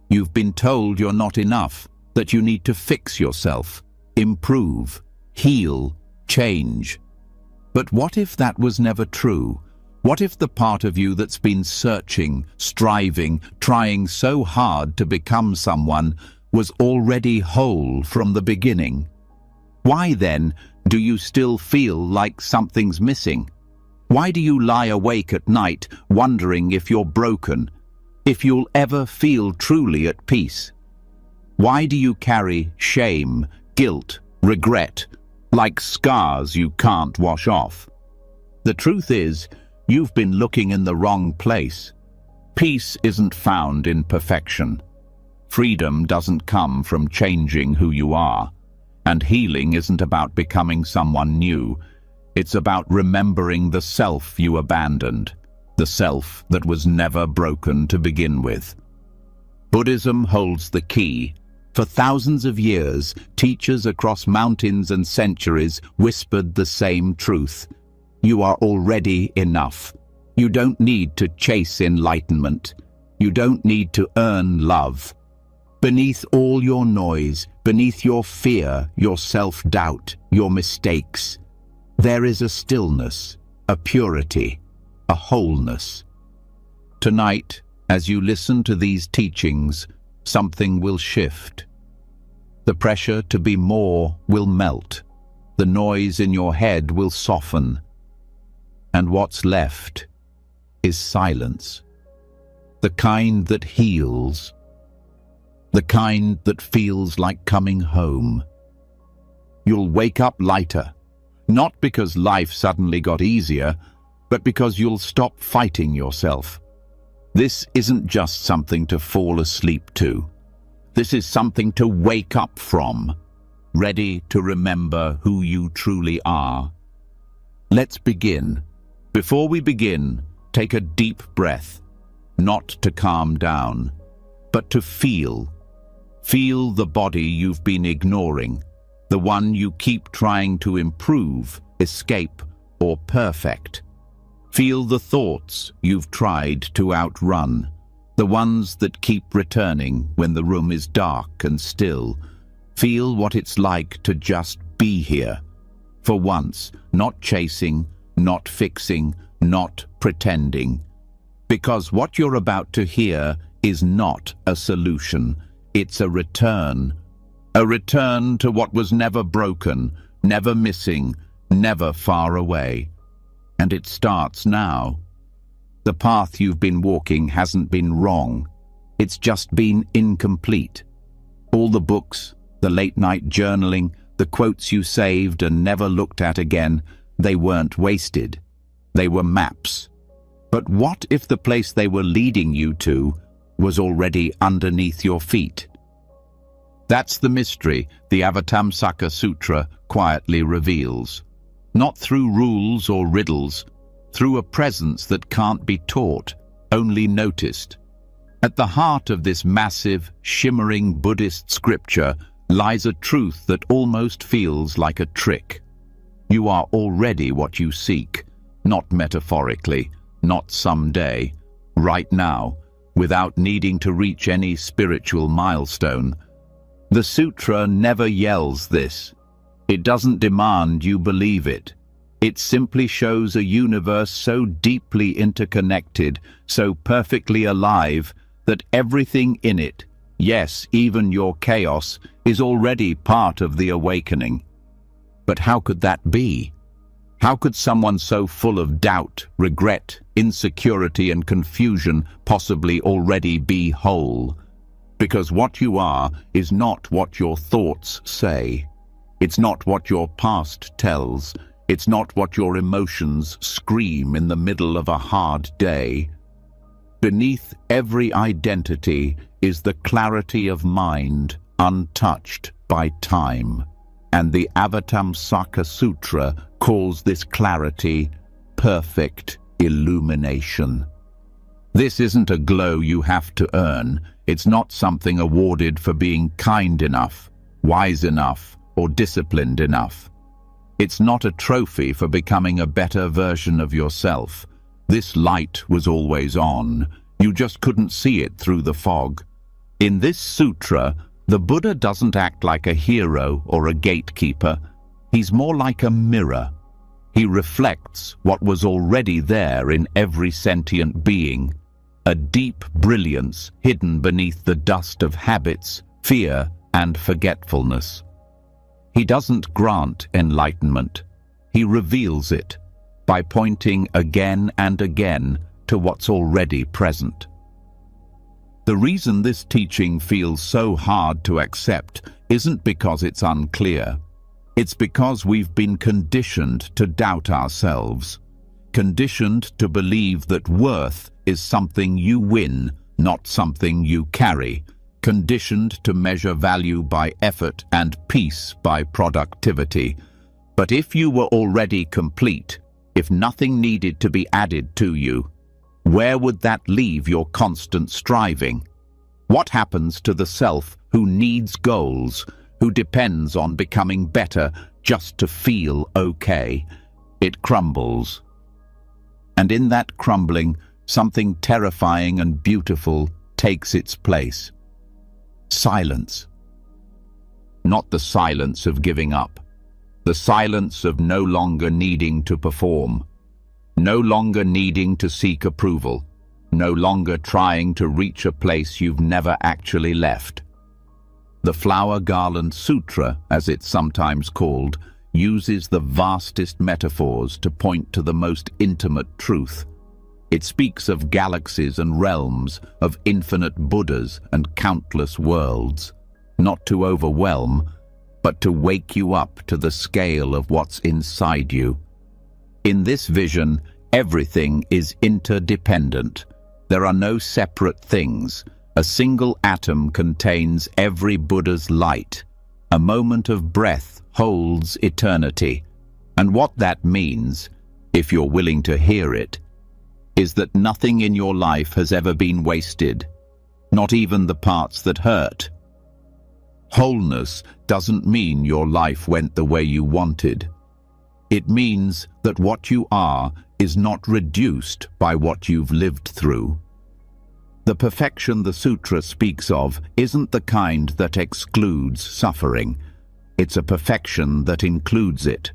You've been told you're not enough, that you need to fix yourself, improve, heal, change. But what if that was never true? What if the part of you that's been searching, striving, trying so hard to become someone was already whole from the beginning? Why then do you still feel like something's missing? Why do you lie awake at night wondering if you're broken, if you'll ever feel truly at peace? Why do you carry shame, guilt, regret, like scars you can't wash off? The truth is, you've been looking in the wrong place. Peace isn't found in perfection. Freedom doesn't come from changing who you are. And healing isn't about becoming someone new. It's about remembering the self you abandoned, the self that was never broken to begin with. Buddhism holds the key. For thousands of years, teachers across mountains and centuries whispered the same truth. You are already enough. You don't need to chase enlightenment. You don't need to earn love. Beneath all your noise, beneath your fear, your self-doubt, your mistakes, there is a stillness, a purity, a wholeness. Tonight, as you listen to these teachings, something will shift. The pressure to be more will melt. The noise in your head will soften. And what's left is silence. The kind that heals. The kind that feels like coming home. You'll wake up lighter, not because life suddenly got easier, but because you'll stop fighting yourself. This isn't just something to fall asleep to. This is something to wake up from, ready to remember who you truly are. Let's begin. Before we begin, take a deep breath, not to calm down, but to feel. Feel the body you've been ignoring, the one you keep trying to improve, escape, or perfect. Feel the thoughts you've tried to outrun, the ones that keep returning when the room is dark and still. Feel what it's like to just be here. For once, not chasing, not fixing, not pretending. Because what you're about to hear is not a solution. It's a return to what was never broken, never missing, never far away. And it starts now. The path you've been walking hasn't been wrong. It's just been incomplete. All the books, the late-night journaling, the quotes you saved and never looked at again, they weren't wasted. They were maps. But what if the place they were leading you to was already underneath your feet? That's the mystery the Avatamsaka Sutra quietly reveals. Not through rules or riddles, through a presence that can't be taught, only noticed. At the heart of this massive, shimmering Buddhist scripture lies a truth that almost feels like a trick. You are already what you seek, not metaphorically, not someday, right now, without needing to reach any spiritual milestone. The sutra never yells this. It doesn't demand you believe it. It simply shows a universe so deeply interconnected, so perfectly alive, that everything in it, yes, even your chaos, is already part of the awakening. But how could that be? How could someone so full of doubt, regret, insecurity, and confusion possibly already be whole? Because what you are is not what your thoughts say. It's not what your past tells. It's not what your emotions scream in the middle of a hard day. Beneath every identity is the clarity of mind, untouched by time. And the Avatamsaka Sutra calls this clarity perfect illumination. This isn't a glow you have to earn. It's not something awarded for being kind enough, wise enough, or disciplined enough. It's not a trophy for becoming a better version of yourself. This light was always on. You just couldn't see it through the fog. In this sutra, the Buddha doesn't act like a hero or a gatekeeper. He's more like a mirror. He reflects what was already there in every sentient being, a deep brilliance hidden beneath the dust of habits, fear, and forgetfulness. He doesn't grant enlightenment. He reveals it by pointing again and again to what's already present. The reason this teaching feels so hard to accept isn't because it's unclear. It's because we've been conditioned to doubt ourselves, conditioned to believe that worth is something you win, not something you carry, conditioned to measure value by effort and peace by productivity. But if you were already complete, if nothing needed to be added to you, where would that leave your constant striving? What happens to the self who needs goals, who depends on becoming better just to feel okay? It crumbles. And in that crumbling, something terrifying and beautiful takes its place. Silence. Not the silence of giving up. The silence of no longer needing to perform. No longer needing to seek approval. No longer trying to reach a place you've never actually left. The Flower Garland Sutra, as it's sometimes called, uses the vastest metaphors to point to the most intimate truth. It speaks of galaxies and realms, of infinite Buddhas and countless worlds, not to overwhelm, but to wake you up to the scale of what's inside you. In this vision, everything is interdependent. There are no separate things. A single atom contains every Buddha's light. A moment of breath holds eternity. And what that means, if you're willing to hear it, is that nothing in your life has ever been wasted, not even the parts that hurt. Wholeness doesn't mean your life went the way you wanted. It means that what you are is not reduced by what you've lived through. The perfection the sutra speaks of isn't the kind that excludes suffering. It's a perfection that includes it,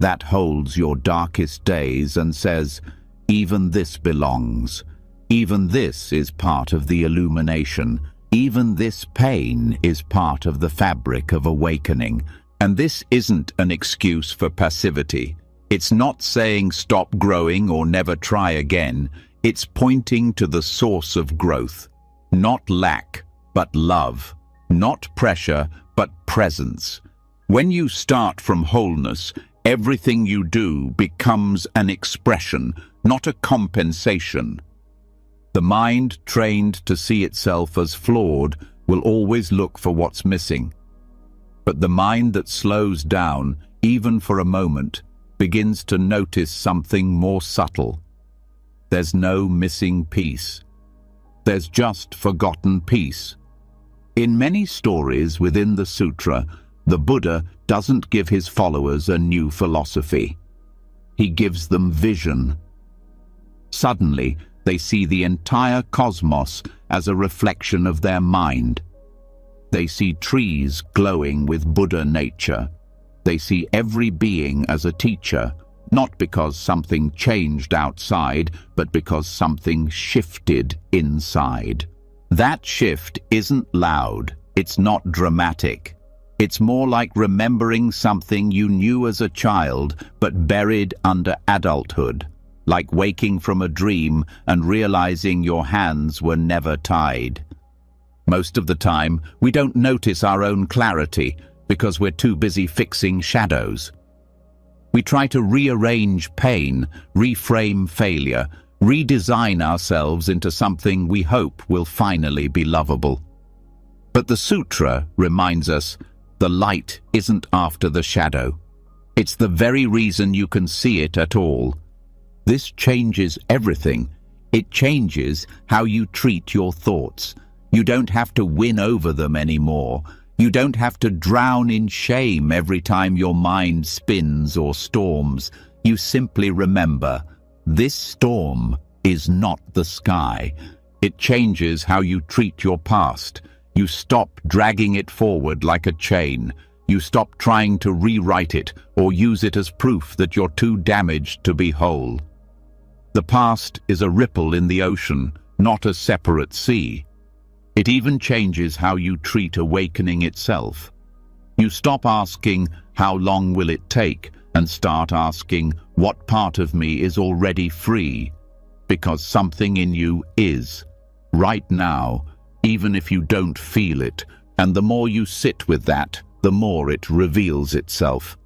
that holds your darkest days and says, even this belongs. Even this is part of the illumination. Even this pain is part of the fabric of awakening. And this isn't an excuse for passivity. It's not saying stop growing or never try again. It's pointing to the source of growth. Not lack, but love. Not pressure, but presence. When you start from wholeness, everything you do becomes an expression, not a compensation. The mind trained to see itself as flawed will always look for what's missing. But the mind that slows down, even for a moment, begins to notice something more subtle. There's no missing piece. There's just forgotten peace. In many stories within the sutra, the Buddha doesn't give his followers a new philosophy. He gives them vision. Suddenly, they see the entire cosmos as a reflection of their mind. They see trees glowing with Buddha nature. They see every being as a teacher, not because something changed outside, but because something shifted inside. That shift isn't loud. It's not dramatic. It's more like remembering something you knew as a child, but buried under adulthood. Like waking from a dream and realizing your hands were never tied. Most of the time, we don't notice our own clarity because we're too busy fixing shadows. We try to rearrange pain, reframe failure, redesign ourselves into something we hope will finally be lovable. But the sutra reminds us the light isn't after the shadow. It's the very reason you can see it at all. This changes everything. It changes how you treat your thoughts. You don't have to win over them anymore. You don't have to drown in shame every time your mind spins or storms. You simply remember, this storm is not the sky. It changes how you treat your past. You stop dragging it forward like a chain. You stop trying to rewrite it or use it as proof that you're too damaged to be whole. The past is a ripple in the ocean, not a separate sea. It even changes how you treat awakening itself. You stop asking, how long will it take, and start asking, what part of me is already free? Because something in you is, right now, even if you don't feel it, and the more you sit with that, the more it reveals itself.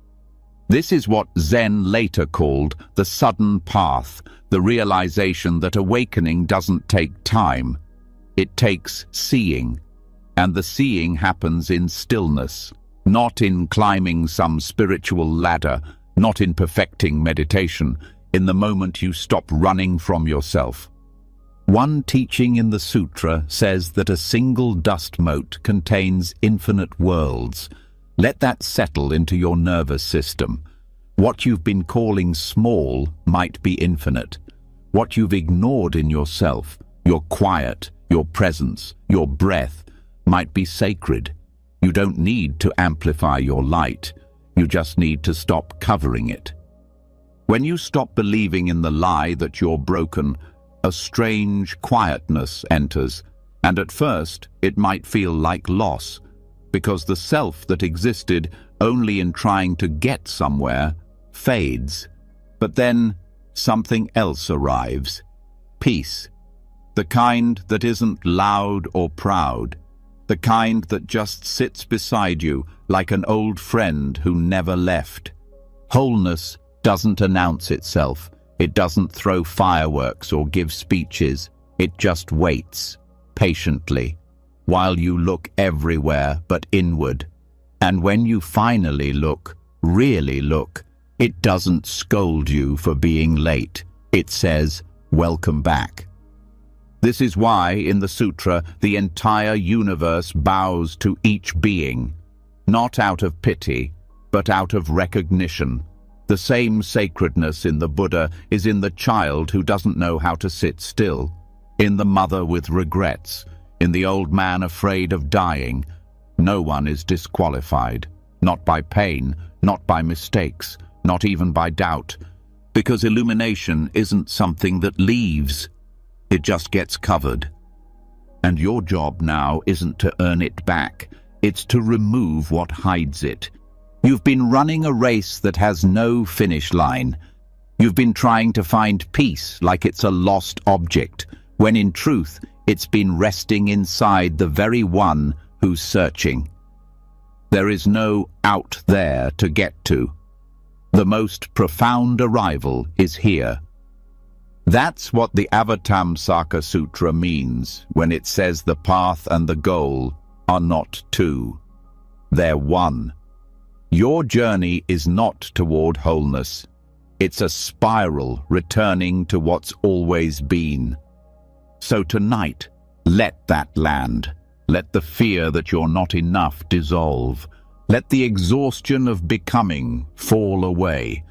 This is what Zen later called the sudden path, the realization that awakening doesn't take time. It takes seeing, and the seeing happens in stillness, not in climbing some spiritual ladder, not in perfecting meditation, in the moment you stop running from yourself. One teaching in the sutra says that a single dust mote contains infinite worlds. Let that settle into your nervous system. What you've been calling small might be infinite. What you've ignored in yourself, your quiet, your presence, your breath, might be sacred. You don't need to amplify your light. You just need to stop covering it. When you stop believing in the lie that you're broken, a strange quietness enters, and at first it might feel like loss, because the self that existed only in trying to get somewhere fades. But then something else arrives. Peace. The kind that isn't loud or proud. The kind that just sits beside you like an old friend who never left. Wholeness doesn't announce itself. It doesn't throw fireworks or give speeches. It just waits, patiently, while you look everywhere but inward. And when you finally look, really look, it doesn't scold you for being late. It says, "Welcome back." This is why, in the sutra, the entire universe bows to each being, not out of pity, but out of recognition. The same sacredness in the Buddha is in the child who doesn't know how to sit still, in the mother with regrets, in the old man afraid of dying. No one is disqualified, not by pain, not by mistakes, not even by doubt, because illumination isn't something that leaves. It just gets covered. And your job now isn't to earn it back, it's to remove what hides it. You've been running a race that has no finish line. You've been trying to find peace like it's a lost object, when in truth it's been resting inside the very one who's searching. There is no out there to get to. The most profound arrival is here. That's what the Avatamsaka Sutra means when it says the path and the goal are not two. They're one. Your journey is not toward wholeness. It's a spiral returning to what's always been. So tonight, let that land. Let the fear that you're not enough dissolve. Let the exhaustion of becoming fall away.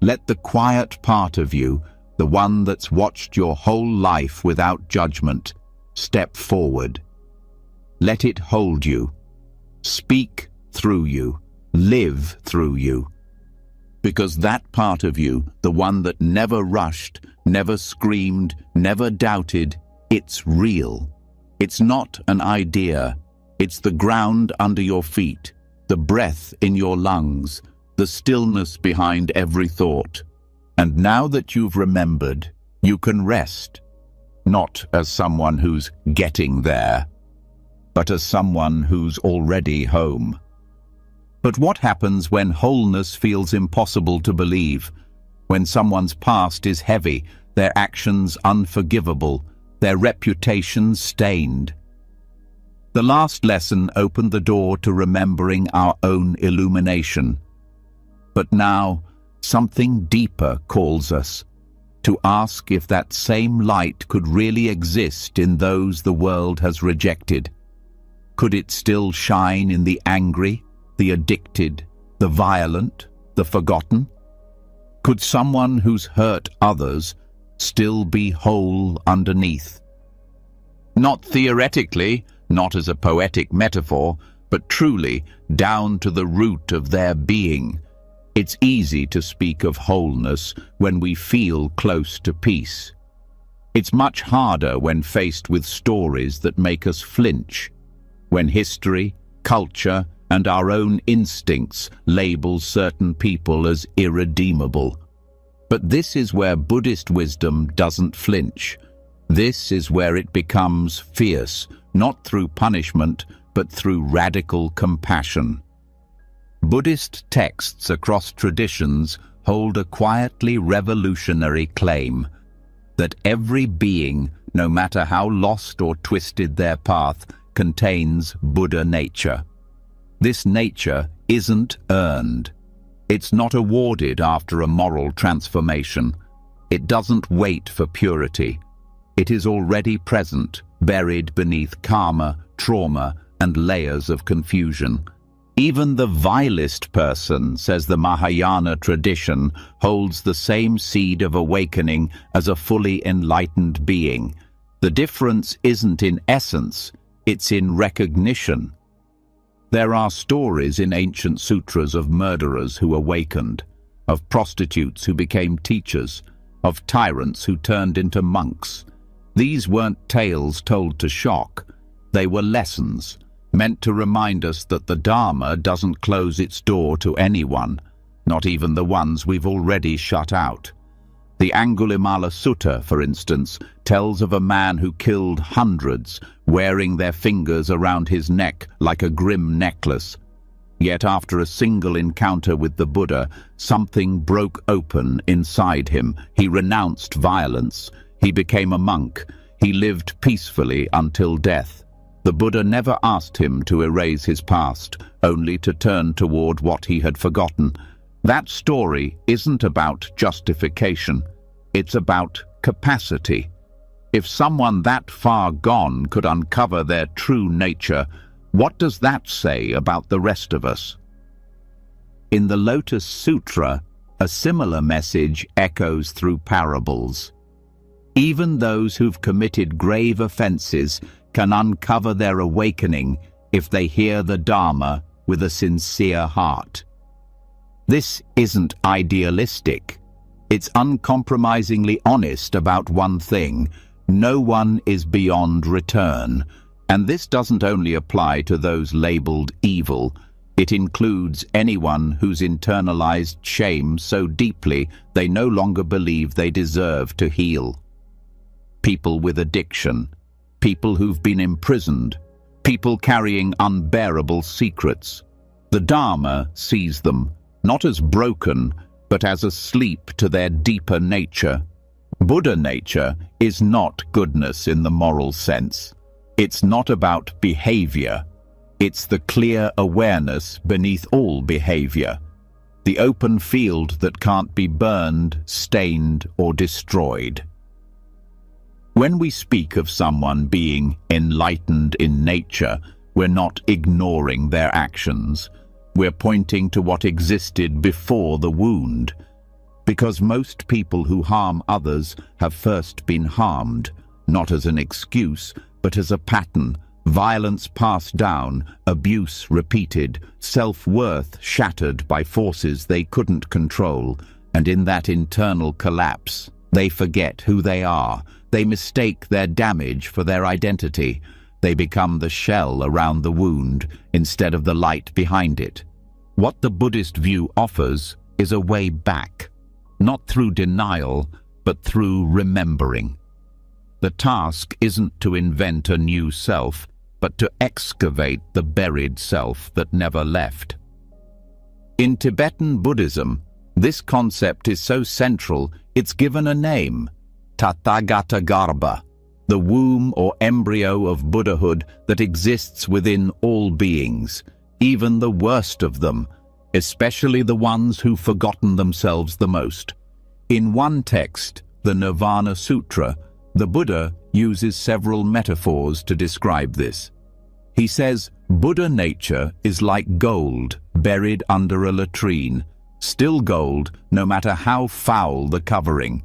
Let the quiet part of you, the one that's watched your whole life without judgment, step forward. Let it hold you, speak through you, live through you. Because that part of you, the one that never rushed, never screamed, never doubted, it's real. It's not an idea. It's the ground under your feet, the breath in your lungs, the stillness behind every thought. And now that you've remembered, you can rest, not as someone who's getting there, but as someone who's already home. But what happens when wholeness feels impossible to believe? When someone's past is heavy, their actions unforgivable, their reputation stained? The last lesson opened the door to remembering our own illumination. But now, something deeper calls us, to ask if that same light could really exist in those the world has rejected. Could it still shine in the angry, the addicted, the violent, the forgotten? Could someone who's hurt others still be whole underneath? Not theoretically, not as a poetic metaphor, but truly down to the root of their being. It's easy to speak of wholeness when we feel close to peace. It's much harder when faced with stories that make us flinch, when history, culture, and our own instincts label certain people as irredeemable. But this is where Buddhist wisdom doesn't flinch. This is where it becomes fierce, not through punishment, but through radical compassion. Buddhist texts across traditions hold a quietly revolutionary claim that every being, no matter how lost or twisted their path, contains Buddha nature. This nature isn't earned. It's not awarded after a moral transformation. It doesn't wait for purity. It is already present, buried beneath karma, trauma, and layers of confusion. Even the vilest person, says the Mahayana tradition, holds the same seed of awakening as a fully enlightened being. The difference isn't in essence, it's in recognition. There are stories in ancient sutras of murderers who awakened, of prostitutes who became teachers, of tyrants who turned into monks. These weren't tales told to shock. They were lessons, meant to remind us that the Dharma doesn't close its door to anyone, not even the ones we've already shut out. The Angulimala Sutta, for instance, tells of a man who killed hundreds, wearing their fingers around his neck like a grim necklace. Yet after a single encounter with the Buddha, something broke open inside him. He renounced violence. He became a monk. He lived peacefully until death. The Buddha never asked him to erase his past, only to turn toward what he had forgotten. That story isn't about justification. It's about capacity. If someone that far gone could uncover their true nature, what does that say about the rest of us? In the Lotus Sutra, a similar message echoes through parables. Even those who've committed grave offenses can uncover their awakening if they hear the Dharma with a sincere heart. This isn't idealistic. It's uncompromisingly honest about one thing: no one is beyond return. And this doesn't only apply to those labeled evil. It includes anyone who's internalized shame so deeply they no longer believe they deserve to heal. People with addiction, people who've been imprisoned, people carrying unbearable secrets. The Dharma sees them, not as broken, but as asleep to their deeper nature. Buddha nature is not goodness in the moral sense. It's not about behavior. It's the clear awareness beneath all behavior, the open field that can't be burned, stained, or destroyed. When we speak of someone being enlightened in nature, we're not ignoring their actions. We're pointing to what existed before the wound. Because most people who harm others have first been harmed, not as an excuse, but as a pattern. Violence passed down, abuse repeated, self-worth shattered by forces they couldn't control, and in that internal collapse, they forget who they are. They mistake their damage for their identity. They become the shell around the wound instead of the light behind it. What the Buddhist view offers is a way back, not through denial, but through remembering. The task isn't to invent a new self, but to excavate the buried self that never left. In Tibetan Buddhism, this concept is so central it's given a name: Tathagata Garbha, the womb or embryo of Buddhahood that exists within all beings, even the worst of them, especially the ones who've forgotten themselves the most. In one text, the Nirvana Sutra, the Buddha uses several metaphors to describe this. He says, Buddha nature is like gold buried under a latrine, still gold no matter how foul the covering.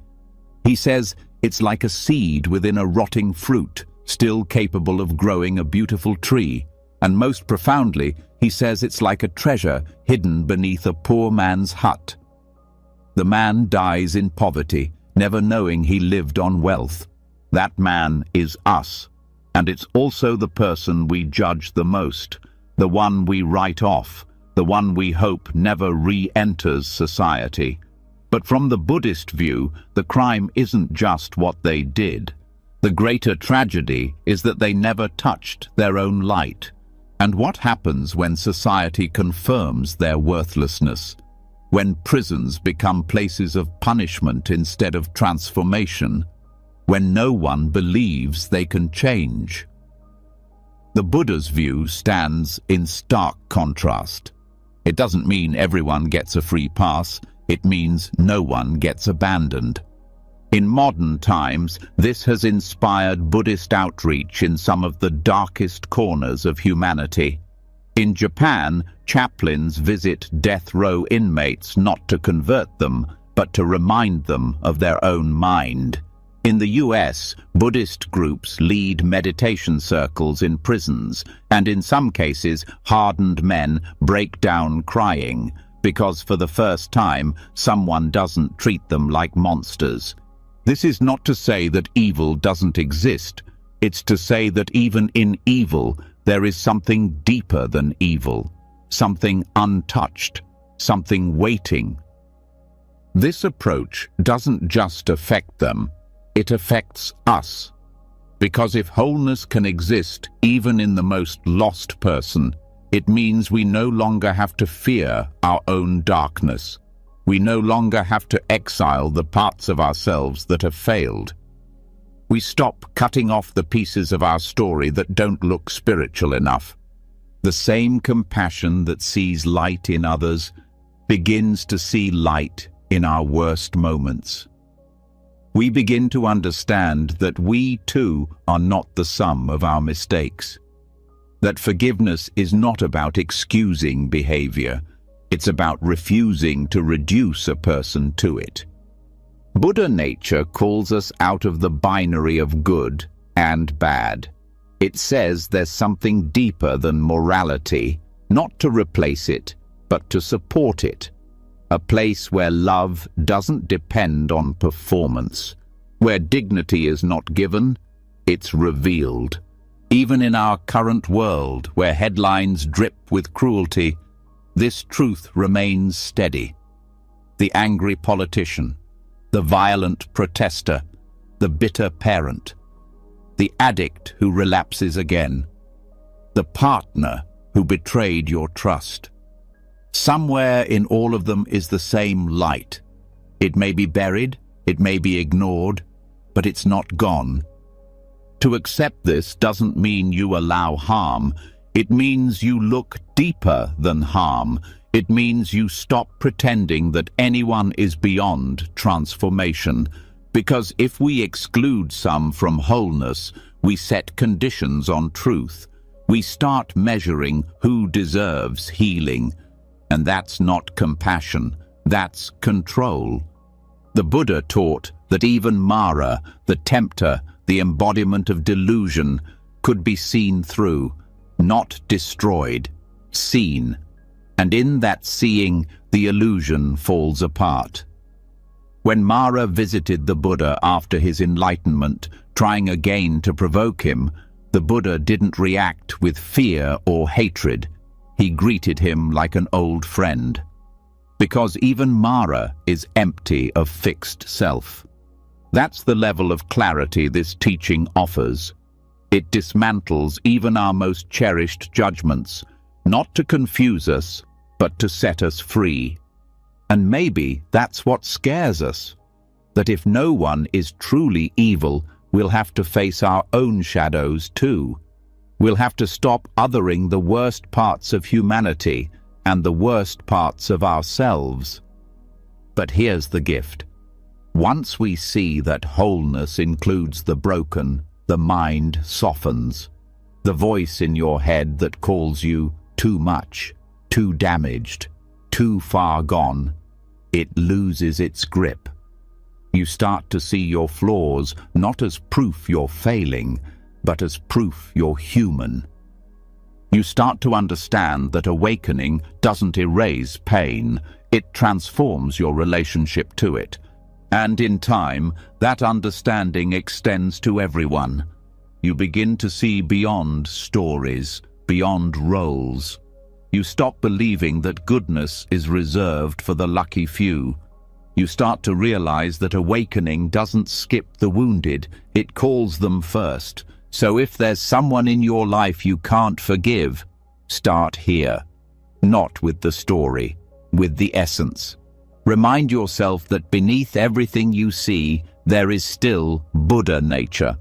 He says it's like a seed within a rotting fruit, still capable of growing a beautiful tree, and most profoundly, he says it's like a treasure hidden beneath a poor man's hut. The man dies in poverty, never knowing he lived on wealth. That man is us, and it's also the person we judge the most, the one we write off, the one we hope never re-enters society. But from the Buddhist view, the crime isn't just what they did. The greater tragedy is that they never touched their own light. And what happens when society confirms their worthlessness? When prisons become places of punishment instead of transformation? When no one believes they can change? The Buddha's view stands in stark contrast. It doesn't mean everyone gets a free pass, it means no one gets abandoned. In modern times, this has inspired Buddhist outreach in some of the darkest corners of humanity. In Japan, chaplains visit death row inmates not to convert them, but to remind them of their own mind. In the US, Buddhist groups lead meditation circles in prisons, and in some cases, hardened men break down crying, because for the first time, someone doesn't treat them like monsters. This is not to say that evil doesn't exist. It's to say that even in evil, there is something deeper than evil, something untouched, something waiting. This approach doesn't just affect them, it affects us. Because if wholeness can exist even in the most lost person, it means we no longer have to fear our own darkness. We no longer have to exile the parts of ourselves that have failed. We stop cutting off the pieces of our story that don't look spiritual enough. The same compassion that sees light in others begins to see light in our worst moments. We begin to understand that we too are not the sum of our mistakes. That forgiveness is not about excusing behavior. It's about refusing to reduce a person to it. Buddha nature calls us out of the binary of good and bad. It says there's something deeper than morality, not to replace it, but to support it. A place where love doesn't depend on performance, where dignity is not given, it's revealed. Even in our current world, where headlines drip with cruelty, this truth remains steady. The angry politician, the violent protester, the bitter parent, the addict who relapses again, the partner who betrayed your trust. Somewhere in all of them is the same light. It may be buried, it may be ignored, but it's not gone. To accept this doesn't mean you allow harm. It means you look deeper than harm. It means you stop pretending that anyone is beyond transformation. Because if we exclude some from wholeness, we set conditions on truth. We start measuring who deserves healing. And that's not compassion, that's control. The Buddha taught that even Mara, the tempter, the embodiment of delusion, could be seen through, not destroyed, seen. And in that seeing, the illusion falls apart. When Mara visited the Buddha after his enlightenment, trying again to provoke him, the Buddha didn't react with fear or hatred. He greeted him like an old friend. Because even Mara is empty of fixed self. That's the level of clarity this teaching offers. It dismantles even our most cherished judgments, not to confuse us, but to set us free. And maybe that's what scares us, that if no one is truly evil, we'll have to face our own shadows too. We'll have to stop othering the worst parts of humanity and the worst parts of ourselves. But here's the gift. Once we see that wholeness includes the broken, the mind softens. The voice in your head that calls you too much, too damaged, too far gone, it loses its grip. You start to see your flaws not as proof you're failing, but as proof you're human. You start to understand that awakening doesn't erase pain, it transforms your relationship to it. And in time, that understanding extends to everyone. You begin to see beyond stories, beyond roles. You stop believing that goodness is reserved for the lucky few. You start to realize that awakening doesn't skip the wounded, it calls them first. So if there's someone in your life you can't forgive, start here. Not with the story, with the essence. Remind yourself that beneath everything you see, there is still Buddha nature.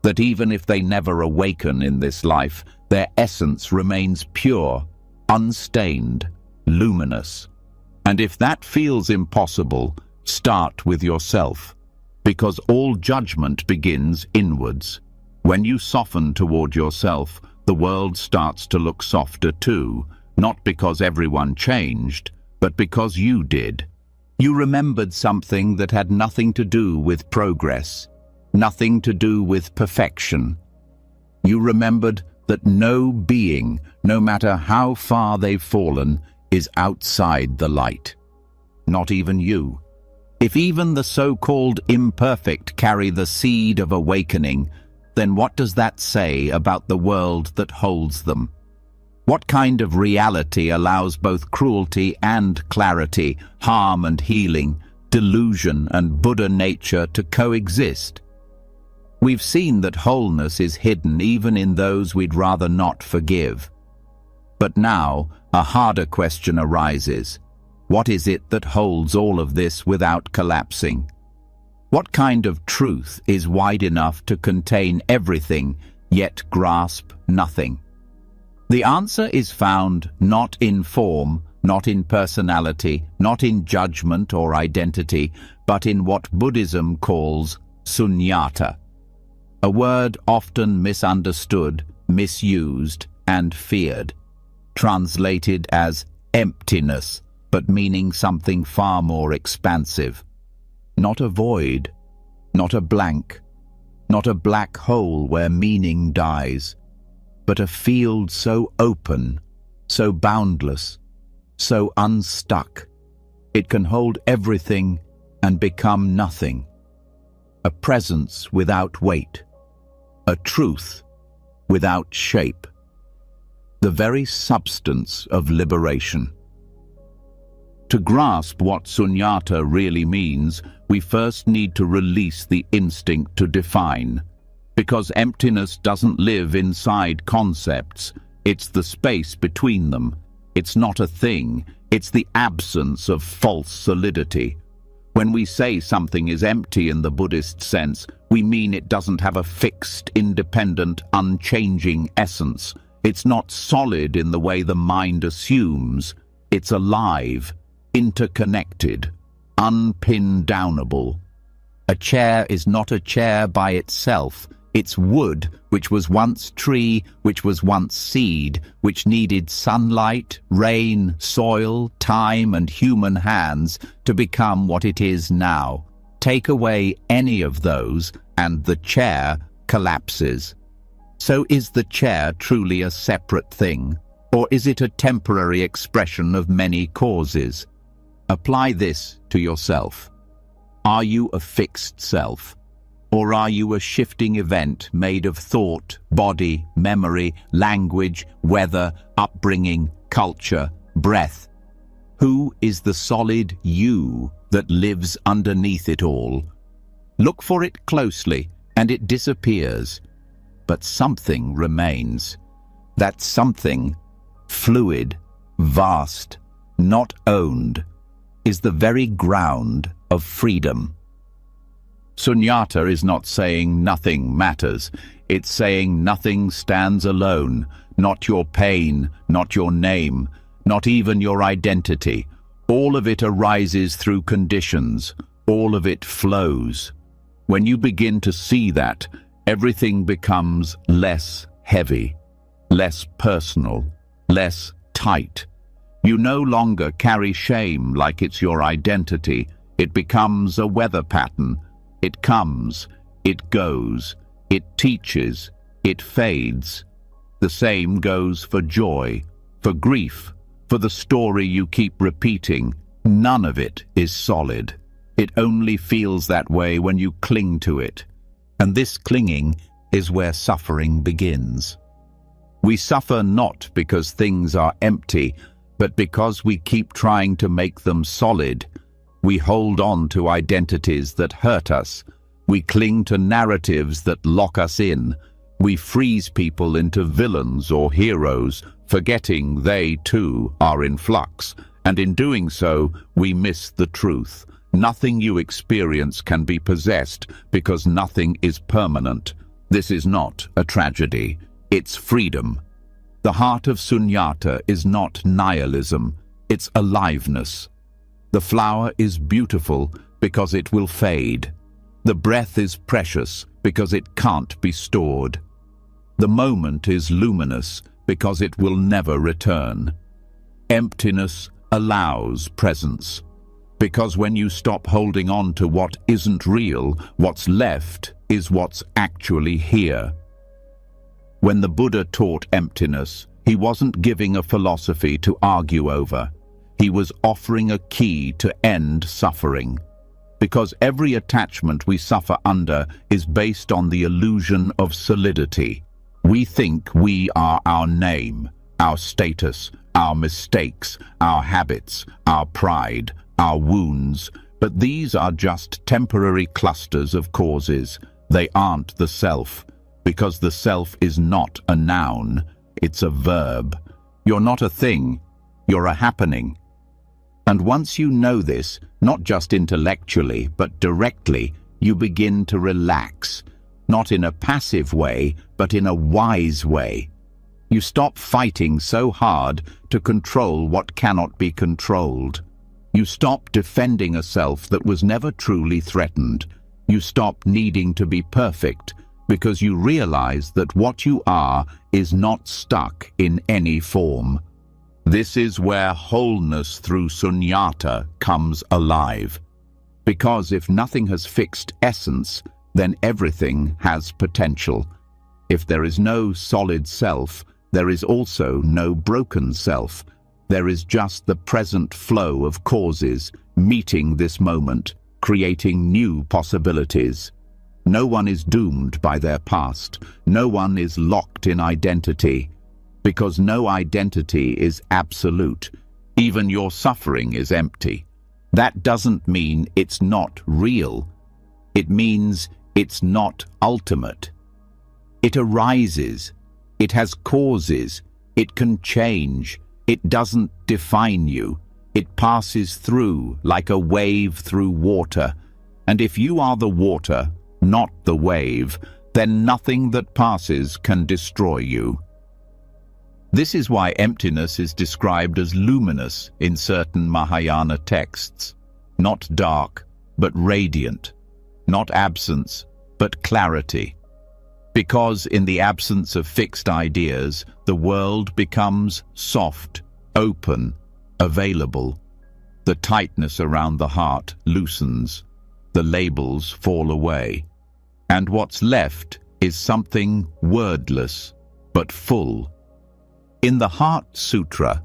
That even if they never awaken in this life, their essence remains pure, unstained, luminous. And if that feels impossible, start with yourself, because all judgment begins inwards. When you soften toward yourself, the world starts to look softer too, not because everyone changed, but because you did. You remembered something that had nothing to do with progress, nothing to do with perfection. You remembered that no being, no matter how far they've fallen, is outside the light. Not even you. If even the so-called imperfect carry the seed of awakening, then what does that say about the world that holds them? What kind of reality allows both cruelty and clarity, harm and healing, delusion and Buddha nature to coexist? We've seen that wholeness is hidden even in those we'd rather not forgive. But now, a harder question arises. What is it that holds all of this without collapsing? What kind of truth is wide enough to contain everything, yet grasp nothing? The answer is found not in form, not in personality, not in judgment or identity, but in what Buddhism calls sunyata. A word often misunderstood, misused, and feared. Translated as emptiness, but meaning something far more expansive. Not a void, not a blank, not a black hole where meaning dies, but a field so open, so boundless, so unstuck. It can hold everything and become nothing. A presence without weight, a truth without shape. The very substance of liberation. To grasp what sunyata really means, we first need to release the instinct to define. Because emptiness doesn't live inside concepts, it's the space between them. It's not a thing, it's the absence of false solidity. When we say something is empty in the Buddhist sense, we mean it doesn't have a fixed, independent, unchanging essence. It's not solid in the way the mind assumes. It's alive, interconnected, unpin-downable. A chair is not a chair by itself. It's wood, which was once tree, which was once seed, which needed sunlight, rain, soil, time, and human hands to become what it is now. Take away any of those, and the chair collapses. So is the chair truly a separate thing, or is it a temporary expression of many causes? Apply this to yourself. Are you a fixed self? Or are you a shifting event made of thought, body, memory, language, weather, upbringing, culture, breath? Who is the solid you that lives underneath it all? Look for it closely, and it disappears. But something remains. That something, fluid, vast, not owned, is the very ground of freedom. Sunyata is not saying nothing matters. It's saying nothing stands alone. Not your pain, not your name, not even your identity. All of it arises through conditions. All of it flows. When you begin to see that, everything becomes less heavy, less personal, less tight. You no longer carry shame like it's your identity. It becomes a weather pattern. It comes, it goes, it teaches, It fades. The same goes for joy, for grief, for the story you keep repeating. None of it is solid. It only feels that way when you cling to it. And this clinging is where suffering begins. We suffer not because things are empty, but because we keep trying to make them solid. We hold on to identities that hurt us. We cling to narratives that lock us in. We freeze people into villains or heroes, forgetting they too are in flux. And in doing so, we miss the truth. Nothing you experience can be possessed because nothing is permanent. This is not a tragedy. It's freedom. The heart of sunyata is not nihilism. It's aliveness. The flower is beautiful because it will fade. The breath is precious because it can't be stored. The moment is luminous because it will never return. Emptiness allows presence, because when you stop holding on to what isn't real, what's left is what's actually here. When the Buddha taught emptiness, he wasn't giving a philosophy to argue over. He was offering a key to end suffering. Because every attachment we suffer under is based on the illusion of solidity. We think we are our name, our status, our mistakes, our habits, our pride, our wounds, but these are just temporary clusters of causes. They aren't the self, because the self is not a noun, it's a verb. You're not a thing, you're a happening. And once you know this, not just intellectually, but directly, you begin to relax, not in a passive way, but in a wise way. You stop fighting so hard to control what cannot be controlled. You stop defending a self that was never truly threatened. You stop needing to be perfect because you realize that what you are is not stuck in any form. This is where wholeness through sunyata comes alive. Because if nothing has fixed essence, then everything has potential. If there is no solid self, there is also no broken self. There is just the present flow of causes meeting this moment, creating new possibilities. No one is doomed by their past. No one is locked in identity, because no identity is absolute. Even your suffering is empty. That doesn't mean it's not real. It means it's not ultimate. It arises. It has causes. It can change. It doesn't define you. It passes through like a wave through water. And if you are the water, not the wave, then nothing that passes can destroy you. This is why emptiness is described as luminous in certain Mahayana texts. Not dark, but radiant. Not absence, but clarity. Because in the absence of fixed ideas, the world becomes soft, open, available. The tightness around the heart loosens. The labels fall away. And what's left is something wordless, but full. In the Heart Sutra,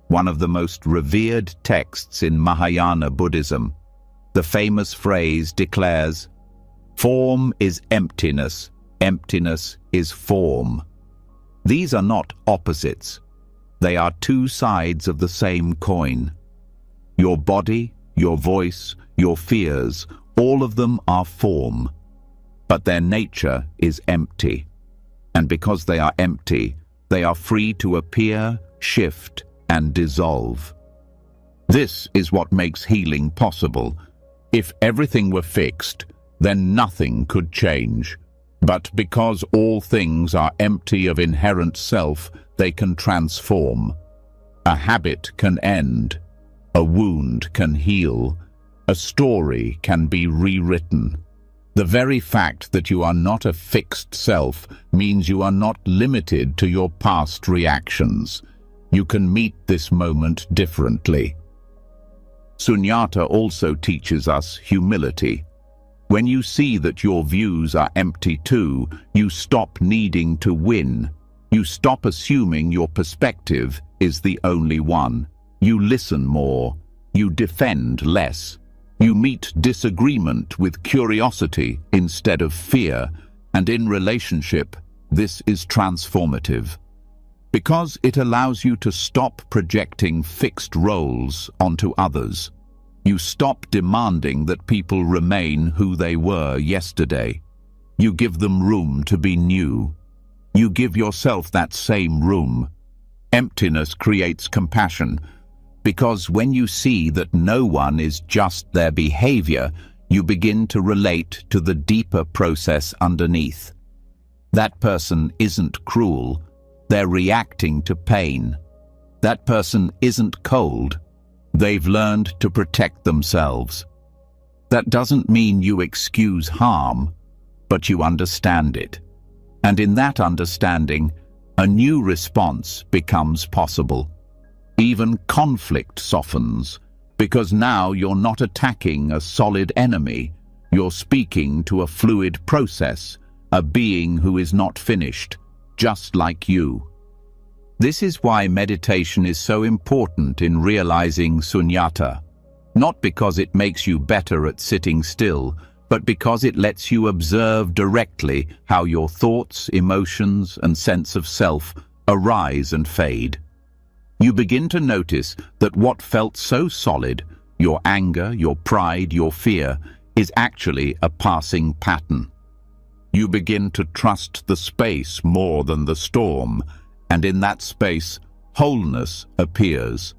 one of the most revered texts in Mahayana Buddhism, the famous phrase declares, "Form is emptiness. Emptiness is form." These are not opposites. They are two sides of the same coin. Your body, your voice, your fears, all of them are form. But their nature is empty. And because they are empty, they are free to appear, shift, and dissolve. This is what makes healing possible. If everything were fixed, then nothing could change. But because all things are empty of inherent self, they can transform. A habit can end. A wound can heal. A story can be rewritten. The very fact that you are not a fixed self means you are not limited to your past reactions. You can meet this moment differently. Sunyata also teaches us humility. When you see that your views are empty too, you stop needing to win. You stop assuming your perspective is the only one. You listen more. You defend less. You meet disagreement with curiosity instead of fear. And in relationship, this is transformative. Because it allows you to stop projecting fixed roles onto others. You stop demanding that people remain who they were yesterday. You give them room to be new. You give yourself that same room. Emptiness creates compassion, because when you see that no one is just their behavior, you begin to relate to the deeper process underneath. That person isn't cruel, they're reacting to pain. That person isn't cold, they've learned to protect themselves. That doesn't mean you excuse harm, but you understand it. And in that understanding, a new response becomes possible. Even conflict softens, because now you're not attacking a solid enemy. You're speaking to a fluid process, a being who is not finished, just like you. This is why meditation is so important in realizing sunyata. Not because it makes you better at sitting still, but because it lets you observe directly how your thoughts, emotions, and sense of self arise and fade. You begin to notice that what felt so solid, your anger, your pride, your fear, is actually a passing pattern. You begin to trust the space more than the storm, and in that space, wholeness appears.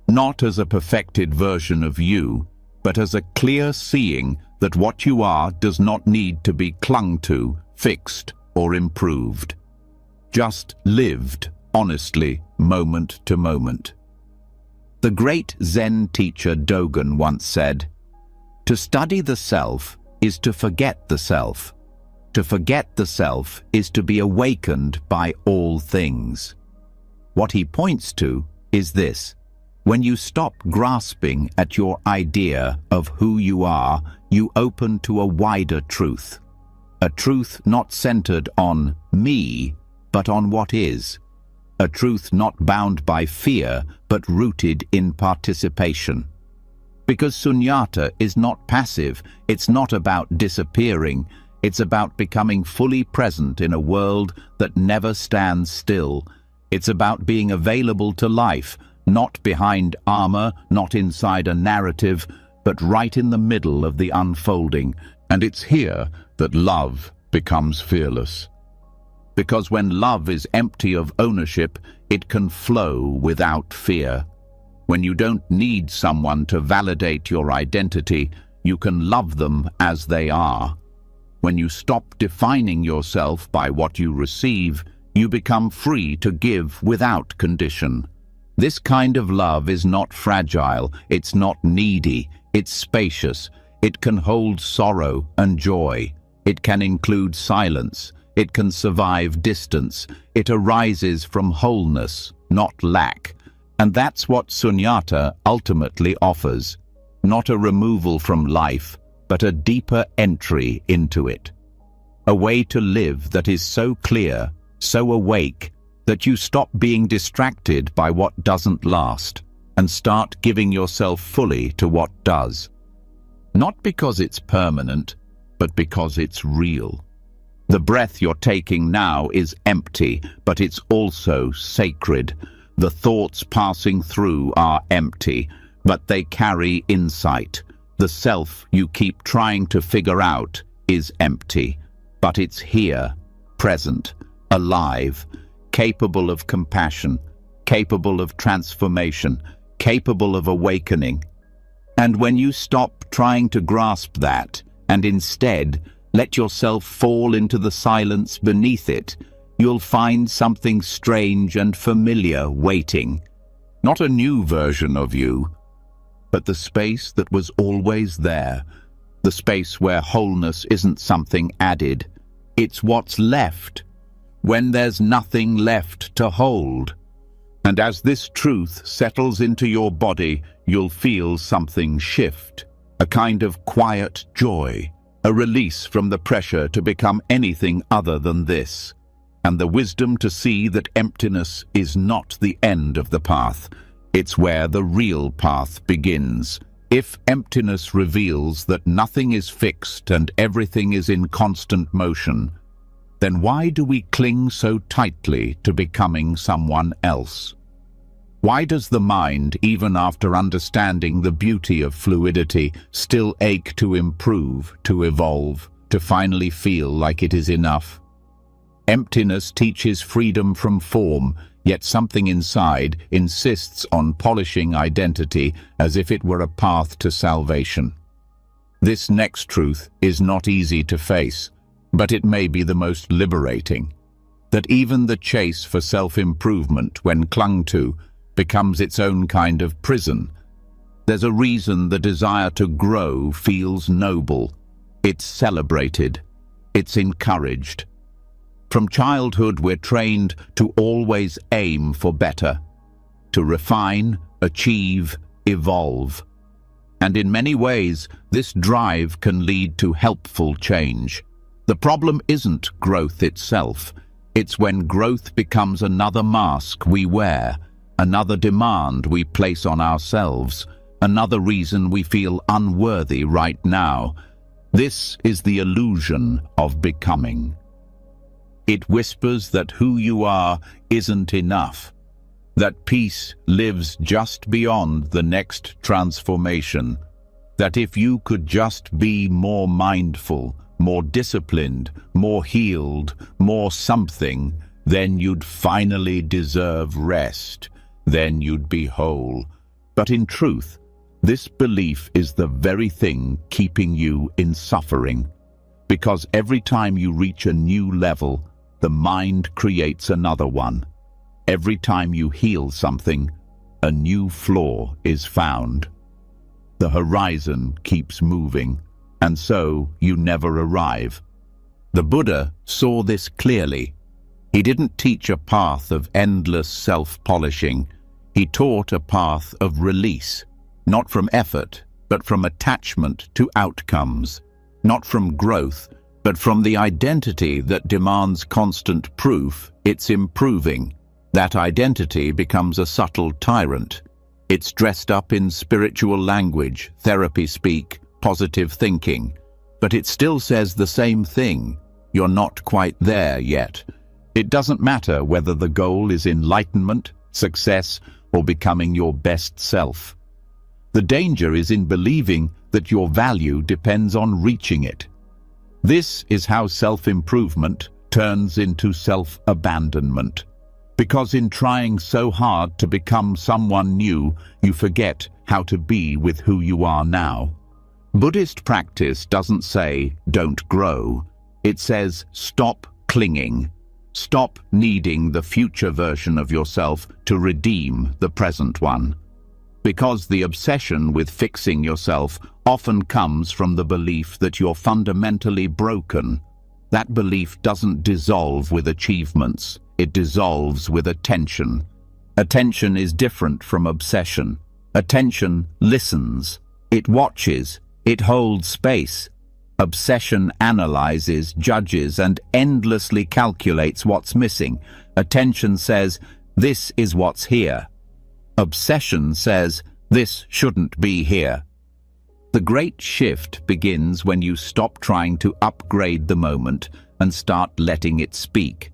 Not as a perfected version of you, but as a clear seeing that what you are does not need to be clung to, fixed, or improved. Just lived, honestly, moment to moment. The great Zen teacher Dogen once said, "To study the self is to forget the self. To forget the self is to be awakened by all things." What he points to is this: when you stop grasping at your idea of who you are, you open to a wider truth. A truth not centered on me, but on what is. A truth not bound by fear, but rooted in participation. Because sunyata is not passive, it's not about disappearing, it's about becoming fully present in a world that never stands still. It's about being available to life, not behind armor, not inside a narrative, but right in the middle of the unfolding. And it's here that love becomes fearless. Because when love is empty of ownership, it can flow without fear. When you don't need someone to validate your identity, you can love them as they are. When you stop defining yourself by what you receive, you become free to give without condition. This kind of love is not fragile, it's not needy, it's spacious. It can hold sorrow and joy. It can include silence. It can survive distance. It arises from wholeness, not lack. And that's what sunyata ultimately offers. Not a removal from life, but a deeper entry into it. A way to live that is so clear, so awake, that you stop being distracted by what doesn't last and start giving yourself fully to what does. Not because it's permanent, but because it's real. The breath you're taking now is empty, but it's also sacred. The thoughts passing through are empty, but they carry insight. The self you keep trying to figure out is empty, but it's here, present, alive, capable of compassion, capable of transformation, capable of awakening. And when you stop trying to grasp that, and instead let yourself fall into the silence beneath it, you'll find something strange and familiar waiting. Not a new version of you, but the space that was always there. The space where wholeness isn't something added. It's what's left, when there's nothing left to hold. And as this truth settles into your body, you'll feel something shift, a kind of quiet joy, a release from the pressure to become anything other than this, and the wisdom to see that emptiness is not the end of the path. It's where the real path begins. If emptiness reveals that nothing is fixed and everything is in constant motion, then why do we cling so tightly to becoming someone else? Why does the mind, even after understanding the beauty of fluidity, still ache to improve, to evolve, to finally feel like it is enough? Emptiness teaches freedom from form, yet something inside insists on polishing identity as if it were a path to salvation. This next truth is not easy to face, but it may be the most liberating. That even the chase for self-improvement, when clung to, becomes its own kind of prison. There's a reason the desire to grow feels noble. It's celebrated. It's encouraged. From childhood, we're trained to always aim for better, to refine, achieve, evolve. And in many ways, this drive can lead to helpful change. The problem isn't growth itself. It's when growth becomes another mask we wear, another demand we place on ourselves, another reason we feel unworthy right now. This is the illusion of becoming. It whispers that who you are isn't enough, that peace lives just beyond the next transformation, that if you could just be more mindful, more disciplined, more healed, more something, then you'd finally deserve rest, then you'd be whole. But in truth, this belief is the very thing keeping you in suffering, because every time you reach a new level, the mind creates another one. Every time you heal something, a new flaw is found. The horizon keeps moving, and so you never arrive. The Buddha saw this clearly. He didn't teach a path of endless self-polishing. He taught a path of release, not from effort, but from attachment to outcomes, not from growth, but from the identity that demands constant proof it's improving. That identity becomes a subtle tyrant. It's dressed up in spiritual language, therapy speak, positive thinking, but it still says the same thing. You're not quite there yet. It doesn't matter whether the goal is enlightenment, success, or becoming your best self. The danger is in believing that your value depends on reaching it. This is how self-improvement turns into self-abandonment. Because in trying so hard to become someone new, you forget how to be with who you are now. Buddhist practice doesn't say, don't grow. It says, stop clinging. Stop needing the future version of yourself to redeem the present one. Because the obsession with fixing yourself often comes from the belief that you're fundamentally broken. That belief doesn't dissolve with achievements. It dissolves with attention. Attention is different from obsession. Attention listens. It watches. It holds space. Obsession analyzes, judges, and endlessly calculates what's missing. Attention says, this is what's here. Obsession says, this shouldn't be here. The great shift begins when you stop trying to upgrade the moment and start letting it speak.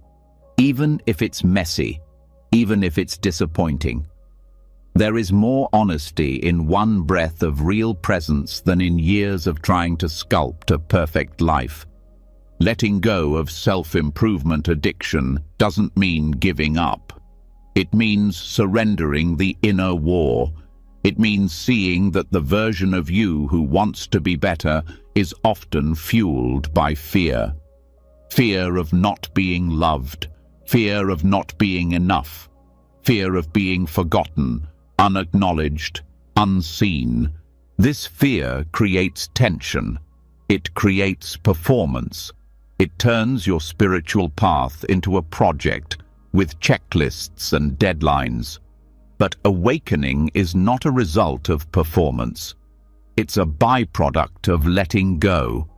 Even if it's messy, even if it's disappointing. There is more honesty in one breath of real presence than in years of trying to sculpt a perfect life. Letting go of self-improvement addiction doesn't mean giving up. It means surrendering the inner war. It means seeing that the version of you who wants to be better is often fueled by fear. Fear of not being loved. Fear of not being enough. Fear of being forgotten, unacknowledged, unseen. This fear creates tension. It creates performance. It turns your spiritual path into a project with checklists and deadlines. But awakening is not a result of performance. It's a byproduct of letting go.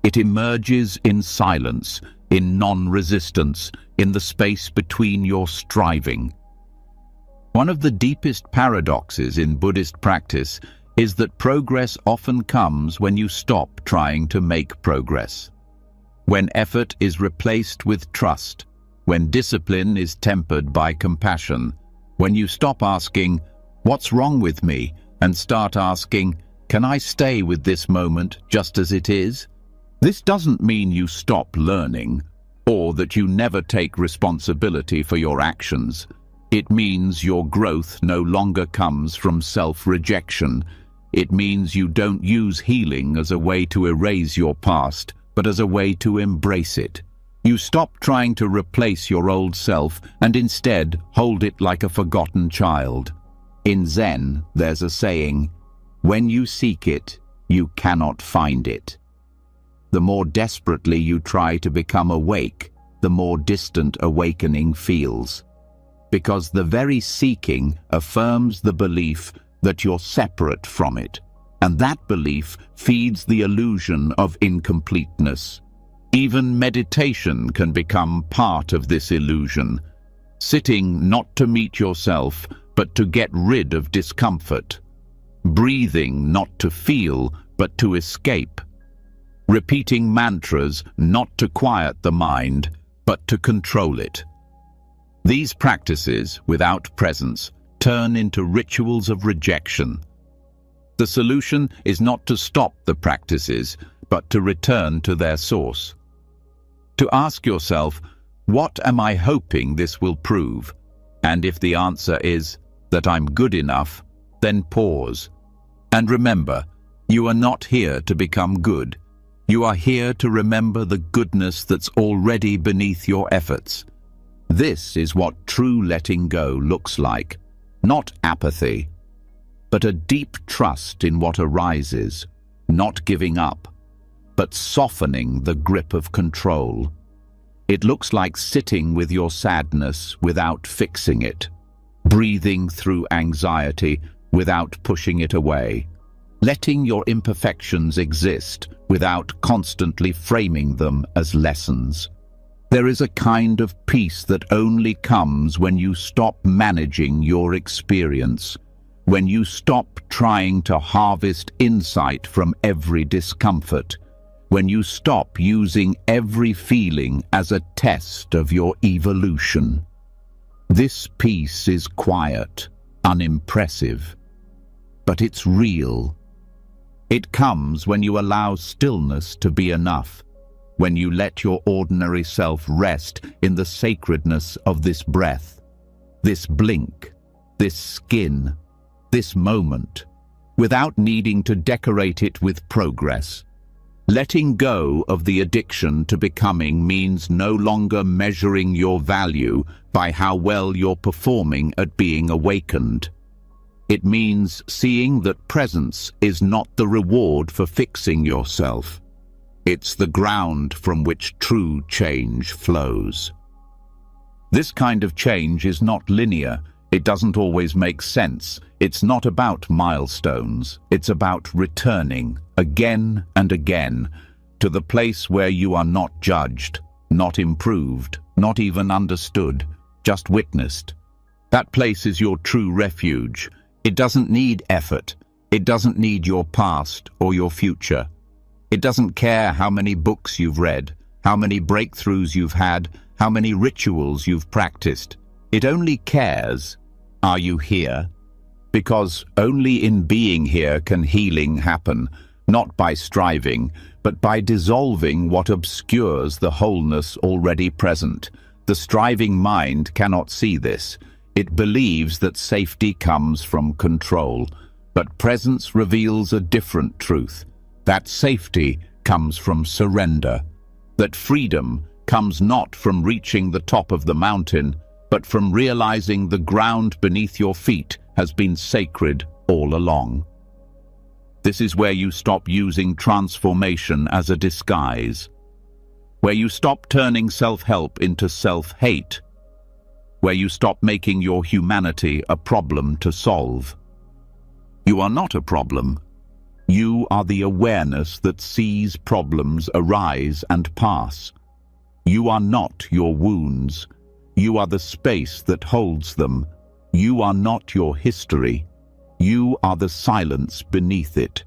It emerges in silence, in non-resistance, in the space between your striving. One of the deepest paradoxes in Buddhist practice is that progress often comes when you stop trying to make progress. When effort is replaced with trust, when discipline is tempered by compassion, when you stop asking, "What's wrong with me?" and start asking, "Can I stay with this moment just as it is?" This doesn't mean you stop learning, or that you never take responsibility for your actions. It means your growth no longer comes from self-rejection. It means you don't use healing as a way to erase your past, but as a way to embrace it. You stop trying to replace your old self and instead hold it like a forgotten child. In Zen, there's a saying, "When you seek it, you cannot find it." The more desperately you try to become awake, the more distant awakening feels. Because the very seeking affirms the belief that you're separate from it, and that belief feeds the illusion of incompleteness. Even meditation can become part of this illusion, sitting not to meet yourself, but to get rid of discomfort, breathing not to feel, but to escape, repeating mantras not to quiet the mind, but to control it. These practices, without presence, turn into rituals of rejection. The solution is not to stop the practices, but to return to their source. To ask yourself, what am I hoping this will prove? And if the answer is that I'm good enough, then pause. And remember, you are not here to become good. You are here to remember the goodness that's already beneath your efforts. This is what true letting go looks like. Not apathy, but a deep trust in what arises, not giving up, but softening the grip of control. It looks like sitting with your sadness without fixing it, breathing through anxiety without pushing it away, letting your imperfections exist without constantly framing them as lessons. There is a kind of peace that only comes when you stop managing your experience, when you stop trying to harvest insight from every discomfort, when you stop using every feeling as a test of your evolution. This peace is quiet, unimpressive, but it's real. It comes when you allow stillness to be enough, when you let your ordinary self rest in the sacredness of this breath, this blink, this skin, this moment, without needing to decorate it with progress. Letting go of the addiction to becoming means no longer measuring your value by how well you're performing at being awakened. It means seeing that presence is not the reward for fixing yourself. It's the ground from which true change flows. This kind of change is not linear. It doesn't always make sense. It's not about milestones. It's about returning again and again to the place where you are not judged, not improved, not even understood, just witnessed. That place is your true refuge. It doesn't need effort. It doesn't need your past or your future. It doesn't care how many books you've read, how many breakthroughs you've had, how many rituals you've practiced. It only cares, are you here? Because only in being here can healing happen, not by striving, but by dissolving what obscures the wholeness already present. The striving mind cannot see this. It believes that safety comes from control, but presence reveals a different truth. That safety comes from surrender, that freedom comes not from reaching the top of the mountain, but from realizing the ground beneath your feet has been sacred all along. This is where you stop using transformation as a disguise, where you stop turning self-help into self-hate, where you stop making your humanity a problem to solve. You are not a problem. You are the awareness that sees problems arise and pass. You are not your wounds. You are the space that holds them. You are not your history. You are the silence beneath it.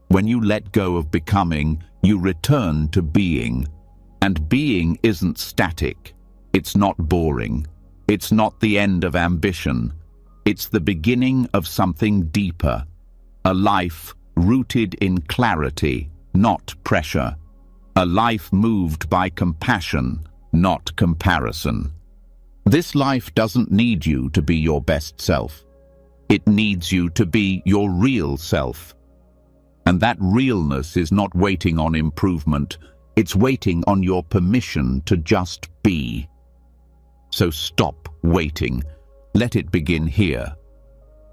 When you let go of becoming, you return to being. And being isn't static. It's not boring. It's not the end of ambition. It's the beginning of something deeper. A life rooted in clarity, not pressure. A life moved by compassion, not comparison. This life doesn't need you to be your best self. It needs you to be your real self. And that realness is not waiting on improvement. It's waiting on your permission to just be. So stop waiting. Let it begin here.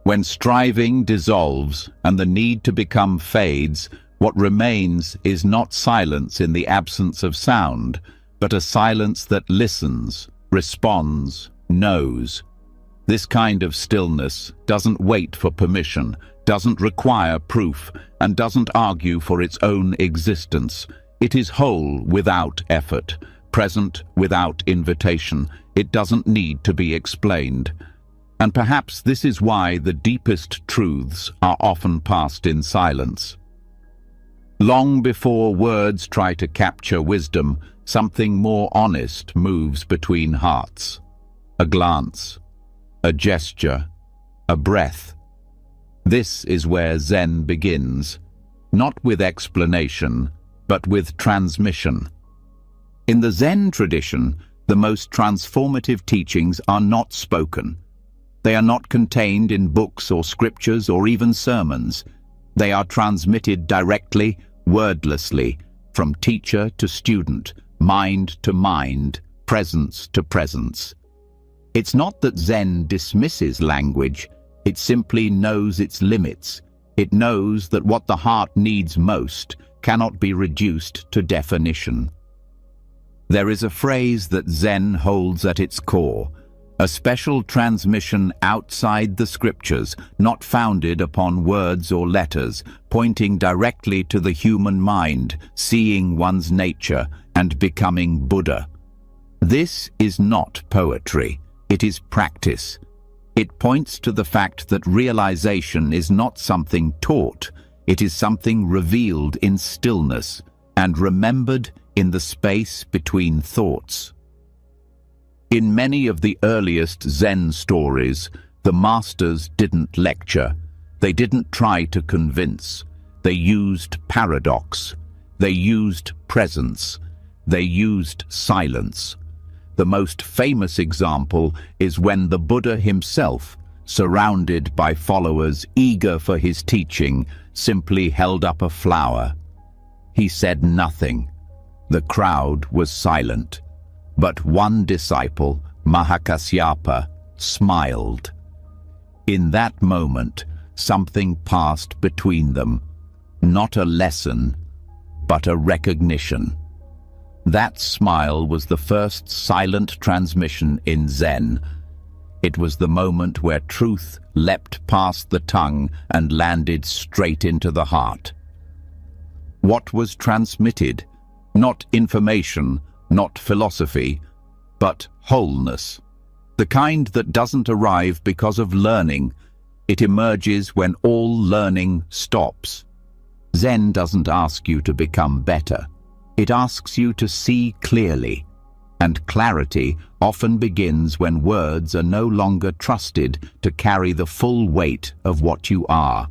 When striving dissolves and the need to become fades, what remains is not silence in the absence of sound, but a silence that listens, responds, knows. This kind of stillness doesn't wait for permission, doesn't require proof, and doesn't argue for its own existence. It is whole without effort, present without invitation. It doesn't need to be explained. And perhaps this is why the deepest truths are often passed in silence. Long before words try to capture wisdom, something more honest moves between hearts. A glance, a gesture, a breath. This is where Zen begins, not with explanation, but with transmission. In the Zen tradition, the most transformative teachings are not spoken. They are not contained in books or scriptures or even sermons. They are transmitted directly, wordlessly, from teacher to student, mind to mind, presence to presence. It's not that Zen dismisses language, it simply knows its limits. It knows that what the heart needs most cannot be reduced to definition. There is a phrase that Zen holds at its core, a special transmission outside the scriptures, not founded upon words or letters, pointing directly to the human mind, seeing one's nature, and becoming Buddha. This is not poetry, it is practice. It points to the fact that realization is not something taught, it is something revealed in stillness and remembered in the space between thoughts. In many of the earliest Zen stories, the masters didn't lecture. They didn't try to convince. They used paradox. They used presence. They used silence. The most famous example is when the Buddha himself, surrounded by followers eager for his teaching, simply held up a flower. He said nothing. The crowd was silent. But one disciple, Mahakasyapa, smiled. In that moment, something passed between them. Not a lesson, but a recognition. That smile was the first silent transmission in Zen. It was the moment where truth leapt past the tongue and landed straight into the heart. What was transmitted? Not information, not philosophy, but wholeness. The kind that doesn't arrive because of learning. It emerges when all learning stops. Zen doesn't ask you to become better. It asks you to see clearly. And clarity often begins when words are no longer trusted to carry the full weight of what you are.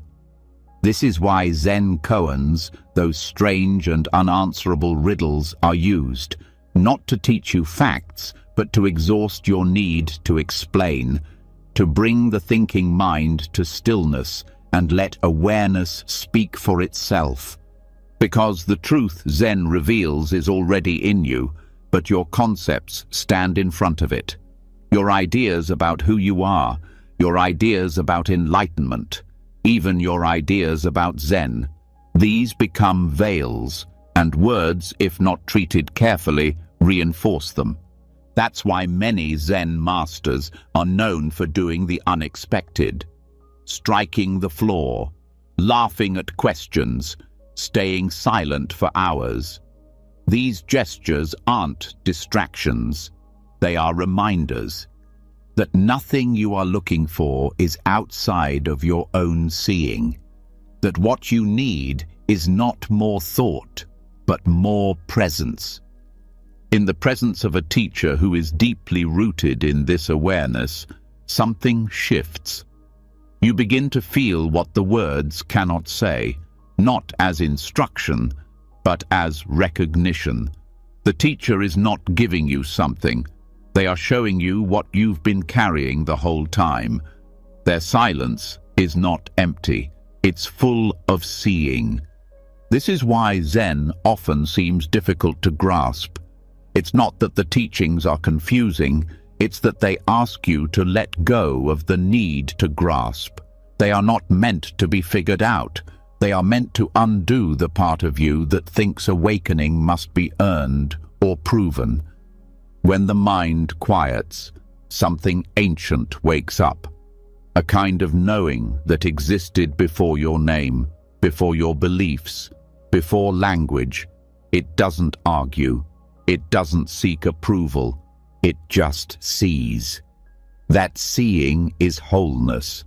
This is why Zen koans, those strange and unanswerable riddles, are used, not to teach you facts, but to exhaust your need to explain, to bring the thinking mind to stillness and let awareness speak for itself. Because the truth Zen reveals is already in you, but your concepts stand in front of it. Your ideas about who you are, your ideas about enlightenment, even your ideas about Zen. These become veils, and words, if not treated carefully, reinforce them. That's why many Zen masters are known for doing the unexpected, striking the floor, laughing at questions, staying silent for hours. These gestures aren't distractions. They are reminders that nothing you are looking for is outside of your own seeing, that what you need is not more thought, but more presence. In the presence of a teacher who is deeply rooted in this awareness, something shifts. You begin to feel what the words cannot say, not as instruction, but as recognition. The teacher is not giving you something. They are showing you what you've been carrying the whole time. Their silence is not empty. It's full of seeing. This is why Zen often seems difficult to grasp. It's not that the teachings are confusing, it's that they ask you to let go of the need to grasp. They are not meant to be figured out. They are meant to undo the part of you that thinks awakening must be earned or proven. When the mind quiets, something ancient wakes up. A kind of knowing that existed before your name, before your beliefs, before language. It doesn't argue. It doesn't seek approval. It just sees. That seeing is wholeness,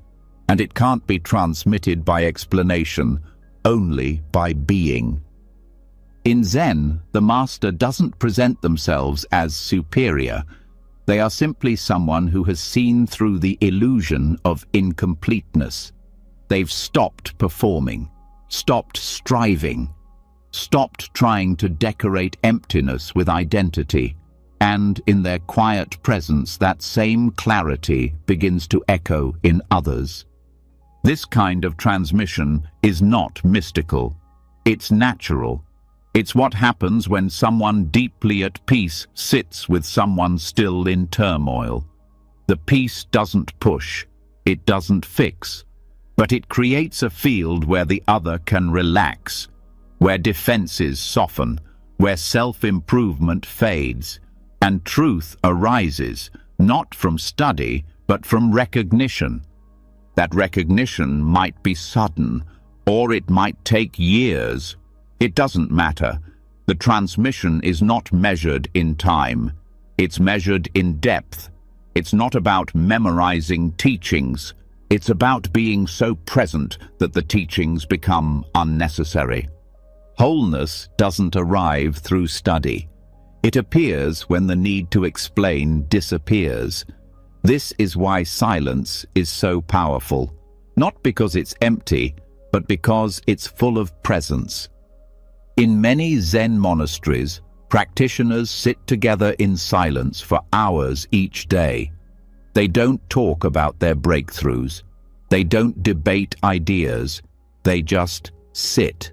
and it can't be transmitted by explanation, only by being. In Zen, the master doesn't present themselves as superior. They are simply someone who has seen through the illusion of incompleteness. They've stopped performing, stopped striving, stopped trying to decorate emptiness with identity, and in their quiet presence that same clarity begins to echo in others. This kind of transmission is not mystical. It's natural. It's what happens when someone deeply at peace sits with someone still in turmoil. The peace doesn't push, it doesn't fix, but it creates a field where the other can relax, where defenses soften, where self-improvement fades, and truth arises, not from study, but from recognition. That recognition might be sudden, or it might take years. It doesn't matter. The transmission is not measured in time. It's measured in depth. It's not about memorizing teachings. It's about being so present that the teachings become unnecessary. Wholeness doesn't arrive through study. It appears when the need to explain disappears. This is why silence is so powerful, not because it's empty, but because it's full of presence. In many Zen monasteries, practitioners sit together in silence for hours each day. They don't talk about their breakthroughs. They don't debate ideas. They just sit.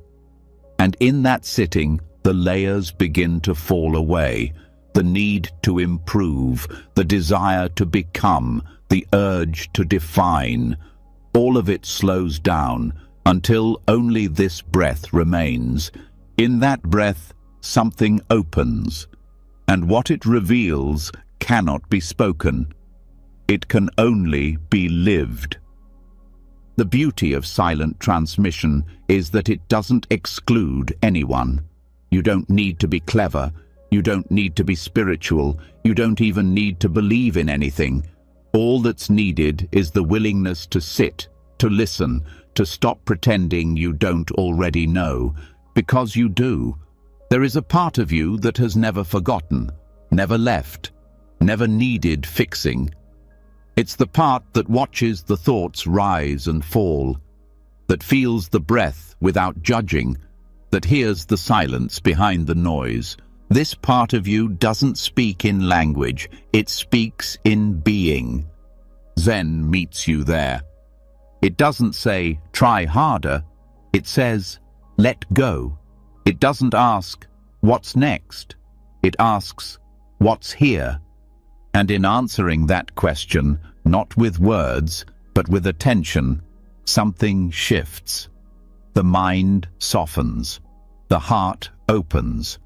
And in that sitting, the layers begin to fall away. The need to improve, the desire to become, the urge to define. All of it slows down until only this breath remains. In that breath, something opens, and what it reveals cannot be spoken. It can only be lived. The beauty of silent transmission is that it doesn't exclude anyone. You don't need to be clever. You don't need to be spiritual. You don't even need to believe in anything. All that's needed is the willingness to sit, to listen, to stop pretending you don't already know, because you do. There is a part of you that has never forgotten, never left, never needed fixing. It's the part that watches the thoughts rise and fall, that feels the breath without judging, that hears the silence behind the noise. This part of you doesn't speak in language, it speaks in being. Zen meets you there. It doesn't say, try harder. It says, let go. It doesn't ask, what's next? It asks, what's here? And in answering that question, not with words, but with attention, something shifts. The mind softens, the heart opens,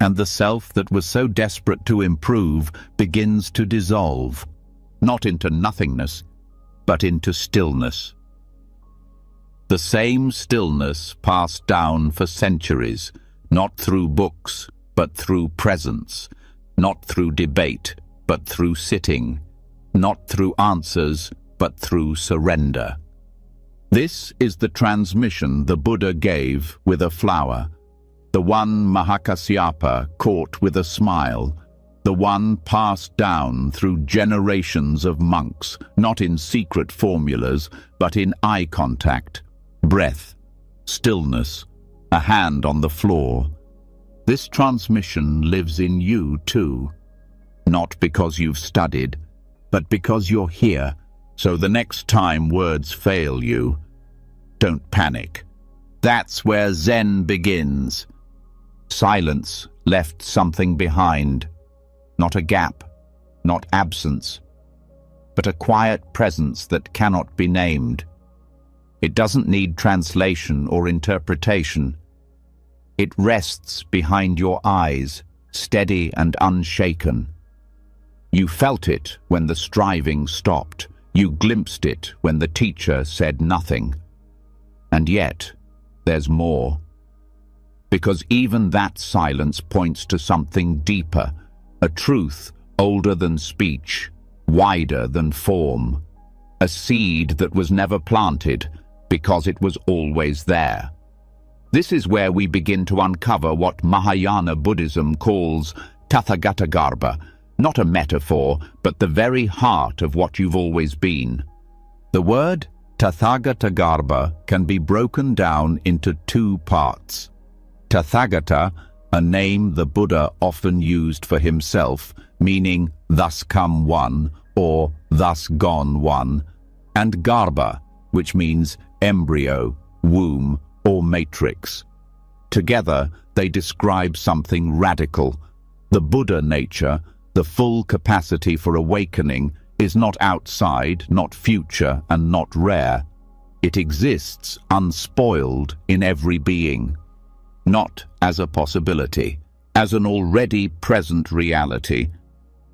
and the self that was so desperate to improve begins to dissolve, not into nothingness, but into stillness. The same stillness passed down for centuries, not through books, but through presence, not through debate, but through sitting, not through answers, but through surrender. This is the transmission the Buddha gave with a flower, the one Mahakasyapa caught with a smile, the one passed down through generations of monks, not in secret formulas, but in eye contact, breath, stillness, a hand on the floor. This transmission lives in you too, not because you've studied, but because you're here. So the next time words fail you, don't panic. That's where Zen begins. Silence left something behind. Not a gap, not absence, but a quiet presence that cannot be named. It doesn't need translation or interpretation. It rests behind your eyes, steady and unshaken. You felt it when the striving stopped. You glimpsed it when the teacher said nothing. And yet, there's more. Because even that silence points to something deeper, a truth older than speech, wider than form, a seed that was never planted because it was always there. This is where we begin to uncover what Mahayana Buddhism calls Tathagatagarbha, not a metaphor, but the very heart of what you've always been. The word Tathagatagarbha can be broken down into two parts. Tathagata, a name the Buddha often used for himself, meaning thus come one or thus gone one, and Garbha, which means embryo, womb, or matrix. Together, they describe something radical. The Buddha nature, the full capacity for awakening, is not outside, not future, and not rare. It exists unspoiled in every being, not as a possibility, as an already present reality.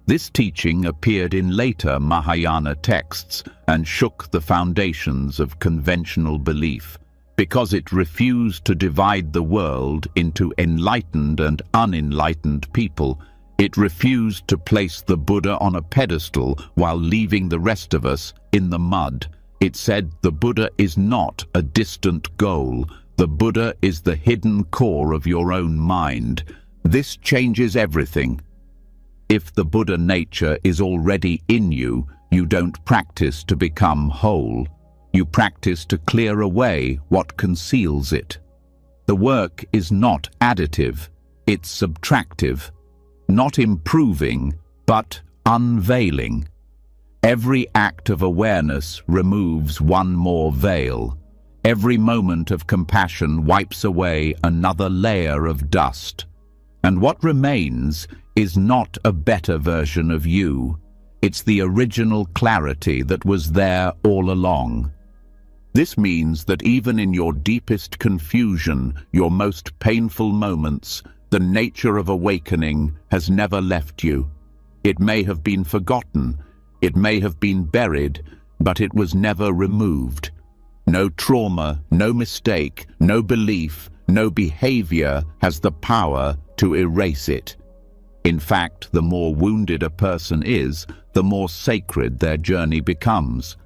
This teaching appeared in later Mahayana texts and shook the foundations of conventional belief, because it refused to divide the world into enlightened and unenlightened people. It refused to place the Buddha on a pedestal while leaving the rest of us in the mud. It said the Buddha is not a distant goal. The Buddha is the hidden core of your own mind. This changes everything. If the Buddha nature is already in you, you don't practice to become whole. You practice to clear away what conceals it. The work is not additive, it's subtractive. Not improving, but unveiling. Every act of awareness removes one more veil. Every moment of compassion wipes away another layer of dust. And what remains is not a better version of you. It's the original clarity that was there all along. This means that even in your deepest confusion, your most painful moments, the nature of awakening has never left you. It may have been forgotten, it may have been buried, but it was never removed. No trauma, no mistake, no belief, no behavior has the power to erase it. In fact, the more wounded a person is, the more sacred their journey becomes.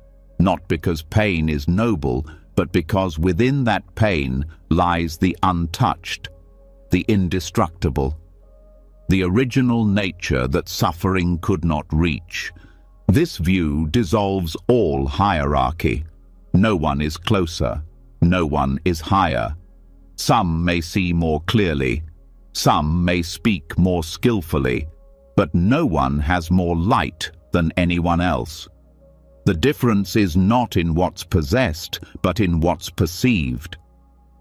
Not because pain is noble, but because within that pain lies the untouched, the indestructible, the original nature that suffering could not reach. This view dissolves all hierarchy. No one is closer, no one is higher. Some may see more clearly, some may speak more skillfully, but no one has more light than anyone else. The difference is not in what's possessed, but in what's perceived.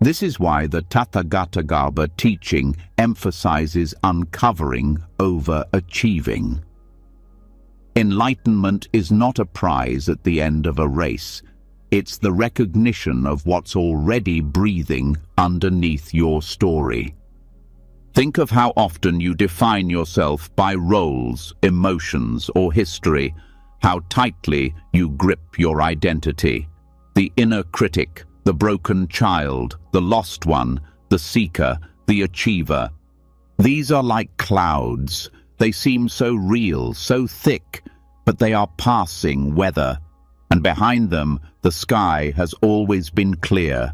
This is why the Tathagatagarbha teaching emphasizes uncovering over achieving. Enlightenment is not a prize at the end of a race. It's the recognition of what's already breathing underneath your story. Think of how often you define yourself by roles, emotions, or history, how tightly you grip your identity. The inner critic, the broken child, the lost one, the seeker, the achiever. These are like clouds. They seem so real, so thick, but they are passing weather, and behind them the sky has always been clear.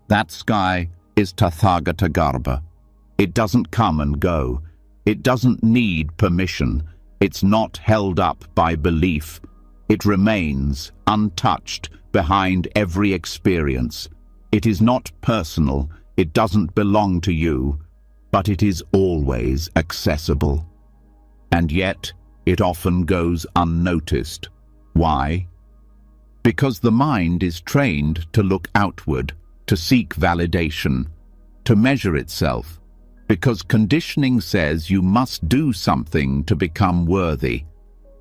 That sky is Tathagatagarbha. It doesn't come and go. It doesn't need permission. It's not held up by belief. It remains untouched behind every experience. It is not personal. It doesn't belong to you, but it is always accessible. And yet, it often goes unnoticed. Why? Because the mind is trained to look outward, to seek validation, to measure itself. Because conditioning says you must do something to become worthy.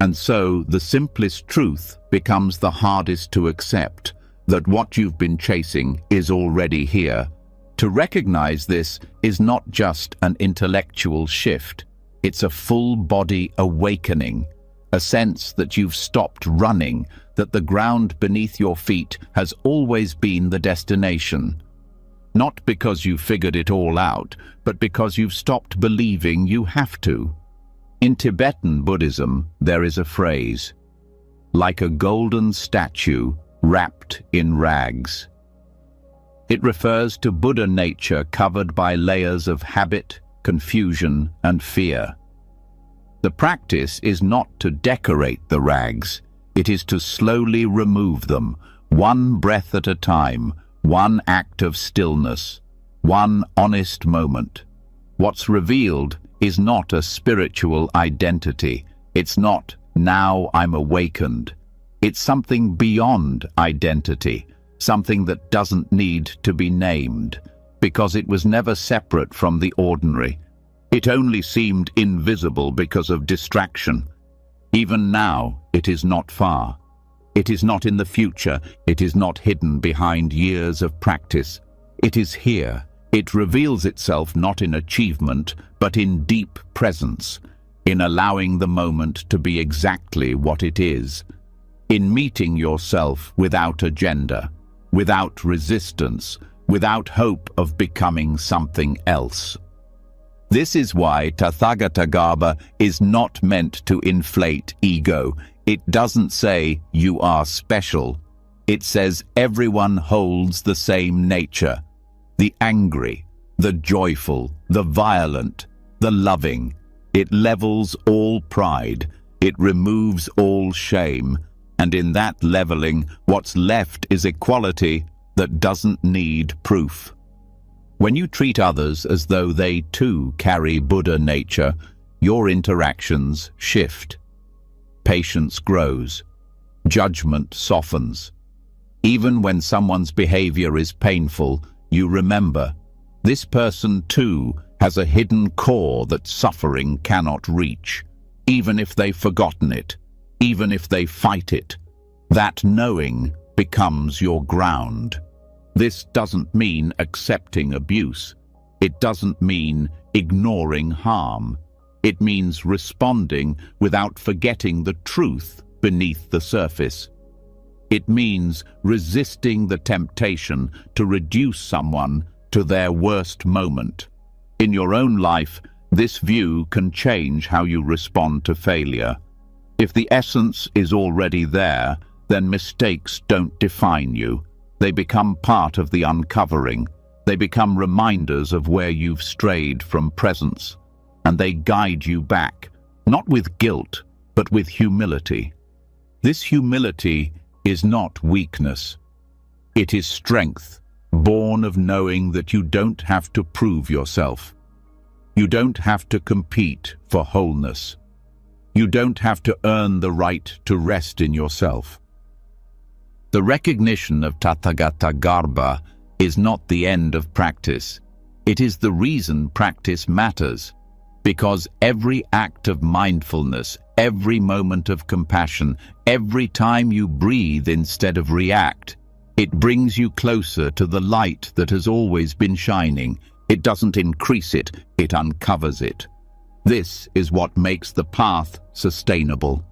And so the simplest truth becomes the hardest to accept, that what you've been chasing is already here. To recognize this is not just an intellectual shift. It's a full-body awakening, a sense that you've stopped running, that the ground beneath your feet has always been the destination. Not because you figured it all out, but because you've stopped believing you have to. In Tibetan Buddhism, there is a phrase, like a golden statue wrapped in rags. It refers to Buddha nature covered by layers of habit, confusion, and fear. The practice is not to decorate the rags, it is to slowly remove them, one breath at a time, one act of stillness, one honest moment. What's revealed is not a spiritual identity. It's not, now I'm awakened. It's something beyond identity, something that doesn't need to be named, because it was never separate from the ordinary. It only seemed invisible because of distraction. Even now, it is not far. It is not in the future. It is not hidden behind years of practice. It is here. It reveals itself not in achievement, but in deep presence, in allowing the moment to be exactly what it is, in meeting yourself without agenda, without resistance, without hope of becoming something else. This is why Tathagatagarbha is not meant to inflate ego. It doesn't say you are special. It says everyone holds the same nature. The angry, the joyful, the violent, the loving. It levels all pride. It removes all shame. And in that leveling, what's left is equality that doesn't need proof. When you treat others as though they too carry Buddha nature, your interactions shift. Patience grows. Judgment softens. Even when someone's behavior is painful, you remember, this person too has a hidden core that suffering cannot reach, even if they've forgotten it, even if they fight it. That knowing becomes your ground. This doesn't mean accepting abuse. It doesn't mean ignoring harm. It means responding without forgetting the truth beneath the surface. It means resisting the temptation to reduce someone to their worst moment. In your own life, this view can change how you respond to failure. If the essence is already there, then mistakes don't define you. They become part of the uncovering. They become reminders of where you've strayed from presence. And they guide you back, not with guilt, but with humility. This humility is not weakness. It is strength, born of knowing that you don't have to prove yourself. You don't have to compete for wholeness. You don't have to earn the right to rest in yourself. The recognition of Tathagatagarbha is not the end of practice. It is the reason practice matters. Because every act of mindfulness, every moment of compassion, every time you breathe instead of react, it brings you closer to the light that has always been shining. It doesn't increase it, it uncovers it. This is what makes the path sustainable.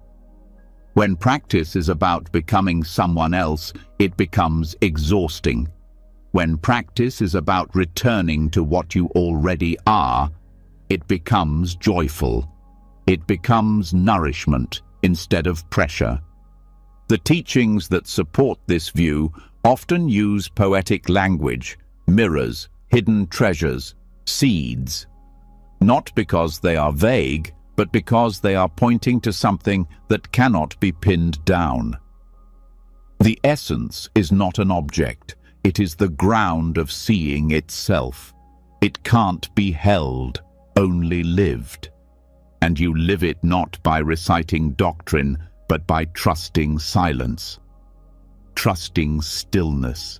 When practice is about becoming someone else, it becomes exhausting. When practice is about returning to what you already are, it becomes joyful. It becomes nourishment instead of pressure. The teachings that support this view often use poetic language, mirrors, hidden treasures, seeds. Not because they are vague, but because they are pointing to something that cannot be pinned down. The essence is not an object, it is the ground of seeing itself. It can't be held, only lived. And you live it not by reciting doctrine, but by trusting silence, trusting stillness,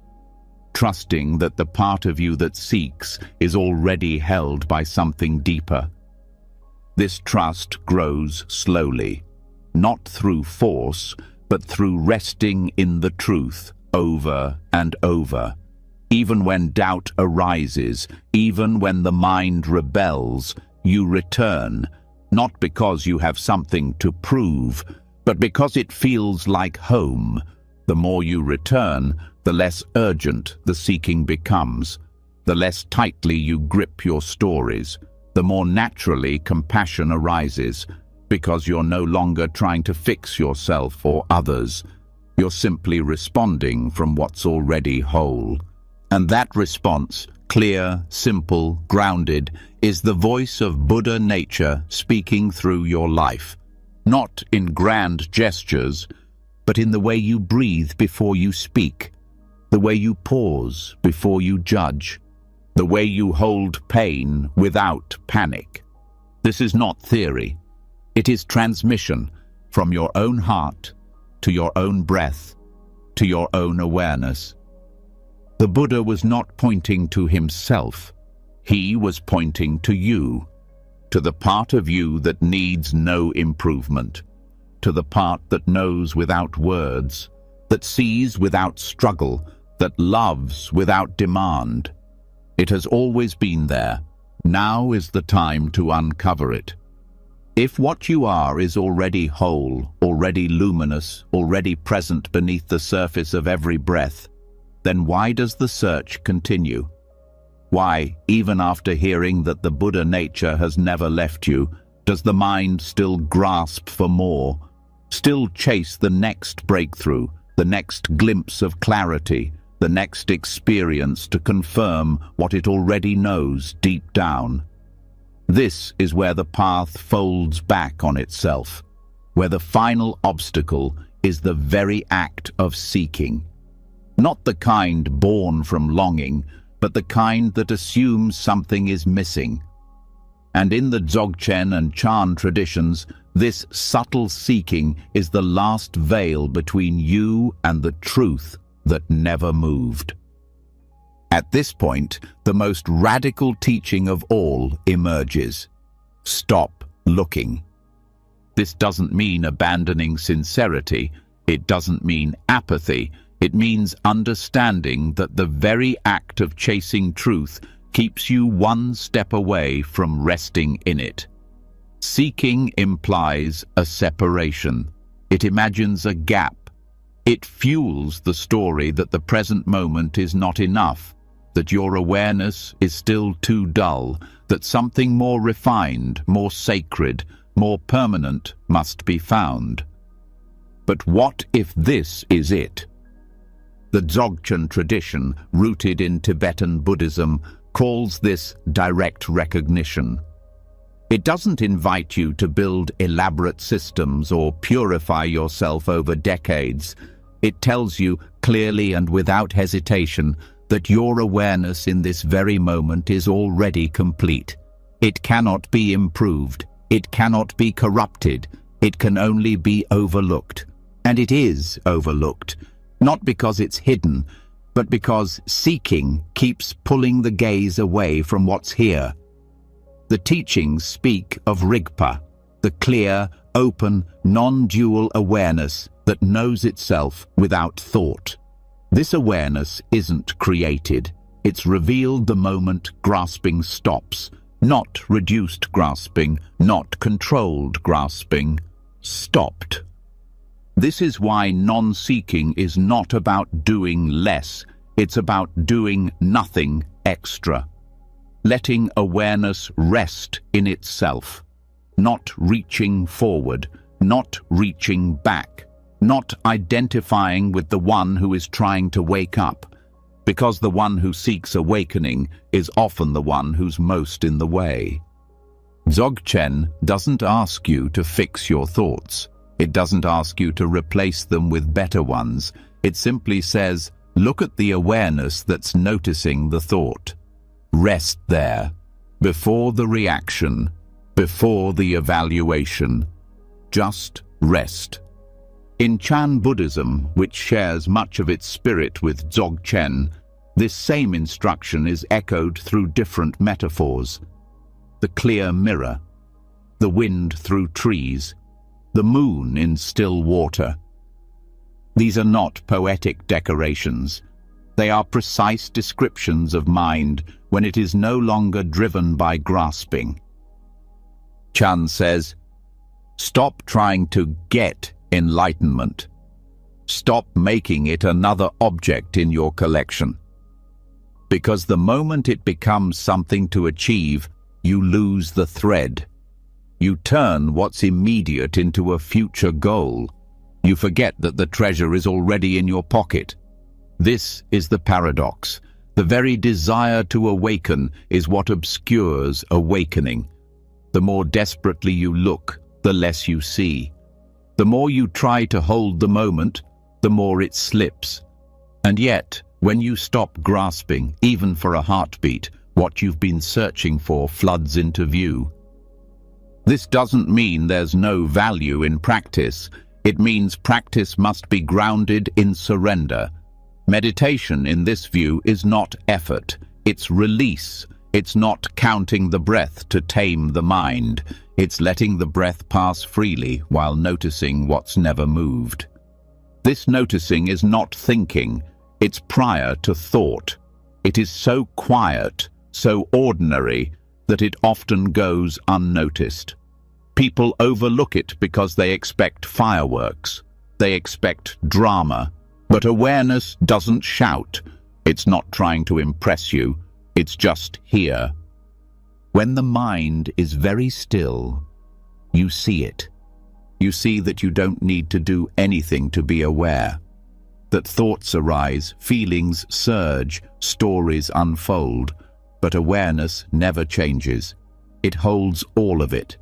trusting that the part of you that seeks is already held by something deeper. This trust grows slowly, not through force, but through resting in the truth over and over. Even when doubt arises, even when the mind rebels, you return, not because you have something to prove, but because it feels like home. The more you return, the less urgent the seeking becomes, the less tightly you grip your stories, the more naturally compassion arises, because you're no longer trying to fix yourself or others. You're simply responding from what's already whole. And that response, clear, simple, grounded, is the voice of Buddha nature speaking through your life. Not in grand gestures, but in the way you breathe before you speak, the way you pause before you judge, the way you hold pain without panic. This is not theory. It is transmission from your own heart to your own breath, to your own awareness. The Buddha was not pointing to himself. He was pointing to you, to the part of you that needs no improvement, to the part that knows without words, that sees without struggle, that loves without demand. It has always been there. Now is the time to uncover it. If what you are is already whole, already luminous, already present beneath the surface of every breath, then why does the search continue? Why, even after hearing that the Buddha nature has never left you, does the mind still grasp for more, still chase the next breakthrough, the next glimpse of clarity, the next experience to confirm what it already knows deep down? This is where the path folds back on itself, where the final obstacle is the very act of seeking. Not the kind born from longing, but the kind that assumes something is missing. And in the Dzogchen and Chan traditions, this subtle seeking is the last veil between you and the truth that never moved. At this point, the most radical teaching of all emerges. Stop looking. This doesn't mean abandoning sincerity. It doesn't mean apathy. It means understanding that the very act of chasing truth keeps you one step away from resting in it. Seeking implies a separation. It imagines a gap. It fuels the story that the present moment is not enough, that your awareness is still too dull, that something more refined, more sacred, more permanent must be found. But what if this is it? The Dzogchen tradition, rooted in Tibetan Buddhism, calls this direct recognition. It doesn't invite you to build elaborate systems or purify yourself over decades. It tells you clearly and without hesitation that your awareness in this very moment is already complete. It cannot be improved. It cannot be corrupted. It can only be overlooked. And it is overlooked, not because it's hidden, but because seeking keeps pulling the gaze away from what's here. The teachings speak of Rigpa, the clear, open, non-dual awareness that knows itself without thought. This awareness isn't created. It's revealed the moment grasping stops. Not reduced grasping, not controlled grasping. Stopped. This is why non-seeking is not about doing less, it's about doing nothing extra. Letting awareness rest in itself, not reaching forward, not reaching back, not identifying with the one who is trying to wake up, because the one who seeks awakening is often the one who's most in the way. Dzogchen doesn't ask you to fix your thoughts. It doesn't ask you to replace them with better ones. It simply says, look at the awareness that's noticing the thought. Rest there, before the reaction, before the evaluation. Just rest. In Chan Buddhism, which shares much of its spirit with Dzogchen, this same instruction is echoed through different metaphors. The clear mirror, the wind through trees, the moon in still water. These are not poetic decorations. They are precise descriptions of mind when it is no longer driven by grasping. Chan says, stop trying to get enlightenment. Stop making it another object in your collection. Because the moment it becomes something to achieve, you lose the thread. You turn what's immediate into a future goal. You forget that the treasure is already in your pocket. This is the paradox. The very desire to awaken is what obscures awakening. The more desperately you look, the less you see. The more you try to hold the moment, the more it slips. And yet, when you stop grasping, even for a heartbeat, what you've been searching for floods into view. This doesn't mean there's no value in practice. It means practice must be grounded in surrender. Meditation, in this view, is not effort. It's release. It's not counting the breath to tame the mind. It's letting the breath pass freely while noticing what's never moved. This noticing is not thinking. It's prior to thought. It is so quiet, so ordinary, that it often goes unnoticed. People overlook it because they expect fireworks. They expect drama. But awareness doesn't shout. It's not trying to impress you. It's just here. When the mind is very still, you see it. You see that you don't need to do anything to be aware. That thoughts arise, feelings surge, stories unfold, but awareness never changes. It holds all of it.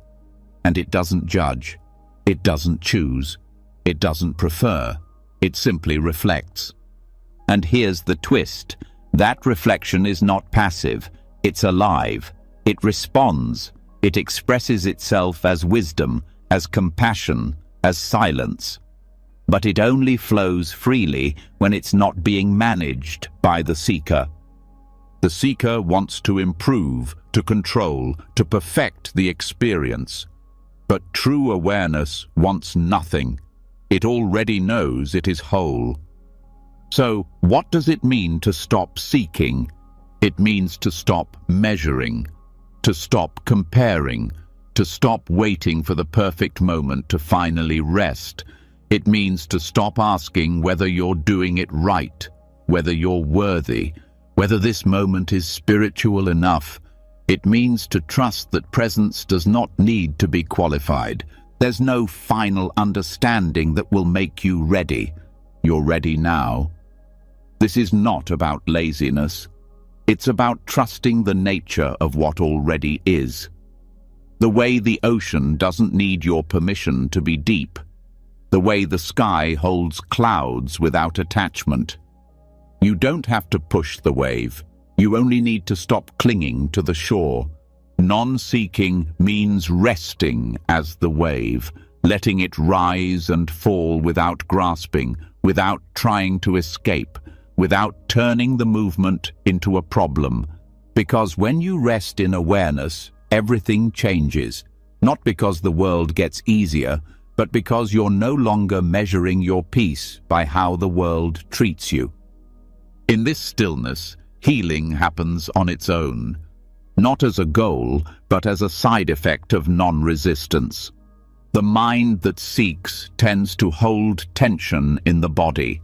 And it doesn't judge. It doesn't choose. It doesn't prefer. It simply reflects. And here's the twist. That reflection is not passive. It's alive. It responds. It expresses itself as wisdom, as compassion, as silence. But it only flows freely when it's not being managed by the seeker. The seeker wants to improve, to control, to perfect the experience. But true awareness wants nothing. It already knows it is whole. So, what does it mean to stop seeking? It means to stop measuring, to stop comparing, to stop waiting for the perfect moment to finally rest. It means to stop asking whether you're doing it right, whether you're worthy, whether this moment is spiritual enough. It means to trust that presence does not need to be qualified. There's no final understanding that will make you ready. You're ready now. This is not about laziness. It's about trusting the nature of what already is. The way the ocean doesn't need your permission to be deep. The way the sky holds clouds without attachment. You don't have to push the wave. You only need to stop clinging to the shore. Non-seeking means resting as the wave, letting it rise and fall without grasping, without trying to escape, without turning the movement into a problem. Because when you rest in awareness, everything changes. Not because the world gets easier, but because you're no longer measuring your peace by how the world treats you. In this stillness, healing happens on its own. Not as a goal, but as a side effect of non-resistance. The mind that seeks tends to hold tension in the body.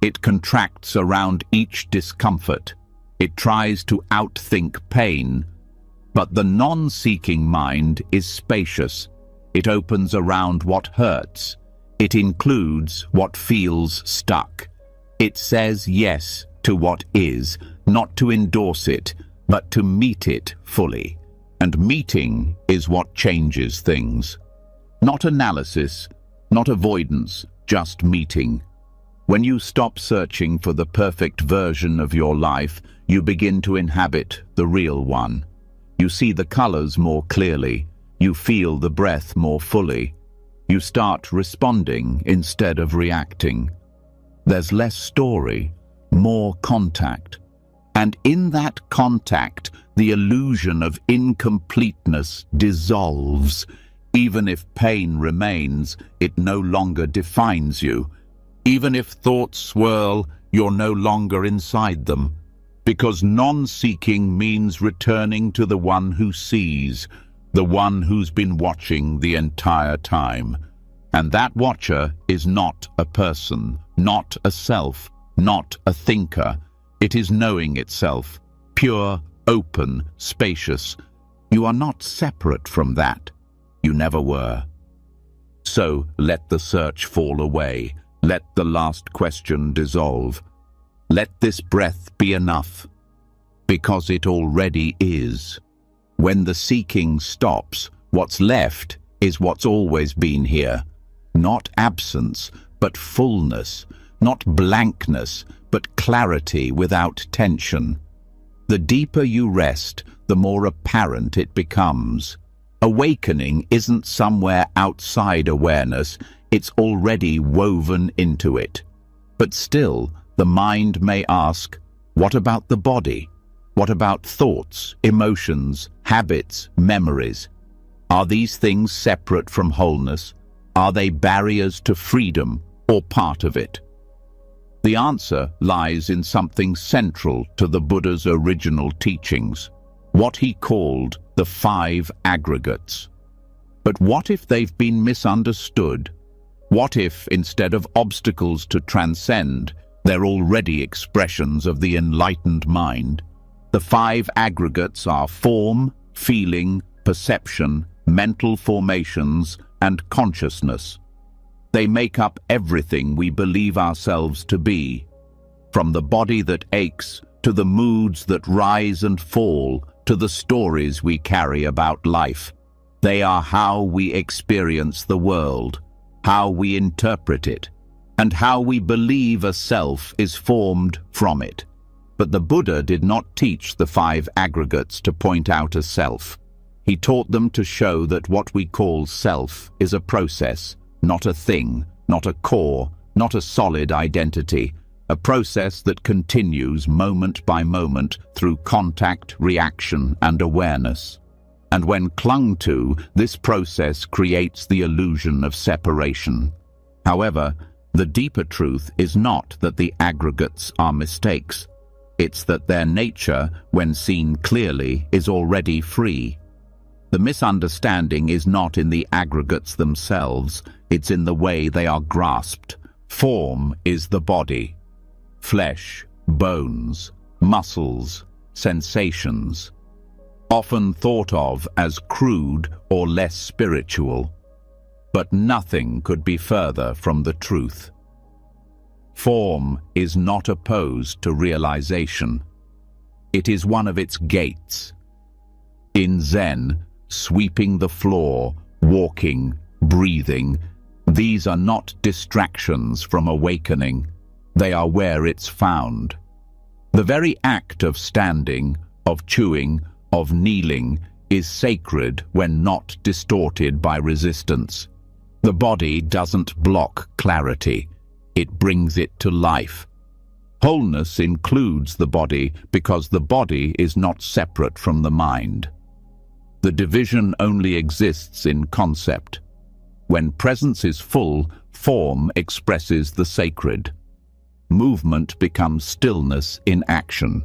It contracts around each discomfort. It tries to outthink pain. But the non-seeking mind is spacious. It opens around what hurts. It includes what feels stuck. It says yes to what is, not to endorse it, but to meet it fully. And meeting is what changes things. Not analysis, not avoidance, just meeting. When you stop searching for the perfect version of your life, you begin to inhabit the real one. You see the colors more clearly. You feel the breath more fully. You start responding instead of reacting. There's less story, more contact. And in that contact, the illusion of incompleteness dissolves. Even if pain remains, it no longer defines you. Even if thoughts swirl, you're no longer inside them. Because non-seeking means returning to the one who sees, the one who's been watching the entire time. And that watcher is not a person, not a self, not a thinker. It is knowing itself, pure, open, spacious. You are not separate from that. You never were. So let the search fall away. Let the last question dissolve. Let this breath be enough, because it already is. When the seeking stops, what's left is what's always been here. Not absence, but fullness. Not blankness, but clarity without tension. The deeper you rest, the more apparent it becomes. Awakening isn't somewhere outside awareness, it's already woven into it. But still, the mind may ask, what about the body? What about thoughts, emotions, habits, memories? Are these things separate from wholeness? Are they barriers to freedom or part of it? The answer lies in something central to the Buddha's original teachings, what he called the 5 aggregates. But what if they've been misunderstood? What if, instead of obstacles to transcend, they're already expressions of the enlightened mind? The 5 aggregates are form, feeling, perception, mental formations, and consciousness. They make up everything we believe ourselves to be, from the body that aches, to the moods that rise and fall, to the stories we carry about life. They are how we experience the world, how we interpret it, and how we believe a self is formed from it. But the Buddha did not teach the 5 aggregates to point out a self. He taught them to show that what we call self is a process, not a thing, not a core, not a solid identity, a process that continues moment by moment through contact, reaction, and awareness. And when clung to, this process creates the illusion of separation. However, the deeper truth is not that the aggregates are mistakes. It's that their nature, when seen clearly, is already free. The misunderstanding is not in the aggregates themselves, it's in the way they are grasped. Form is the body. Flesh, bones, muscles, sensations, often thought of as crude or less spiritual. But nothing could be further from the truth. Form is not opposed to realization. It is one of its gates. In Zen, sweeping the floor, walking, breathing, these are not distractions from awakening. They are where it's found. The very act of standing, of chewing, of kneeling is sacred when not distorted by resistance. The body doesn't block clarity. It brings it to life. Wholeness includes the body because the body is not separate from the mind. The division only exists in concept. When presence is full, form expresses the sacred. Movement becomes stillness in action.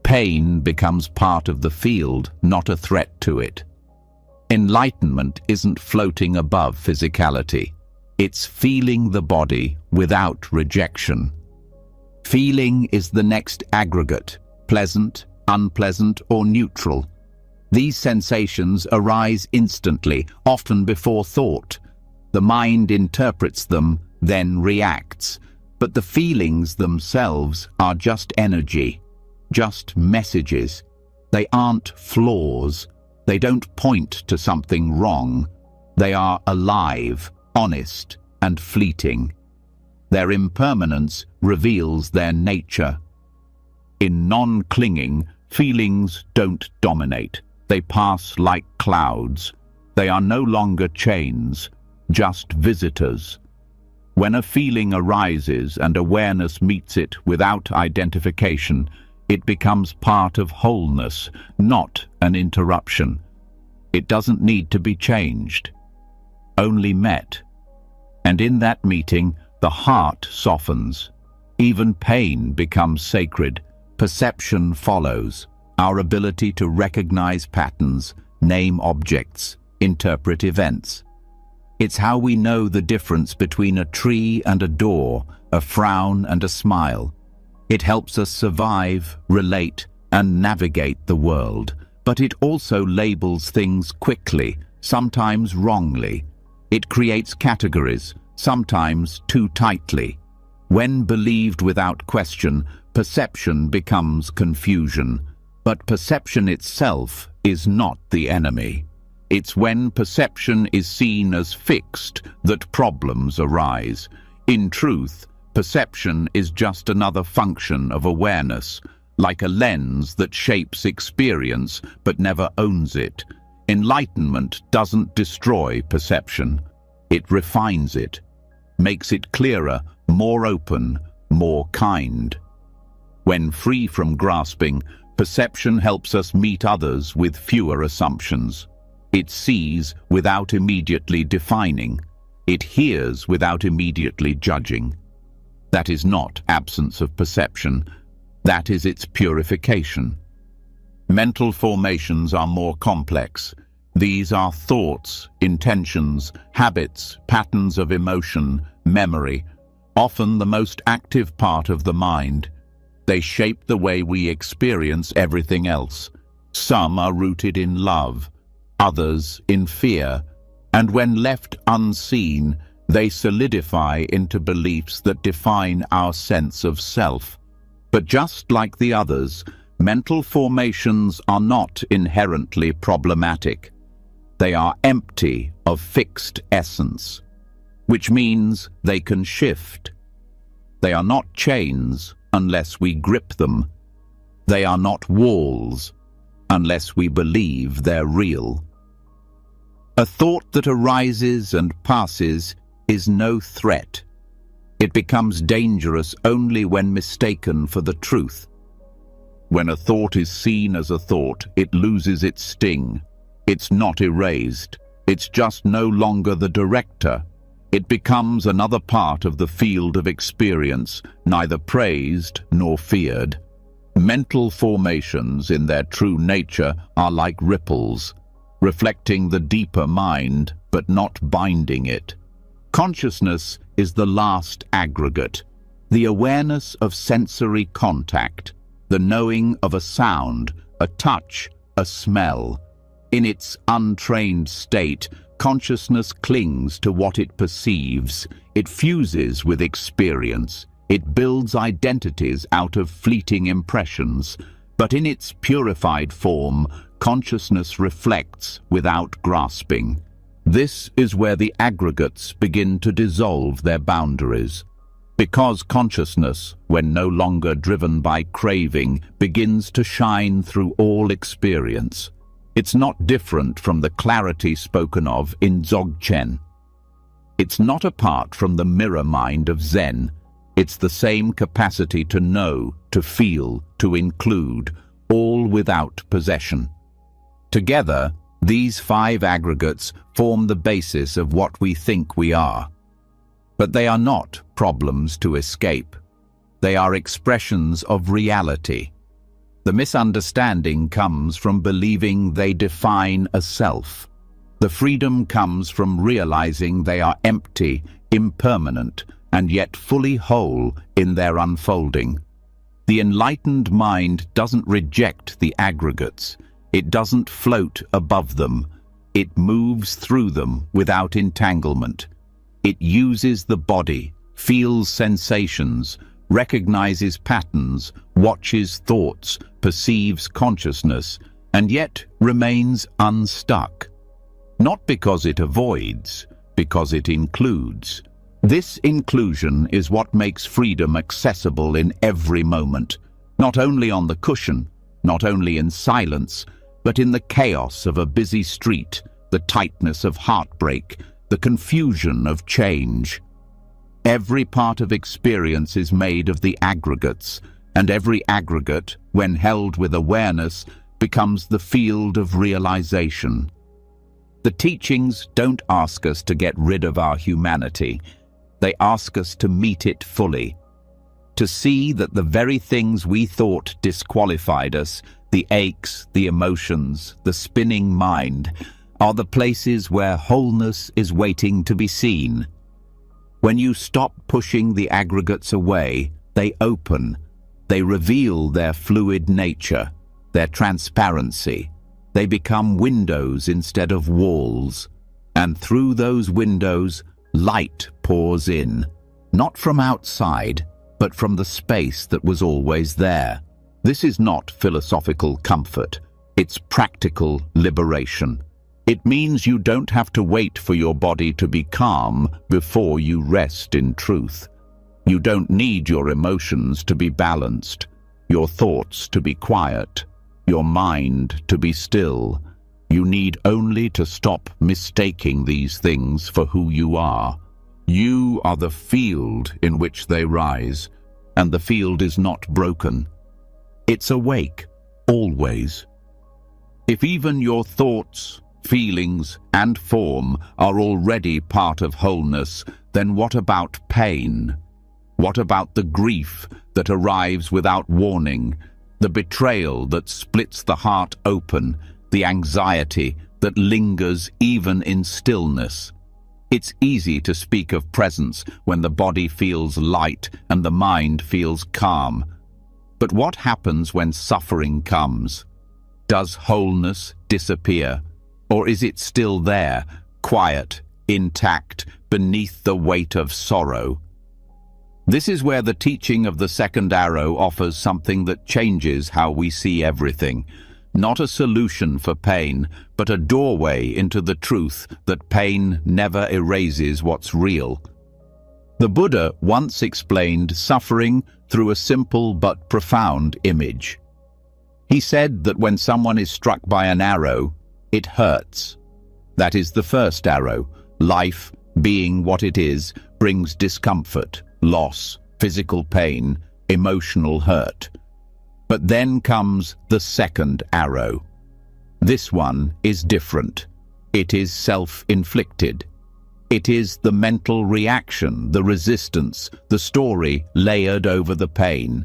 Pain becomes part of the field, not a threat to it. Enlightenment isn't floating above physicality. It's feeling the body without rejection. Feeling is the next aggregate, pleasant, unpleasant, or neutral. These sensations arise instantly, often before thought. The mind interprets them, then reacts. But the feelings themselves are just energy, just messages. They aren't flaws. They don't point to something wrong. They are alive, honest, and fleeting. Their impermanence reveals their nature. In non-clinging, feelings don't dominate. They pass like clouds. They are no longer chains, just visitors. When a feeling arises and awareness meets it without identification, it becomes part of wholeness, not an interruption. It doesn't need to be changed, only met. And in that meeting, the heart softens. Even pain becomes sacred. Perception follows. Our ability to recognize patterns, name objects, interpret events. It's how we know the difference between a tree and a door, a frown and a smile. It helps us survive, relate, and navigate the world. But it also labels things quickly, sometimes wrongly. It creates categories, sometimes too tightly. When believed without question, perception becomes confusion. But perception itself is not the enemy. It's when perception is seen as fixed that problems arise. In truth, perception is just another function of awareness, like a lens that shapes experience but never owns it. Enlightenment doesn't destroy perception. It refines it, makes it clearer, more open, more kind. When free from grasping, perception helps us meet others with fewer assumptions. It sees without immediately defining. It hears without immediately judging. That is not absence of perception. That is its purification. Mental formations are more complex. These are thoughts, intentions, habits, patterns of emotion, memory, often the most active part of the mind. They shape the way we experience everything else. Some are rooted in love, others in fear, and when left unseen, they solidify into beliefs that define our sense of self. But just like the others, mental formations are not inherently problematic. They are empty of fixed essence, which means they can shift. They are not chains unless we grip them. They are not walls unless we believe they're real. A thought that arises and passes is no threat. It becomes dangerous only when mistaken for the truth. When a thought is seen as a thought, it loses its sting. It's not erased. It's just no longer the director. It becomes another part of the field of experience, neither praised nor feared. Mental formations in their true nature are like ripples, reflecting the deeper mind but not binding it. Consciousness is the last aggregate, the awareness of sensory contact, the knowing of a sound, a touch, a smell. In its untrained state, consciousness clings to what it perceives. It fuses with experience. It builds identities out of fleeting impressions. But in its purified form, consciousness reflects without grasping. This is where the aggregates begin to dissolve their boundaries. Because consciousness, when no longer driven by craving, begins to shine through all experience. It's not different from the clarity spoken of in Dzogchen. It's not apart from the mirror mind of Zen. It's the same capacity to know, to feel, to include, all without possession. Together, these 5 aggregates form the basis of what we think we are. But they are not problems to escape. They are expressions of reality. The misunderstanding comes from believing they define a self. The freedom comes from realizing they are empty, impermanent, and yet fully whole in their unfolding. The enlightened mind doesn't reject the aggregates. It doesn't float above them. It moves through them without entanglement. It uses the body, feels sensations, recognizes patterns, watches thoughts, perceives consciousness, and yet remains unstuck. Not because it avoids, because it includes. This inclusion is what makes freedom accessible in every moment, not only on the cushion, not only in silence, but in the chaos of a busy street, the tightness of heartbreak, the confusion of change. Every part of experience is made of the aggregates, and every aggregate, when held with awareness, becomes the field of realization. The teachings don't ask us to get rid of our humanity. They ask us to meet it fully, to see that the very things we thought disqualified us, the aches, the emotions, the spinning mind, are the places where wholeness is waiting to be seen. When you stop pushing the aggregates away, they open. They reveal their fluid nature, their transparency. They become windows instead of walls. And through those windows, light pours in, not from outside, but from the space that was always there. This is not philosophical comfort. It's practical liberation. It means you don't have to wait for your body to be calm before you rest in truth. You don't need your emotions to be balanced, your thoughts to be quiet, your mind to be still. You need only to stop mistaking these things for who you are. You are the field in which they rise, and the field is not broken. It's awake, always. If even your thoughts, feelings, and form are already part of wholeness, then what about pain? What about the grief that arrives without warning, the betrayal that splits the heart open, the anxiety that lingers even in stillness? It's easy to speak of presence when the body feels light and the mind feels calm. But what happens when suffering comes? Does wholeness disappear? Or is it still there, quiet, intact, beneath the weight of sorrow? This is where the teaching of the second arrow offers something that changes how we see everything. Not a solution for pain, but a doorway into the truth that pain never erases what's real. The Buddha once explained suffering through a simple but profound image. He said that when someone is struck by an arrow, it hurts. That is the first arrow. Life, being what it is, brings discomfort, loss, physical pain, emotional hurt. But then comes the second arrow. This one is different. It is self-inflicted. It is the mental reaction, the resistance, the story layered over the pain.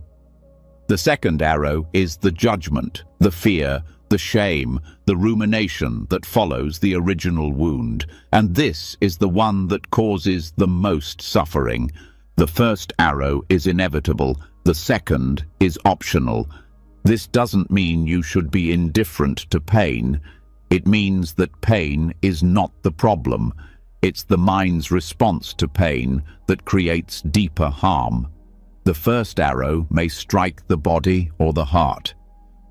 The second arrow is the judgment, the fear, the shame, the rumination that follows the original wound. And this is the one that causes the most suffering. The first arrow is inevitable. The second is optional. This doesn't mean you should be indifferent to pain. It means that pain is not the problem. It's the mind's response to pain that creates deeper harm. The first arrow may strike the body or the heart.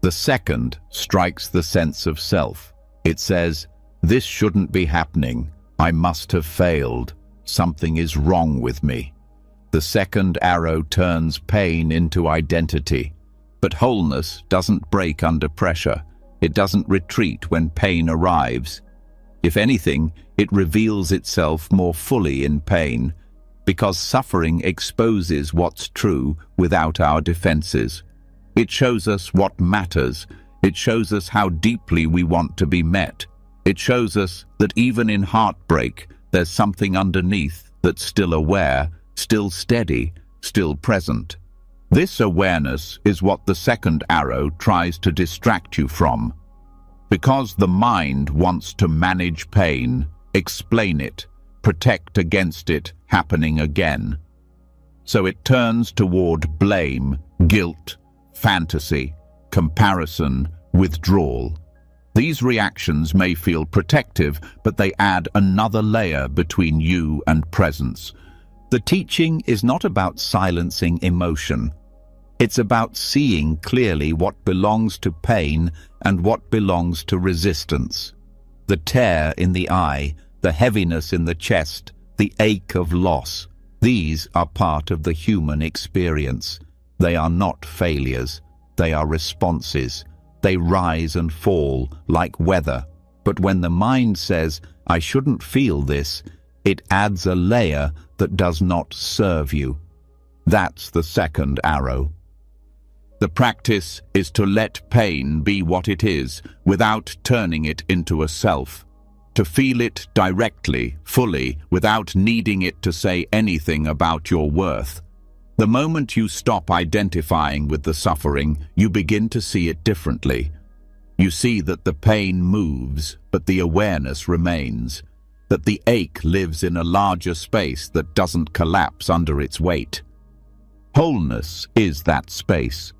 The second strikes the sense of self. It says, "This shouldn't be happening. I must have failed. Something is wrong with me." The second arrow turns pain into identity. But wholeness doesn't break under pressure. It doesn't retreat when pain arrives. If anything, it reveals itself more fully in pain, because suffering exposes what's true without our defenses. It shows us what matters. It shows us how deeply we want to be met. It shows us that even in heartbreak, there's something underneath that's still aware, still steady, still present. This awareness is what the second arrow tries to distract you from. Because the mind wants to manage pain, explain it, protect against it happening again. So it turns toward blame, guilt, fantasy, comparison, withdrawal. These reactions may feel protective, but they add another layer between you and presence. The teaching is not about silencing emotion. It's about seeing clearly what belongs to pain and what belongs to resistance. The tear in the eye, the heaviness in the chest, the ache of loss. These are part of the human experience. They are not failures. They are responses. They rise and fall like weather. But when the mind says, "I shouldn't feel this," it adds a layer that does not serve you. That's the second arrow. The practice is to let pain be what it is without turning it into a self. To feel it directly, fully, without needing it to say anything about your worth. The moment you stop identifying with the suffering, you begin to see it differently. You see that the pain moves, but the awareness remains. That the ache lives in a larger space that doesn't collapse under its weight. Wholeness is that space.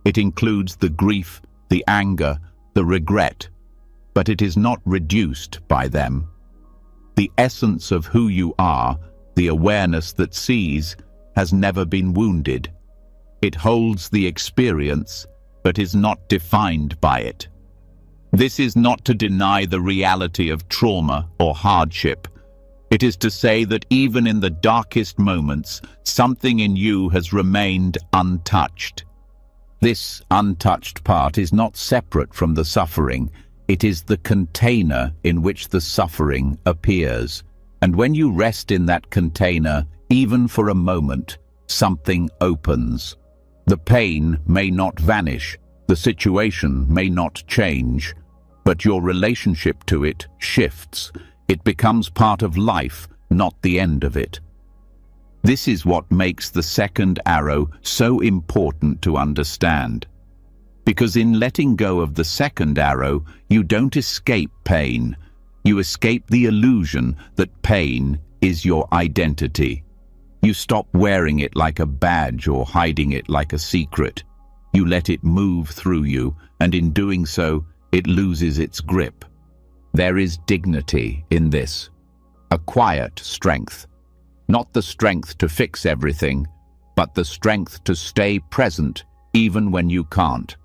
It includes the grief, the anger, the regret, but it is not reduced by them. The essence of who you are, the awareness that sees, has never been wounded. It holds the experience, but is not defined by it. This is not to deny the reality of trauma or hardship. It is to say that even in the darkest moments, something in you has remained untouched. This untouched part is not separate from the suffering. It is the container in which the suffering appears. And when you rest in that container, even for a moment, something opens. The pain may not vanish, the situation may not change, but your relationship to it shifts. It becomes part of life, not the end of it. This is what makes the second arrow so important to understand. Because in letting go of the second arrow, you don't escape pain. You escape the illusion that pain is your identity. You stop wearing it like a badge or hiding it like a secret. You let it move through you, and in doing so, it loses its grip. There is dignity in this, a quiet strength. Not the strength to fix everything, but the strength to stay present even when you can't.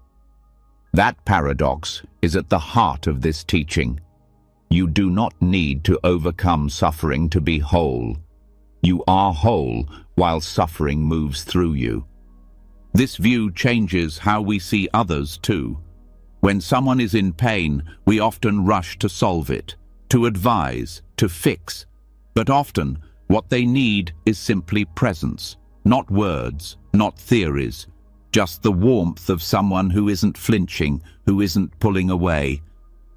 That paradox is at the heart of this teaching. You do not need to overcome suffering to be whole. You are whole while suffering moves through you. This view changes how we see others too. When someone is in pain, we often rush to solve it, to advise, to fix. But often, what they need is simply presence, not words, not theories, just the warmth of someone who isn't flinching, who isn't pulling away.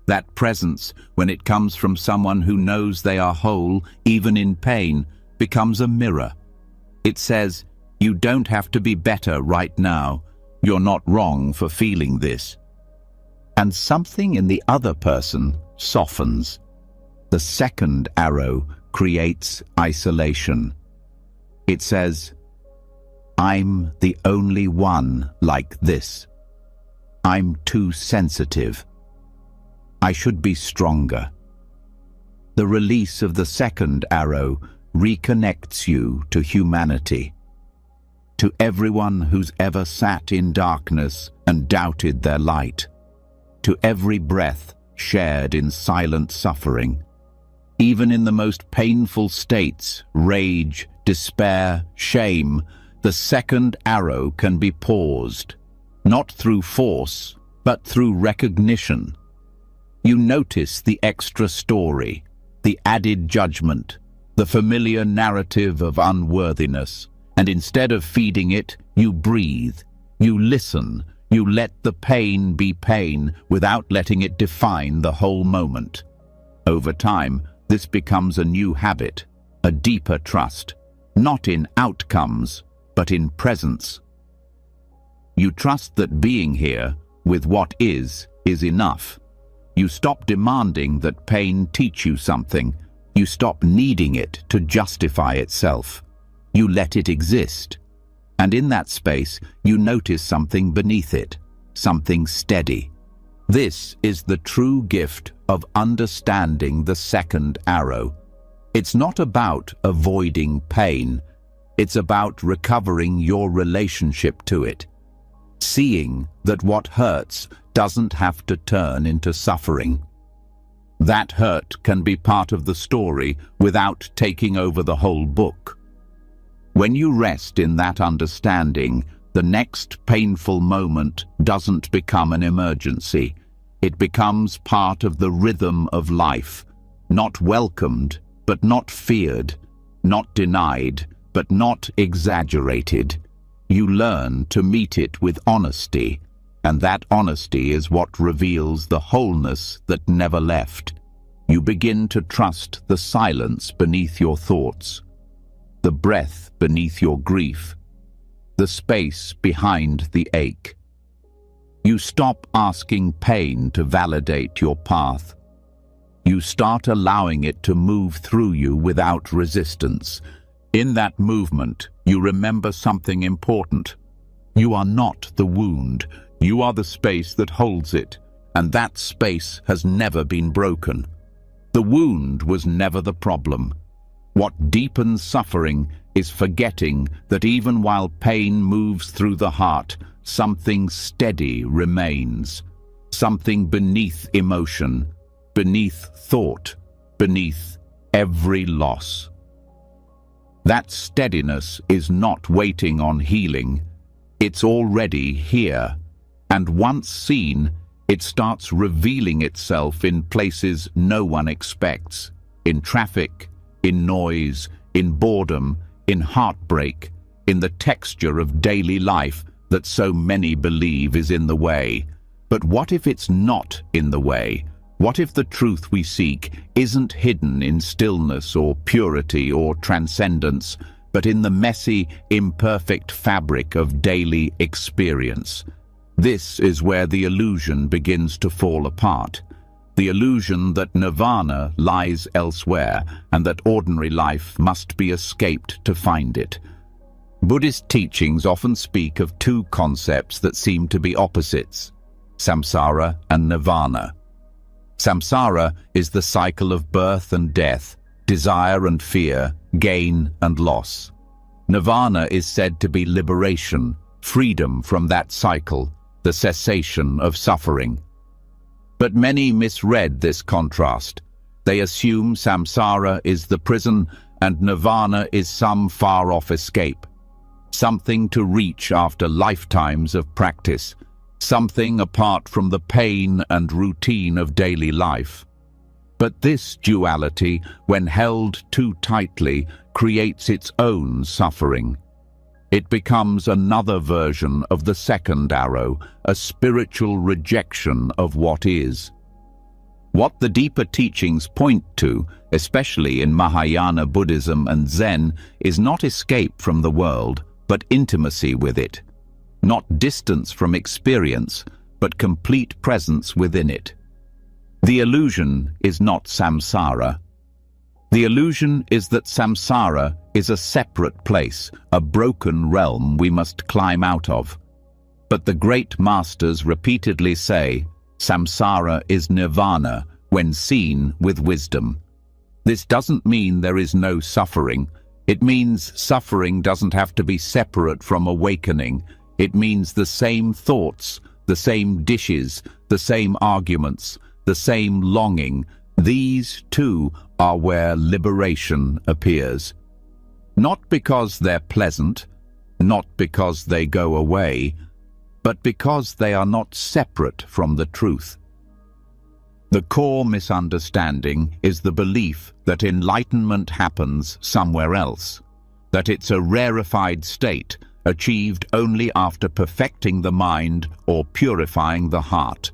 That presence, when it comes from someone who knows they are whole, even in pain, becomes a mirror. It says, "You don't have to be better right now. You're not wrong for feeling this." And something in the other person softens. The second arrow creates isolation. It says, "I'm the only one like this. I'm too sensitive. I should be stronger." The release of the second arrow reconnects you to humanity, to everyone who's ever sat in darkness and doubted their light, to every breath shared in silent suffering. Even in the most painful states, rage, despair, shame, the second arrow can be paused, not through force, but through recognition. You notice the extra story, the added judgment, the familiar narrative of unworthiness, and instead of feeding it, you breathe, you listen, you let the pain be pain without letting it define the whole moment. Over time, this becomes a new habit, a deeper trust, not in outcomes, but in presence. You trust that being here, with what is enough. You stop demanding that pain teach you something. You stop needing it to justify itself. You let it exist. And in that space, you notice something beneath it, something steady. This is the true gift of understanding the second arrow. It's not about avoiding pain. It's about recovering your relationship to it. Seeing that what hurts doesn't have to turn into suffering. That hurt can be part of the story without taking over the whole book. When you rest in that understanding, the next painful moment doesn't become an emergency. It becomes part of the rhythm of life, not welcomed, but not feared, not denied, but not exaggerated. You learn to meet it with honesty, and that honesty is what reveals the wholeness that never left. You begin to trust the silence beneath your thoughts, the breath beneath your grief, the space behind the ache. You stop asking pain to validate your path. You start allowing it to move through you without resistance. In that movement, you remember something important. You are not the wound. You are the space that holds it, and that space has never been broken. The wound was never the problem. What deepens suffering is forgetting that even while pain moves through the heart, something steady remains. Something beneath emotion, beneath thought, beneath every loss. That steadiness is not waiting on healing. It's already here. And once seen, it starts revealing itself in places no one expects. In traffic, in noise, in boredom, in heartbreak, in the texture of daily life that so many believe is in the way. But what if it's not in the way? What if the truth we seek isn't hidden in stillness or purity or transcendence, but in the messy, imperfect fabric of daily experience? This is where the illusion begins to fall apart. The illusion that nirvana lies elsewhere and that ordinary life must be escaped to find it. Buddhist teachings often speak of two concepts that seem to be opposites: samsara and nirvana. Samsara is the cycle of birth and death, desire and fear, gain and loss. Nirvana is said to be liberation, freedom from that cycle, the cessation of suffering. But many misread this contrast. They assume samsara is the prison and nirvana is some far-off escape, something to reach after lifetimes of practice, something apart from the pain and routine of daily life. But this duality, when held too tightly, creates its own suffering. It becomes another version of the second arrow, a spiritual rejection of what is. What the deeper teachings point to, especially in Mahayana Buddhism and Zen, is not escape from the world, but intimacy with it. Not distance from experience, but complete presence within it. The illusion is not samsara. The illusion is that samsara is a separate place, a broken realm we must climb out of. But the great masters repeatedly say, samsara is nirvana when seen with wisdom. This doesn't mean there is no suffering. It means suffering doesn't have to be separate from awakening. It means the same thoughts, the same dishes, the same arguments, the same longing. These, too, are where liberation appears. Not because they're pleasant, not because they go away, but because they are not separate from the truth. The core misunderstanding is the belief that enlightenment happens somewhere else, that it's a rarefied state achieved only after perfecting the mind or purifying the heart.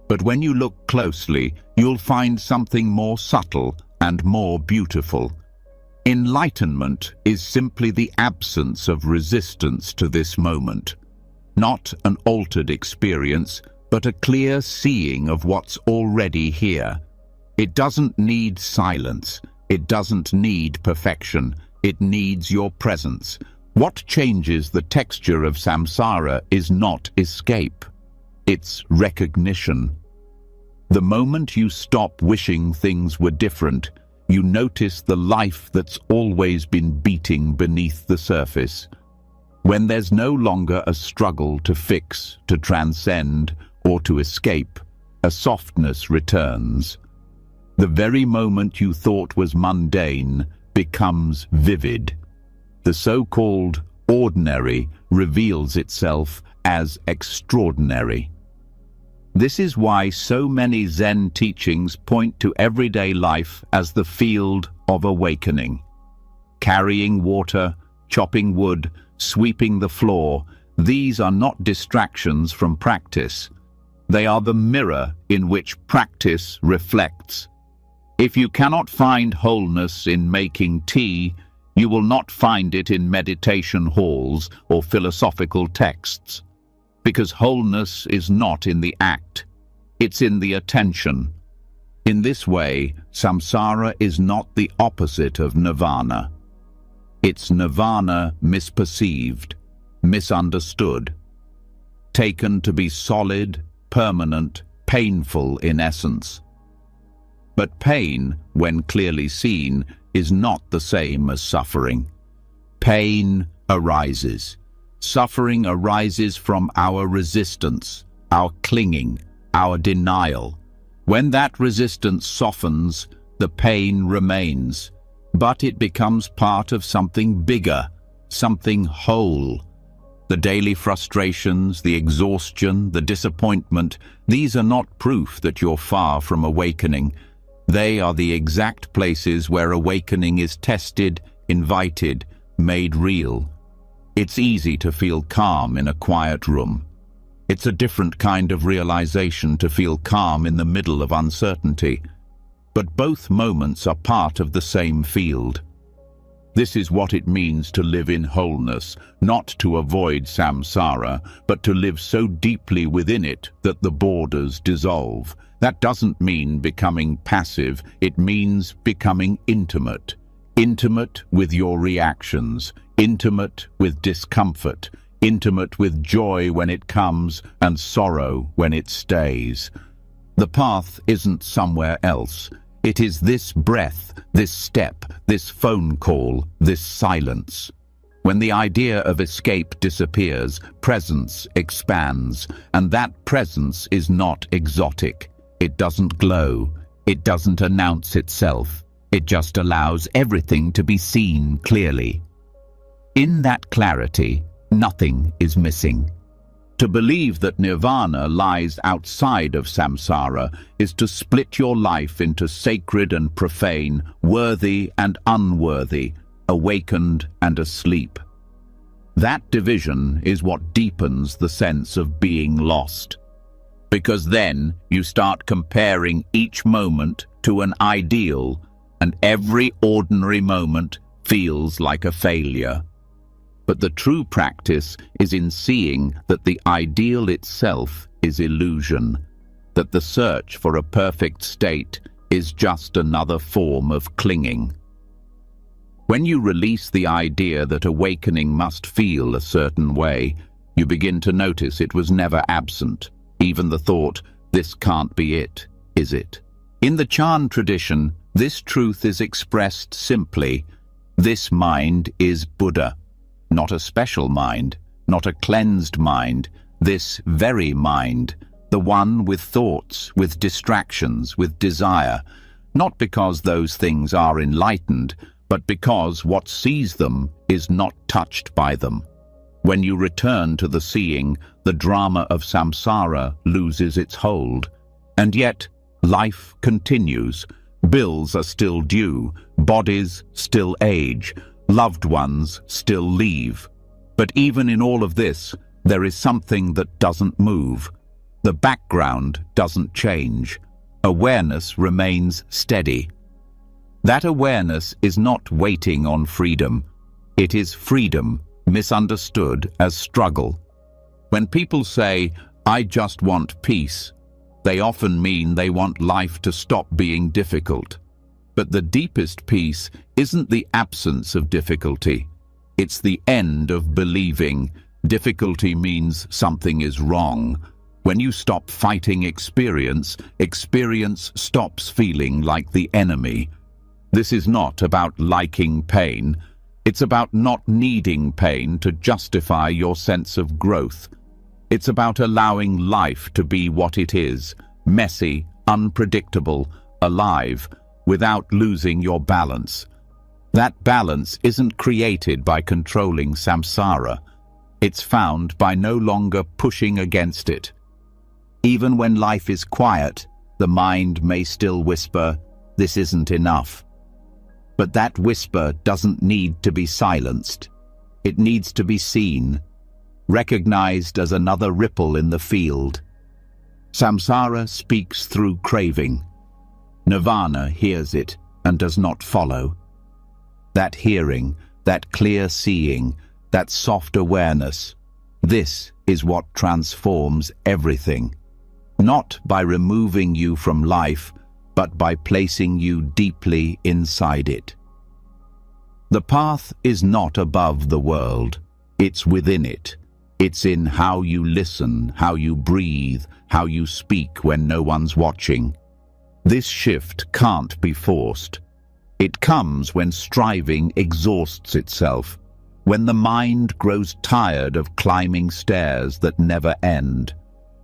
But when you look closely, you'll find something more subtle and more beautiful. Enlightenment is simply the absence of resistance to this moment. Not an altered experience, but a clear seeing of what's already here. It doesn't need silence. It doesn't need perfection. It needs your presence. What changes the texture of samsara is not escape. It's recognition. The moment you stop wishing things were different, you notice the life that's always been beating beneath the surface. When there's no longer a struggle to fix, to transcend, or to escape, a softness returns. The very moment you thought was mundane becomes vivid. The so-called ordinary reveals itself as extraordinary. This is why so many Zen teachings point to everyday life as the field of awakening. Carrying water, chopping wood, sweeping the floor, these are not distractions from practice. They are the mirror in which practice reflects. If you cannot find wholeness in making tea, you will not find it in meditation halls or philosophical texts. Because wholeness is not in the act, it's in the attention. In this way, samsara is not the opposite of nirvana. It's nirvana misperceived, misunderstood, taken to be solid, permanent, painful in essence. But pain, when clearly seen, is not the same as suffering. Pain arises. Suffering arises from our resistance, our clinging, our denial. When that resistance softens, the pain remains, but it becomes part of something bigger, something whole. The daily frustrations, the exhaustion, the disappointment, these are not proof that you're far from awakening. They are the exact places where awakening is tested, invited, made real. It's easy to feel calm in a quiet room. It's a different kind of realization to feel calm in the middle of uncertainty. But both moments are part of the same field. This is what it means to live in wholeness, not to avoid samsara, but to live so deeply within it that the borders dissolve. That doesn't mean becoming passive, it means becoming intimate. Intimate with your reactions, intimate with discomfort, intimate with joy when it comes and sorrow when it stays. The path isn't somewhere else. It is this breath, this step, this phone call, this silence. When the idea of escape disappears, presence expands, and that presence is not exotic. It doesn't glow. It doesn't announce itself. It just allows everything to be seen clearly. In that clarity, nothing is missing. To believe that nirvana lies outside of samsara is to split your life into sacred and profane, worthy and unworthy, awakened and asleep. That division is what deepens the sense of being lost. Because then you start comparing each moment to an ideal, and every ordinary moment feels like a failure. But the true practice is in seeing that the ideal itself is illusion, that the search for a perfect state is just another form of clinging. When you release the idea that awakening must feel a certain way, you begin to notice it was never absent. Even the thought, this can't be it, is it? In the Chan tradition, this truth is expressed simply, this mind is Buddha. Not a special mind, not a cleansed mind, this very mind, the one with thoughts, with distractions, with desire, not because those things are enlightened, but because what sees them is not touched by them. When you return to the seeing, the drama of samsara loses its hold. And yet, life continues. Bills are still due, bodies still age, loved ones still leave. But even in all of this, there is something that doesn't move. The background doesn't change. Awareness remains steady. That awareness is not waiting on freedom. It is freedom, misunderstood as struggle. When people say, "I just want peace," they often mean they want life to stop being difficult. But the deepest peace isn't the absence of difficulty. It's the end of believing difficulty means something is wrong. When you stop fighting experience, experience stops feeling like the enemy. This is not about liking pain. It's about not needing pain to justify your sense of growth. It's about allowing life to be what it is, messy, unpredictable, alive, without losing your balance. That balance isn't created by controlling samsara. It's found by no longer pushing against it. Even when life is quiet, the mind may still whisper, "This isn't enough." But that whisper doesn't need to be silenced. It needs to be seen, recognized as another ripple in the field. Samsara speaks through craving. Nirvana hears it and does not follow. That hearing, that clear seeing, that soft awareness, this is what transforms everything. Not by removing you from life, but by placing you deeply inside it. The path is not above the world, it's within it. It's in how you listen, how you breathe, how you speak when no one's watching. This shift can't be forced. It comes when striving exhausts itself, when the mind grows tired of climbing stairs that never end,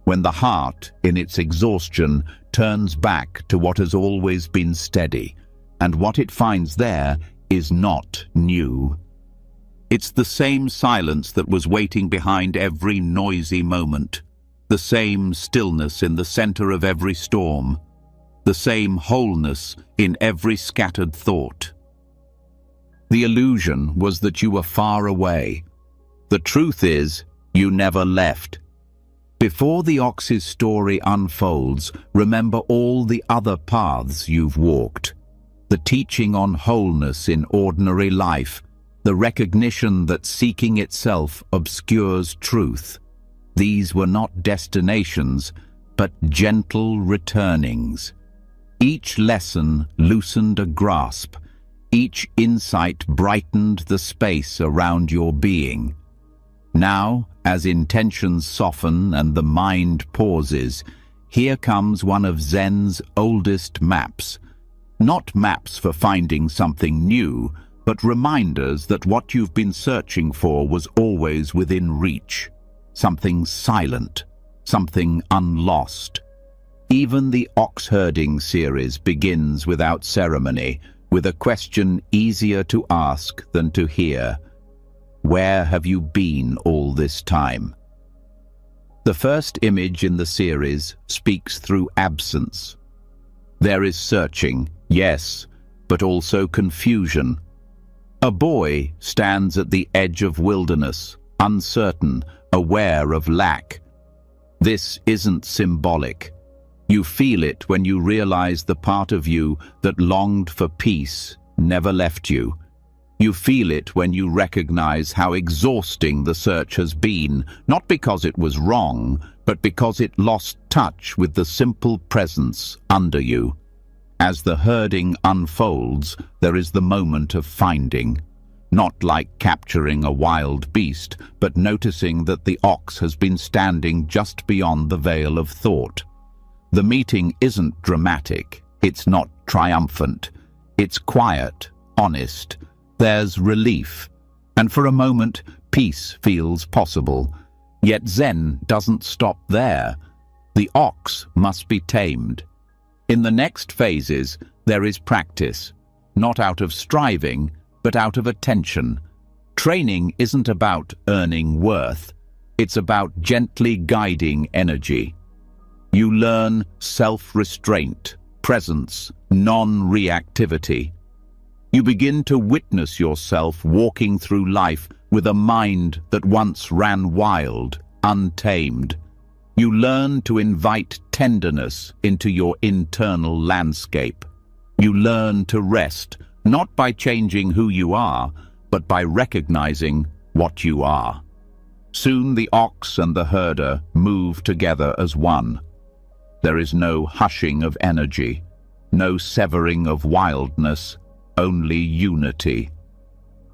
when the heart, in its exhaustion, turns back to what has always been steady, and what it finds there is not new. It's the same silence that was waiting behind every noisy moment, the same stillness in the center of every storm, the same wholeness in every scattered thought. The illusion was that you were far away. The truth is, you never left. Before the ox's story unfolds, remember all the other paths you've walked. The teaching on wholeness in ordinary life, the recognition that seeking itself obscures truth. These were not destinations, but gentle returnings. Each lesson loosened a grasp. Each insight brightened the space around your being. Now, as intentions soften and the mind pauses, here comes one of Zen's oldest maps. Not maps for finding something new, but reminders that what you've been searching for was always within reach. Something silent, something unlost. Even the ox herding series begins without ceremony, with a question easier to ask than to hear. Where have you been all this time? The first image in the series speaks through absence. There is searching, yes, but also confusion. A boy stands at the edge of wilderness, uncertain, aware of lack. This isn't symbolic. You feel it when you realize the part of you that longed for peace never left you. You feel it when you recognize how exhausting the search has been, not because it was wrong, but because it lost touch with the simple presence under you. As the herding unfolds, there is the moment of finding. Not like capturing a wild beast, but noticing that the ox has been standing just beyond the veil of thought. The meeting isn't dramatic, it's not triumphant. It's quiet, honest. There's relief, and for a moment, peace feels possible. Yet Zen doesn't stop there. The ox must be tamed. In the next phases, there is practice, not out of striving, but out of attention. Training isn't about earning worth. It's about gently guiding energy. You learn self-restraint, presence, non-reactivity. You begin to witness yourself walking through life with a mind that once ran wild, untamed. You learn to invite tenderness into your internal landscape. You learn to rest, not by changing who you are, but by recognizing what you are. Soon the ox and the herder move together as one. There is no hushing of energy, no severing of wildness, only unity.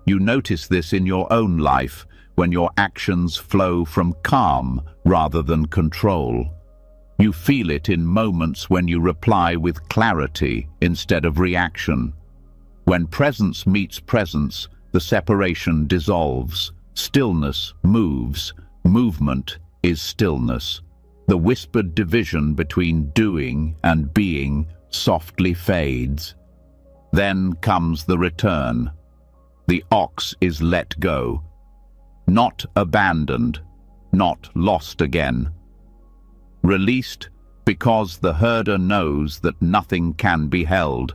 You notice this in your own life when your actions flow from calm rather than control. You feel it in moments when you reply with clarity instead of reaction. When presence meets presence, the separation dissolves. Stillness moves. Movement is stillness. The whispered division between doing and being softly fades. Then comes the return. The ox is let go. Not abandoned, not lost again. Released because the herder knows that nothing can be held.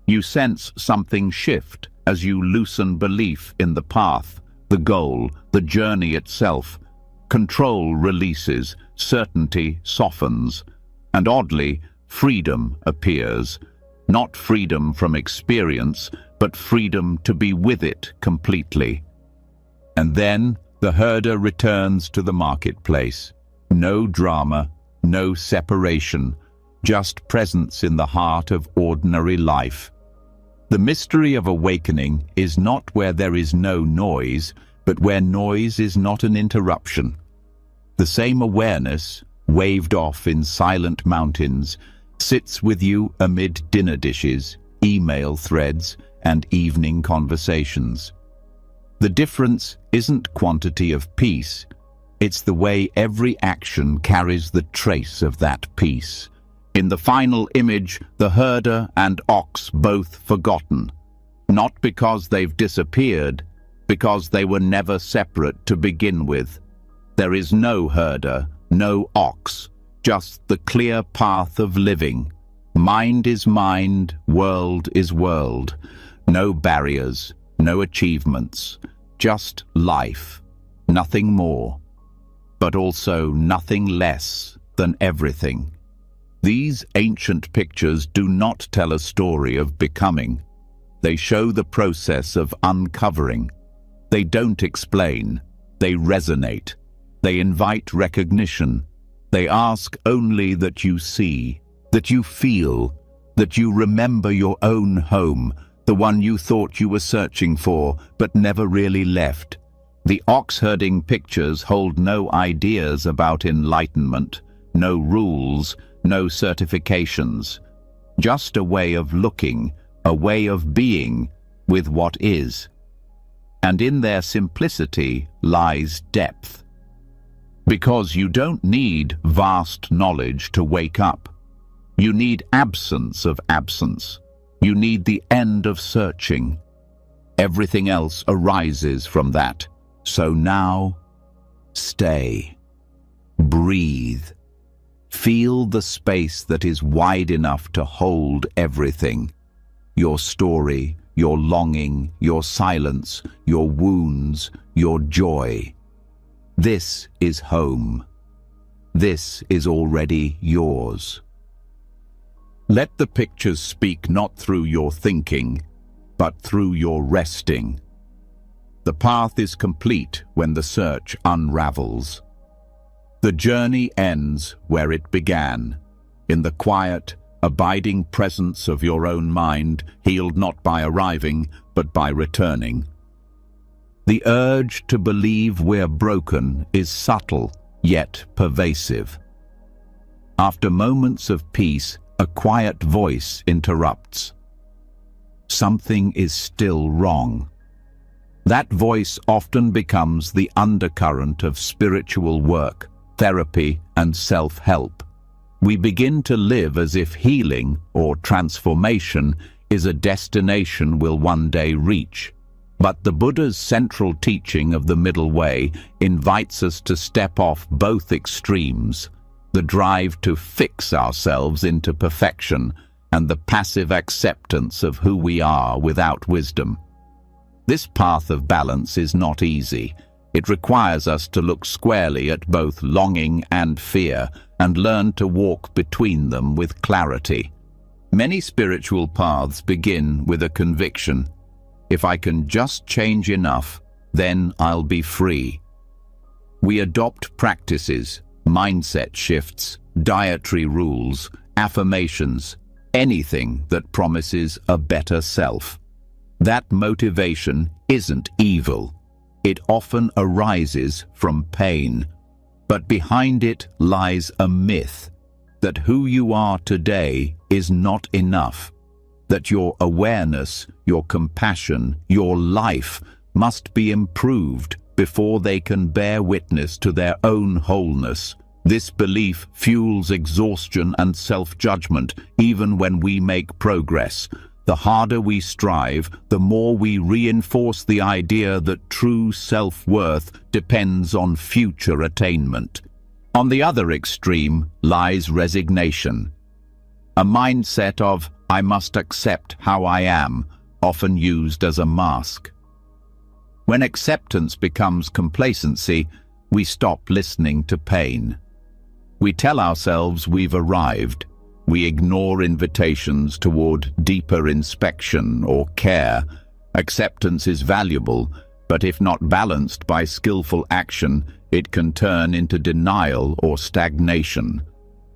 You sense something shift as you loosen belief in the path, the goal, the journey itself. Control releases, certainty softens, and oddly, freedom appears. Not freedom from experience, but freedom to be with it completely. And then the herder returns to the marketplace. No drama, no separation, just presence in the heart of ordinary life. The mystery of awakening is not where there is no noise, but where noise is not an interruption. The same awareness, waved off in silent mountains, sits with you amid dinner dishes, email threads, and evening conversations. The difference isn't quantity of peace, it's the way every action carries the trace of that peace. In the final image, the herder and ox both forgotten, not because they've disappeared, because they were never separate to begin with. There is no herder, no ox, just the clear path of living. Mind is mind, world is world. No barriers, no achievements, just life, nothing more, but also nothing less than everything. These ancient pictures do not tell a story of becoming. They show the process of uncovering. They don't explain. They resonate. They invite recognition. They ask only that you see, that you feel, that you remember your own home, the one you thought you were searching for, but never really left. The ox-herding pictures hold no ideas about enlightenment, no rules, no certifications. Just a way of looking, a way of being with what is. And in their simplicity lies depth. Because you don't need vast knowledge to wake up. You need absence of absence. You need the end of searching. Everything else arises from that. So now, stay. Breathe. Feel the space that is wide enough to hold everything. Your story, your longing, your silence, your wounds, your joy. This is home. This is already yours. Let the pictures speak not through your thinking, but through your resting. The path is complete when the search unravels. The journey ends where it began, in the quiet, abiding presence of your own mind, healed not by arriving, but by returning. The urge to believe we're broken is subtle, yet pervasive. After moments of peace, a quiet voice interrupts. Something is still wrong. That voice often becomes the undercurrent of spiritual work, therapy, and self-help. We begin to live as if healing or transformation is a destination we'll one day reach. But the Buddha's central teaching of the middle way invites us to step off both extremes, the drive to fix ourselves into perfection and the passive acceptance of who we are without wisdom. This path of balance is not easy. It requires us to look squarely at both longing and fear and learn to walk between them with clarity. Many spiritual paths begin with a conviction. If I can just change enough, then I'll be free. We adopt practices, mindset shifts, dietary rules, affirmations, anything that promises a better self. That motivation isn't evil. It often arises from pain. But behind it lies a myth that who you are today is not enough, that your awareness, your compassion, your life must be improved before they can bear witness to their own wholeness. This belief fuels exhaustion and self-judgment even when we make progress. The harder we strive, the more we reinforce the idea that true self-worth depends on future attainment. On the other extreme lies resignation, a mindset of "I must accept how I am," often used as a mask. When acceptance becomes complacency, we stop listening to pain. We tell ourselves we've arrived. We ignore invitations toward deeper inspection or care. Acceptance is valuable, but if not balanced by skillful action, it can turn into denial or stagnation.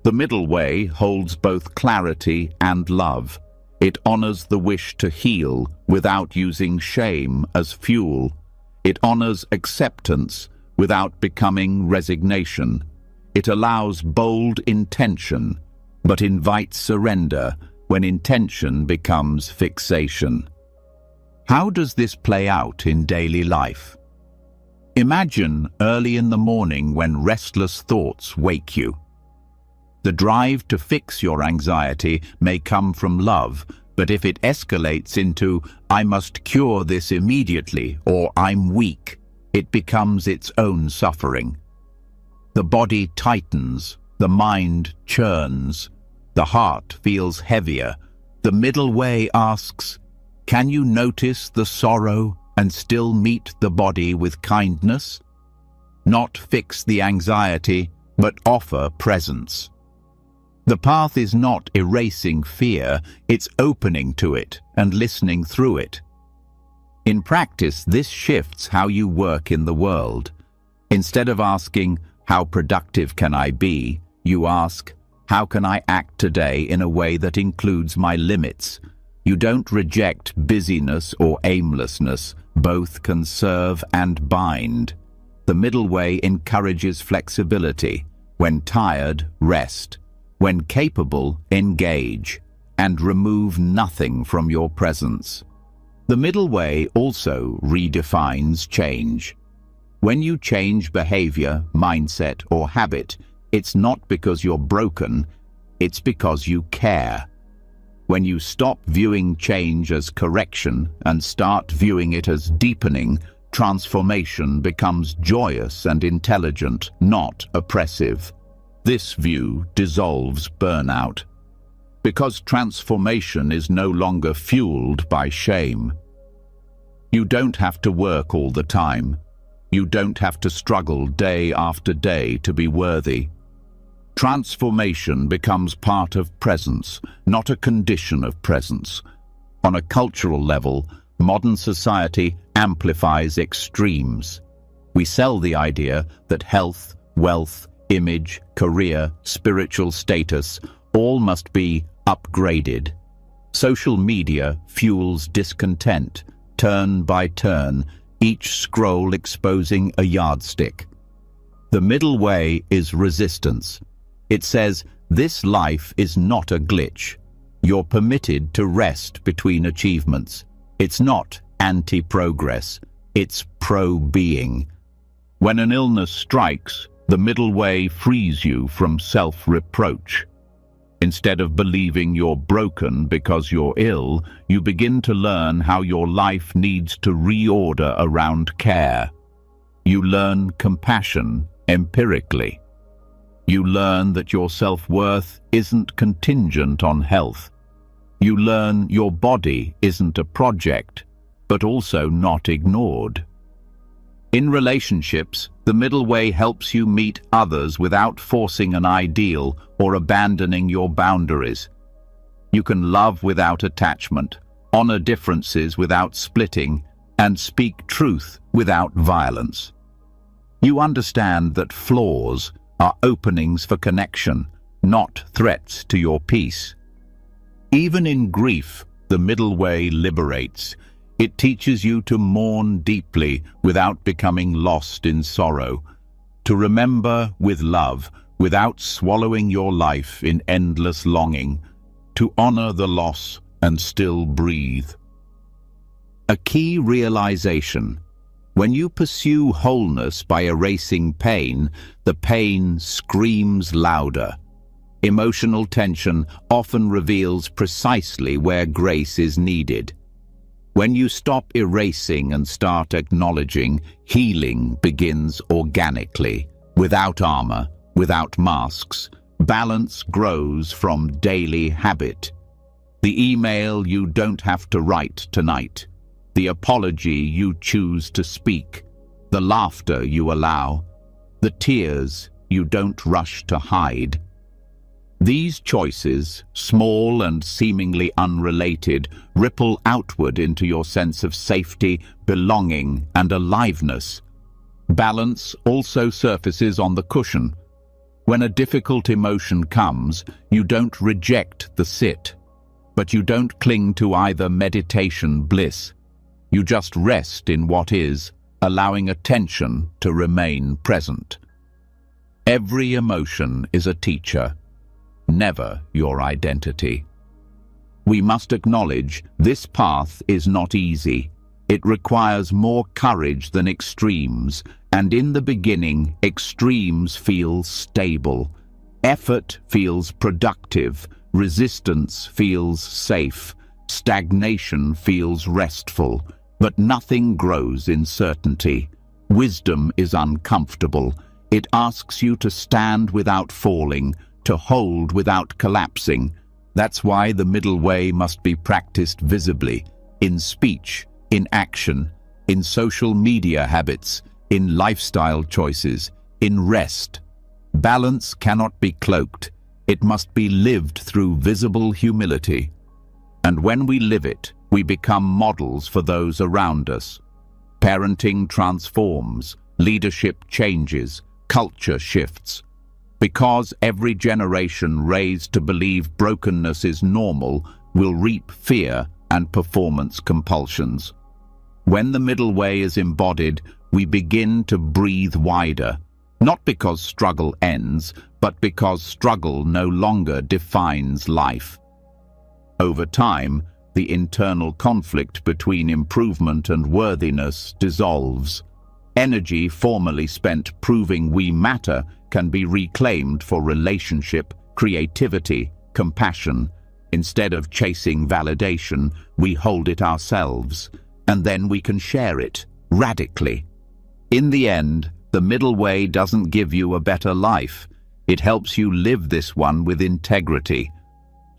The middle way holds both clarity and love. It honors the wish to heal without using shame as fuel. It honors acceptance without becoming resignation. It allows bold intention, but invites surrender when intention becomes fixation. How does this play out in daily life? Imagine early in the morning when restless thoughts wake you. The drive to fix your anxiety may come from love, but if it escalates into "I must cure this immediately" or "I'm weak," it becomes its own suffering. The body tightens, the mind churns, the heart feels heavier. The middle way asks, can you notice the sorrow and still meet the body with kindness? Not fix the anxiety, but offer presence. The path is not erasing fear, it's opening to it and listening through it. In practice, this shifts how you work in the world. Instead of asking, "How productive can I be?" you ask, "How can I act today in a way that includes my limits?" You don't reject busyness or aimlessness. Both can serve and bind. The middle way encourages flexibility. When tired, rest. When capable, engage, and remove nothing from your presence. The middle way also redefines change. When you change behavior, mindset, or habit, it's not because you're broken, it's because you care. When you stop viewing change as correction and start viewing it as deepening, transformation becomes joyous and intelligent, not oppressive. This view dissolves burnout, because transformation is no longer fueled by shame. You don't have to work all the time. You don't have to struggle day after day to be worthy. Transformation becomes part of presence, not a condition of presence. On a cultural level, modern society amplifies extremes. We sell the idea that health, wealth, image, career, spiritual status, all must be upgraded. Social media fuels discontent, turn by turn, each scroll exposing a yardstick. The middle way is resistance. It says, this life is not a glitch. You're permitted to rest between achievements. It's not anti-progress, it's pro-being. When an illness strikes, the middle way frees you from self-reproach. Instead of believing you're broken because you're ill, you begin to learn how your life needs to reorder around care. You learn compassion empirically. You learn that your self-worth isn't contingent on health. You learn your body isn't a project, but also not ignored. In relationships, the middle way helps you meet others without forcing an ideal or abandoning your boundaries. You can love without attachment, honor differences without splitting, and speak truth without violence. You understand that flaws are openings for connection, not threats to your peace. Even in grief, the middle way liberates. It teaches you to mourn deeply without becoming lost in sorrow, to remember with love without swallowing your life in endless longing, to honor the loss and still breathe. A key realization: when you pursue wholeness by erasing pain, the pain screams louder. Emotional tension often reveals precisely where grace is needed. When you stop erasing and start acknowledging, healing begins organically, without armor, without masks. Balance grows from daily habit. The email you don't have to write tonight, the apology you choose to speak, the laughter you allow, the tears you don't rush to hide. These choices, small and seemingly unrelated, ripple outward into your sense of safety, belonging, and aliveness. Balance also surfaces on the cushion. When a difficult emotion comes, you don't reject the sit, but you don't cling to either meditation bliss. You just rest in what is, allowing attention to remain present. Every emotion is a teacher, never your identity. We must acknowledge this path is not easy. It requires more courage than extremes, and in the beginning, extremes feel stable. Effort feels productive, resistance feels safe, stagnation feels restful, but nothing grows in certainty. Wisdom is uncomfortable. It asks you to stand without falling, to hold without collapsing. That's why the middle way must be practiced visibly, in speech, in action, in social media habits, in lifestyle choices, in rest. Balance cannot be cloaked. It must be lived through visible humility. And when we live it, we become models for those around us. Parenting transforms, leadership changes, culture shifts. Because every generation raised to believe brokenness is normal will reap fear and performance compulsions. When the middle way is embodied, we begin to breathe wider, not because struggle ends, but because struggle no longer defines life. Over time, the internal conflict between improvement and worthiness dissolves. Energy formerly spent proving we matter can be reclaimed for relationship, creativity, compassion. Instead of chasing validation, we hold it ourselves, and then we can share it radically. In the end, the middle way doesn't give you a better life. It helps you live this one with integrity.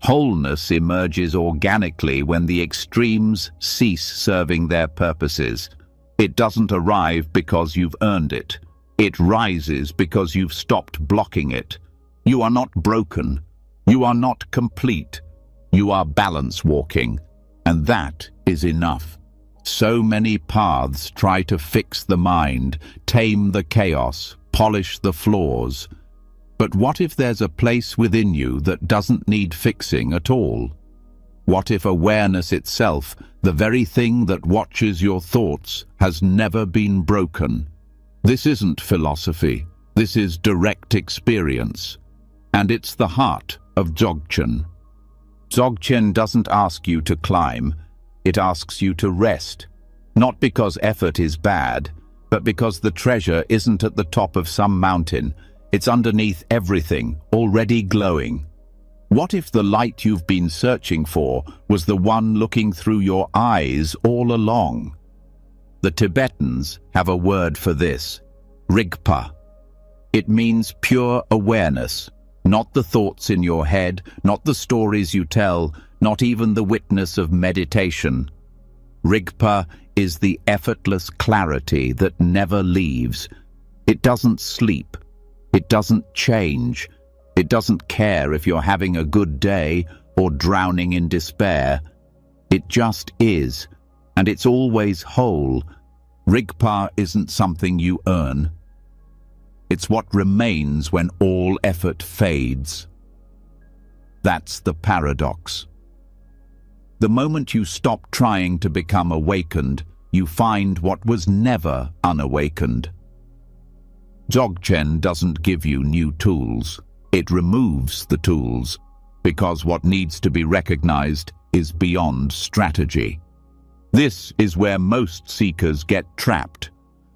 Wholeness emerges organically when the extremes cease serving their purposes. It doesn't arrive because you've earned it. It rises because you've stopped blocking it. You are not broken. You are not complete. You are balance walking, and that is enough. So many paths try to fix the mind, tame the chaos, polish the flaws. But what if there's a place within you that doesn't need fixing at all? What if awareness itself, the very thing that watches your thoughts, has never been broken? This isn't philosophy. This is direct experience. And it's the heart of Dzogchen. Dzogchen doesn't ask you to climb. It asks you to rest. Not because effort is bad, but because the treasure isn't at the top of some mountain. It's underneath everything, already glowing. What if the light you've been searching for was the one looking through your eyes all along? The Tibetans have a word for this, Rigpa. It means pure awareness, not the thoughts in your head, not the stories you tell, not even the witness of meditation. Rigpa is the effortless clarity that never leaves. It doesn't sleep. It doesn't change. It doesn't care if you're having a good day or drowning in despair. It just is, and it's always whole. Rigpa isn't something you earn. It's what remains when all effort fades. That's the paradox. The moment you stop trying to become awakened, you find what was never unawakened. Dzogchen doesn't give you new tools. It removes the tools, because what needs to be recognized is beyond strategy. This is where most seekers get trapped.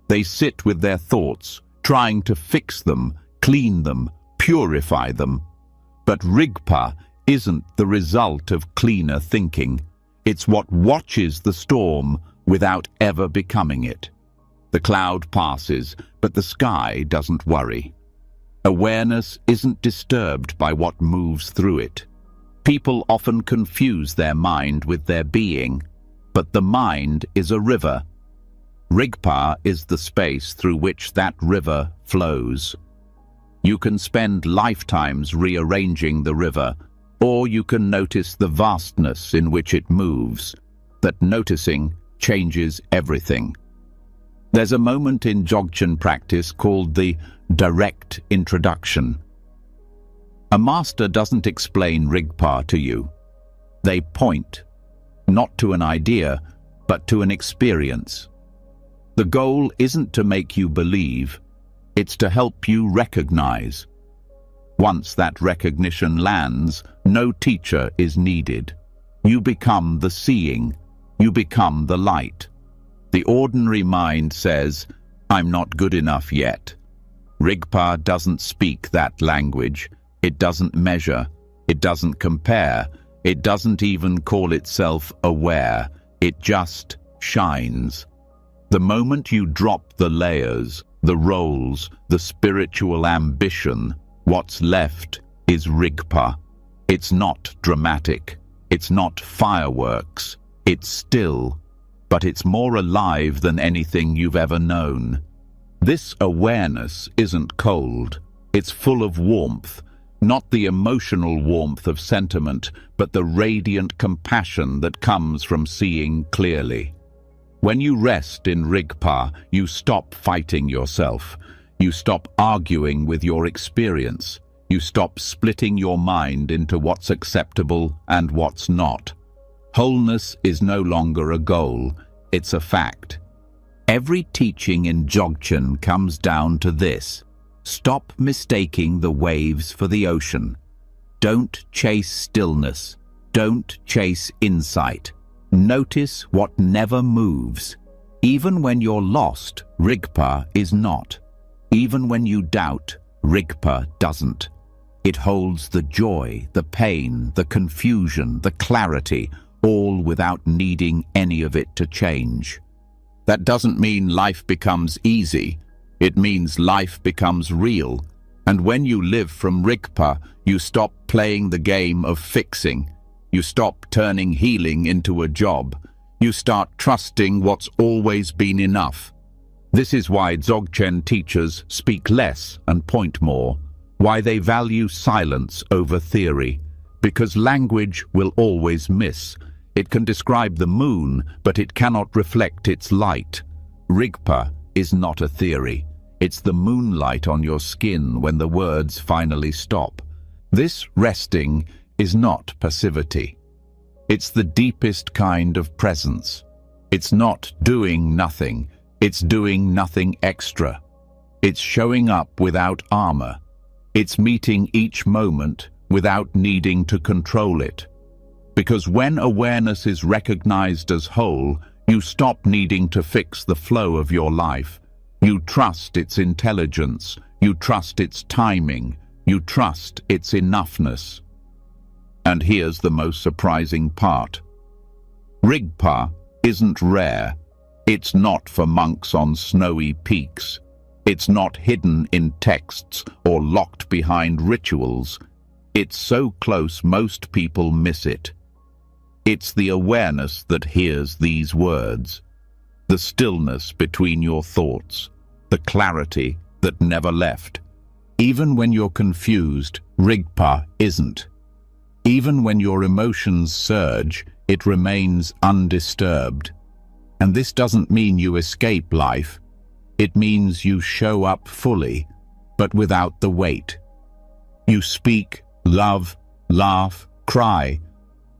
They sit with their thoughts, trying to fix them, clean them, purify them. But Rigpa isn't the result of cleaner thinking. It's what watches the storm without ever becoming it. The cloud passes, but the sky doesn't worry. Awareness isn't disturbed by what moves through it. People often confuse their mind with their being, but the mind is a river. Rigpa is the space through which that river flows. You can spend lifetimes rearranging the river, or you can notice the vastness in which it moves. That noticing changes everything. There's a moment in Dzogchen practice called the direct introduction. A master doesn't explain Rigpa to you. They point, not to an idea, but to an experience. The goal isn't to make you believe, it's to help you recognize. Once that recognition lands, no teacher is needed. You become the seeing, you become the light. The ordinary mind says, "I'm not good enough yet." Rigpa doesn't speak that language. It doesn't measure. It doesn't compare. It doesn't even call itself aware. It just shines. The moment you drop the layers, the roles, the spiritual ambition, what's left is Rigpa. It's not dramatic. It's not fireworks. It's still, but it's more alive than anything you've ever known. This awareness isn't cold. It's full of warmth, not the emotional warmth of sentiment, but the radiant compassion that comes from seeing clearly. When you rest in Rigpa, you stop fighting yourself. You stop arguing with your experience. You stop splitting your mind into what's acceptable and what's not. Wholeness is no longer a goal, it's a fact. Every teaching in Dzogchen comes down to this. Stop mistaking the waves for the ocean. Don't chase stillness. Don't chase insight. Notice what never moves. Even when you're lost, Rigpa is not. Even when you doubt, Rigpa doesn't. It holds the joy, the pain, the confusion, the clarity, all without needing any of it to change. That doesn't mean life becomes easy. It means life becomes real. And when you live from Rigpa, you stop playing the game of fixing. You stop turning healing into a job. You start trusting what's always been enough. This is why Dzogchen teachers speak less and point more, why they value silence over theory, because language will always miss. It can describe the moon, but it cannot reflect its light. Rigpa is not a theory. It's the moonlight on your skin when the words finally stop. This resting is not passivity. It's the deepest kind of presence. It's not doing nothing. It's doing nothing extra. It's showing up without armor. It's meeting each moment without needing to control it. Because when awareness is recognized as whole, you stop needing to fix the flow of your life. You trust its intelligence. You trust its timing. You trust its enoughness. And here's the most surprising part. Rigpa isn't rare. It's not for monks on snowy peaks. It's not hidden in texts or locked behind rituals. It's so close most people miss it. It's the awareness that hears these words, the stillness between your thoughts, the clarity that never left. Even when you're confused, Rigpa isn't. Even when your emotions surge, it remains undisturbed. And this doesn't mean you escape life. It means you show up fully. but without the weight. You speak, love, laugh, cry,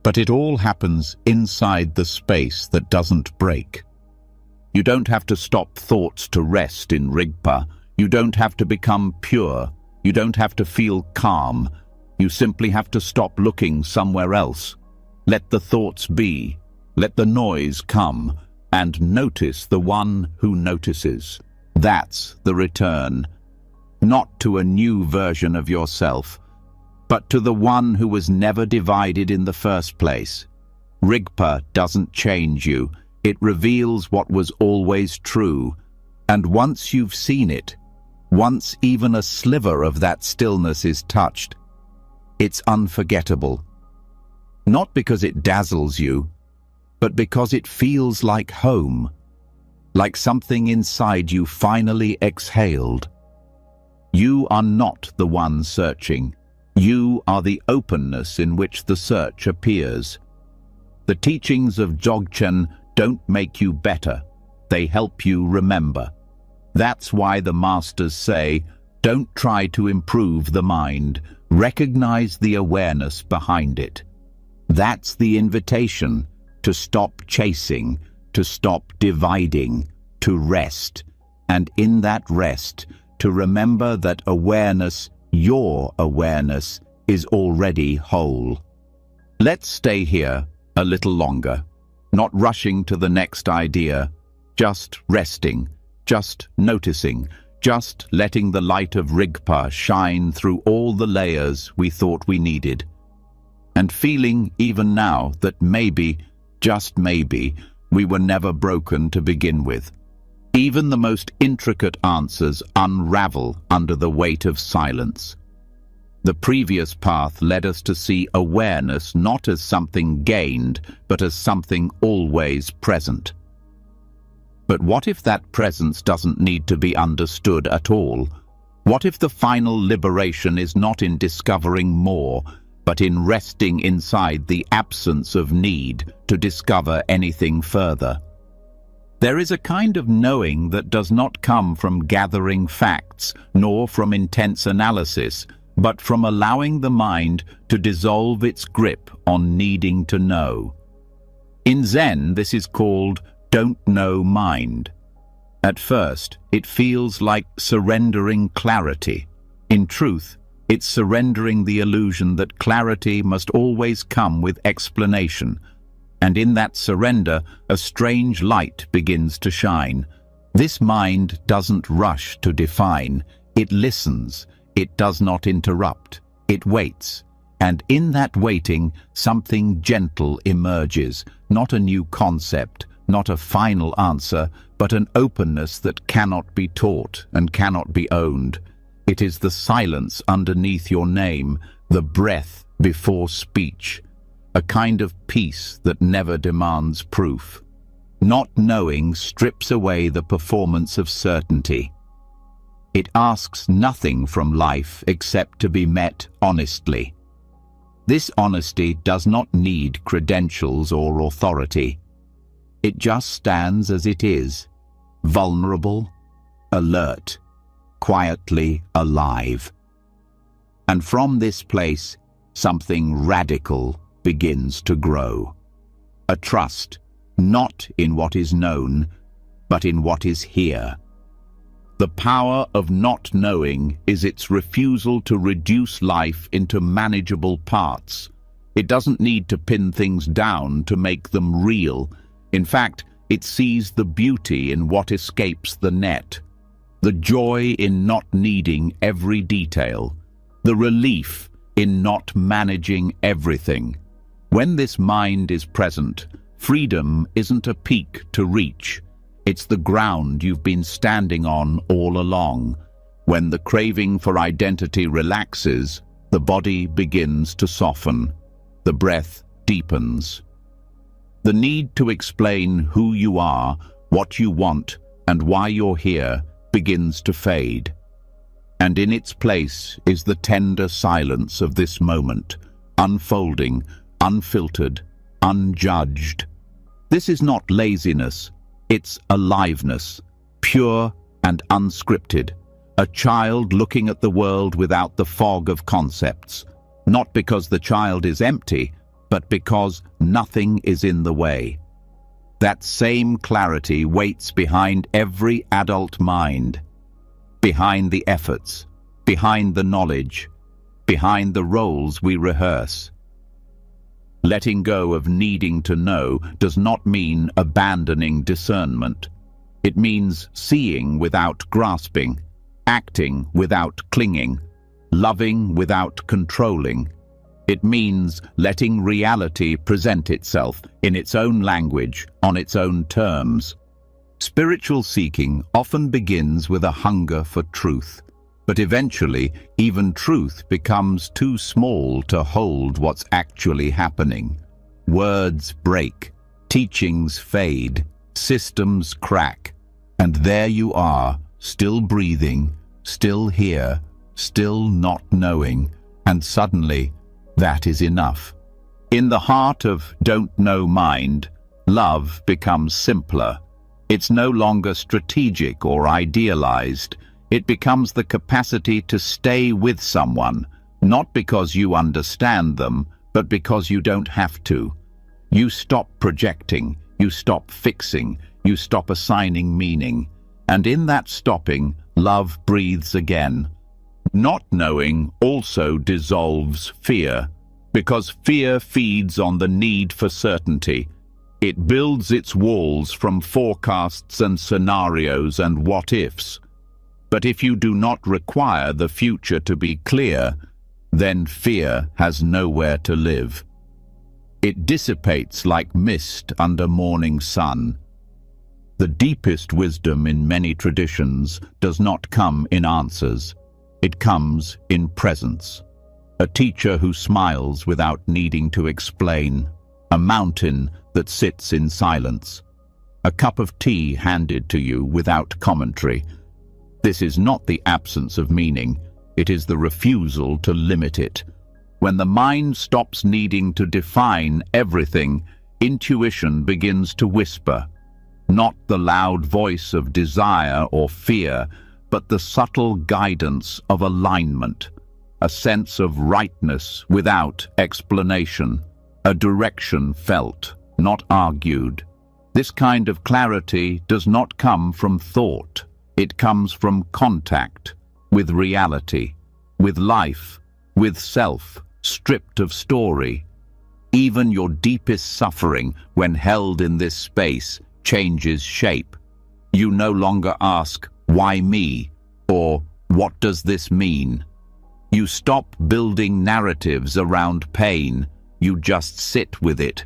but it all happens inside the space that doesn't break. You don't have to stop thoughts to rest in Rigpa. You don't have to become pure. You don't have to feel calm. You simply have to stop looking somewhere else. Let the thoughts be. Let the noise come, and notice the one who notices. That's the return. Not to a new version of yourself, but to the one who was never divided in the first place. Rigpa doesn't change you. It reveals what was always true. And once you've seen it, once even a sliver of that stillness is touched, it's unforgettable. Not because it dazzles you, but because it feels like home, like something inside you finally exhaled. You are not the one searching. You are the openness in which the search appears. The teachings of Dzogchen don't make you better. They help you remember. That's why the masters say, don't try to improve the mind. Recognize the awareness behind it. That's the invitation to stop chasing, to stop dividing, to rest. And in that rest, to remember that awareness, your awareness, is already whole. Let's stay here a little longer, not rushing to the next idea, just resting, just noticing, just letting the light of Rigpa shine through all the layers we thought we needed. And feeling even now that maybe, just maybe, we were never broken to begin with. Even the most intricate answers unravel under the weight of silence. The previous path led us to see awareness not as something gained, but as something always present. But what if that presence doesn't need to be understood at all? What if the final liberation is not in discovering more, but in resting inside the absence of need to discover anything further? There is a kind of knowing that does not come from gathering facts, nor from intense analysis, but from allowing the mind to dissolve its grip on needing to know. In Zen, this is called don't know mind. At first, it feels like surrendering clarity. In truth, it's surrendering the illusion that clarity must always come with explanation. And in that surrender, a strange light begins to shine. This mind doesn't rush to define. It listens. It does not interrupt. It waits. And in that waiting, something gentle emerges, not a new concept, not a final answer, but an openness that cannot be taught and cannot be owned. It is the silence underneath your name, the breath before speech, a kind of peace that never demands proof. Not knowing strips away the performance of certainty. It asks nothing from life except to be met honestly. This honesty does not need credentials or authority. It just stands as it is, vulnerable, alert, quietly alive. And from this place, something radical begins to grow. A trust, not in what is known, but in what is here. The power of not knowing is its refusal to reduce life into manageable parts. It doesn't need to pin things down to make them real. In fact, it sees the beauty in what escapes the net, the joy in not needing every detail, the relief in not managing everything. When this mind is present, freedom isn't a peak to reach. It's the ground you've been standing on all along. When the craving for identity relaxes, the body begins to soften. The breath deepens. The need to explain who you are, what you want, and why you're here begins to fade. And in its place is the tender silence of this moment, unfolding, unfiltered, unjudged. This is not laziness, it's aliveness, pure and unscripted, A child looking at the world without the fog of concepts, not because the child is empty, but because nothing is in the way. That same clarity waits behind every adult mind, behind the efforts, behind the knowledge, behind the roles we rehearse. Letting go of needing to know does not mean abandoning discernment. It means seeing without grasping, acting without clinging, loving without controlling. It means letting reality present itself in its own language, on its own terms. Spiritual seeking often begins with a hunger for truth, but eventually even truth becomes too small to hold what's actually happening. Words break, teachings fade, systems crack, and there you are, still breathing, still here, still not knowing, and suddenly that is enough. In the heart of don't know mind, love becomes simpler. It's no longer strategic or idealized. It becomes the capacity to stay with someone, not because you understand them, but because you don't have to. You stop projecting, you stop fixing, you stop assigning meaning. And in that stopping, love breathes again. Not knowing also dissolves fear, because fear feeds on the need for certainty. It builds its walls from forecasts and scenarios and what-ifs. But if you do not require the future to be clear, then fear has nowhere to live. It dissipates like mist under morning sun. The deepest wisdom in many traditions does not come in answers. It comes in presence. A teacher who smiles without needing to explain. A mountain that sits in silence. A cup of tea handed to you without commentary. This is not the absence of meaning. It is the refusal to limit it. When the mind stops needing to define everything, intuition begins to whisper. Not the loud voice of desire or fear, but the subtle guidance of alignment. A sense of rightness without explanation. A direction felt, not argued. This kind of clarity does not come from thought. It comes from contact with reality, with life, with self, stripped of story. Even your deepest suffering, when held in this space, changes shape. You no longer ask, "Why me?" or "What does this mean?" You stop building narratives around pain. You just sit with it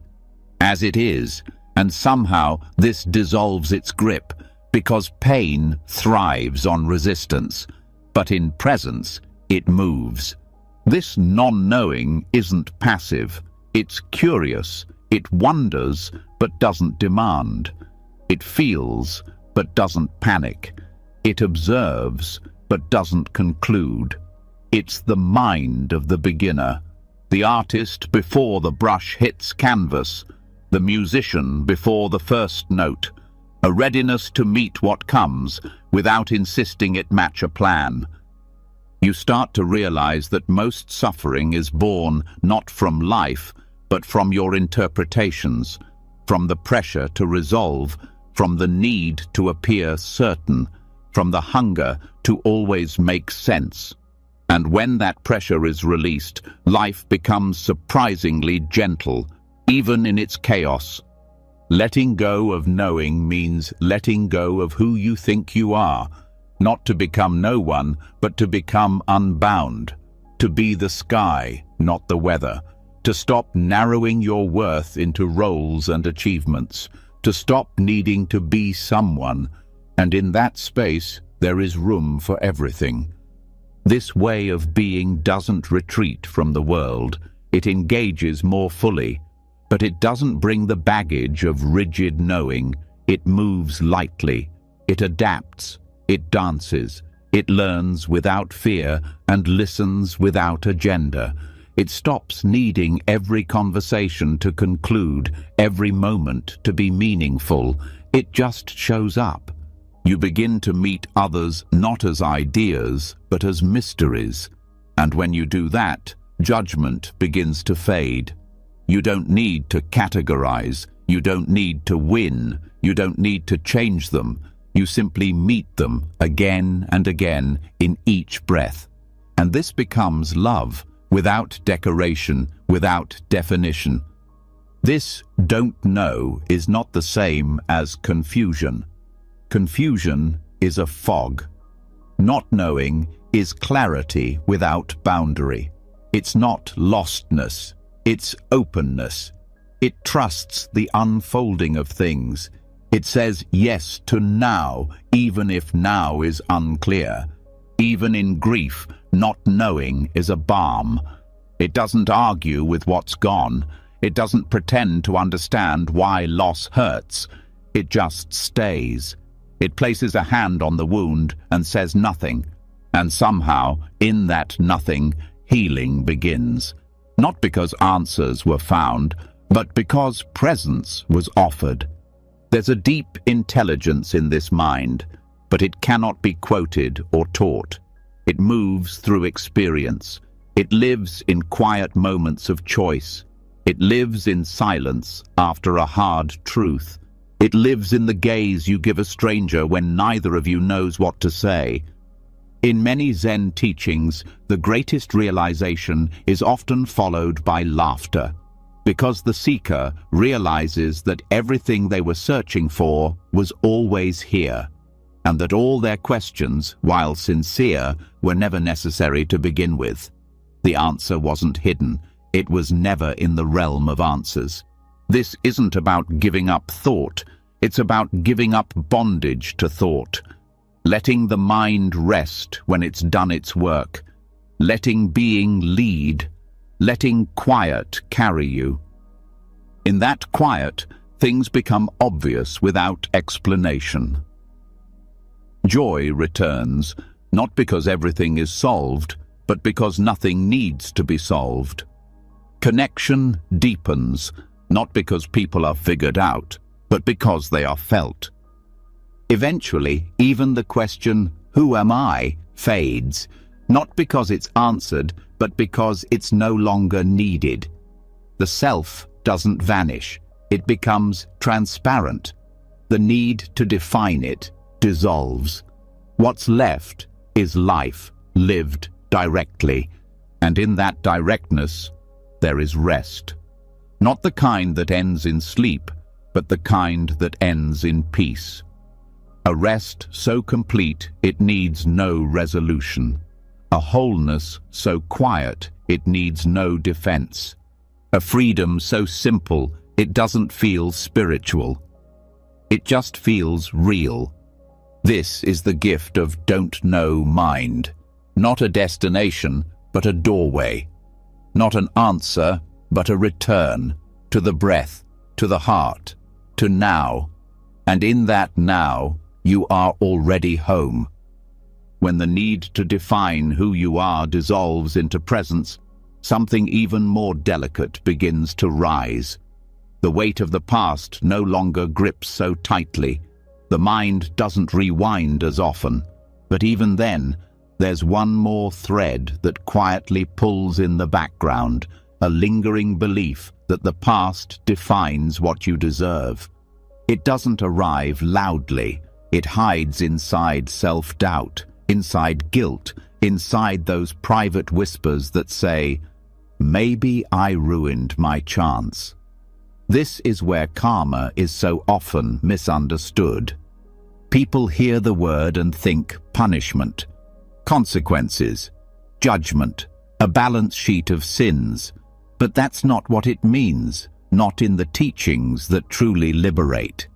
as it is, and somehow this dissolves its grip, because pain thrives on resistance, but in presence it moves. This non-knowing isn't passive. It's curious. It wonders, but doesn't demand. It feels, but doesn't panic. It observes, but doesn't conclude. It's the mind of the beginner, the artist before the brush hits canvas, the musician before the first note, a readiness to meet what comes without insisting it match a plan. You start to realize that most suffering is born not from life, but from your interpretations, from the pressure to resolve, from the need to appear certain, from the hunger to always make sense. And when that pressure is released, life becomes surprisingly gentle, even in its chaos. Letting go of knowing means letting go of who you think you are, not to become no one, but to become unbound, to be the sky, not the weather, to stop narrowing your worth into roles and achievements, to stop needing to be someone, and in that space there is room for everything. This way of being doesn't retreat from the world, it engages more fully, but it doesn't bring the baggage of rigid knowing. It moves lightly, it adapts, it dances, it learns without fear and listens without agenda. It stops needing every conversation to conclude, every moment to be meaningful. It just shows up. You begin to meet others not as ideas, but as mysteries. And when you do that, judgment begins to fade. You don't need to categorize. You don't need to win. You don't need to change them. You simply meet them again and again in each breath. And this becomes love, without decoration, without definition. This don't know is not the same as confusion. Confusion is a fog. Not knowing is clarity without boundary. It's not lostness, it's openness. It trusts the unfolding of things. It says yes to now, even if now is unclear. Even in grief, not knowing is a balm. It doesn't argue with what's gone. It doesn't pretend to understand why loss hurts. It just stays. It places a hand on the wound and says nothing. And somehow, in that nothing, healing begins. Not because answers were found, but because presence was offered. There's a deep intelligence in this mind, but it cannot be quoted or taught. It moves through experience. It lives in quiet moments of choice. It lives in silence after a hard truth. It lives in the gaze you give a stranger when neither of you knows what to say. In many Zen teachings, the greatest realization is often followed by laughter, because the seeker realizes that everything they were searching for was always here, and that all their questions, while sincere, were never necessary to begin with. The answer wasn't hidden. It was never in the realm of answers. This isn't about giving up thought. It's about giving up bondage to thought. Letting the mind rest when it's done its work. Letting being lead. Letting quiet carry you. In that quiet, things become obvious without explanation. Joy returns, not because everything is solved, but because nothing needs to be solved. Connection deepens, not because people are figured out, but because they are felt. Eventually, even the question, "Who am I?" fades, not because it's answered, but because it's no longer needed. The self doesn't vanish. It becomes transparent. The need to define it dissolves. What's left is life, lived directly, and in that directness, there is rest. Not the kind that ends in sleep, but the kind that ends in peace. A rest so complete it needs no resolution. A wholeness so quiet it needs no defense. A freedom so simple it doesn't feel spiritual. It just feels real. This is the gift of don't know mind. Not a destination, but a doorway. Not an answer, but a return to the breath, to the heart, to now. And in that now, you are already home. When the need to define who you are dissolves into presence, something even more delicate begins to rise. The weight of the past no longer grips so tightly. The mind doesn't rewind as often, but even then, there's one more thread that quietly pulls in the background, a lingering belief that the past defines what you deserve. It doesn't arrive loudly. It hides inside self-doubt, inside guilt, inside those private whispers that say, "Maybe I ruined my chance." This is where karma is so often misunderstood. People hear the word and think punishment, consequences, judgment, a balance sheet of sins. But that's not what it means, not in the teachings that truly liberate.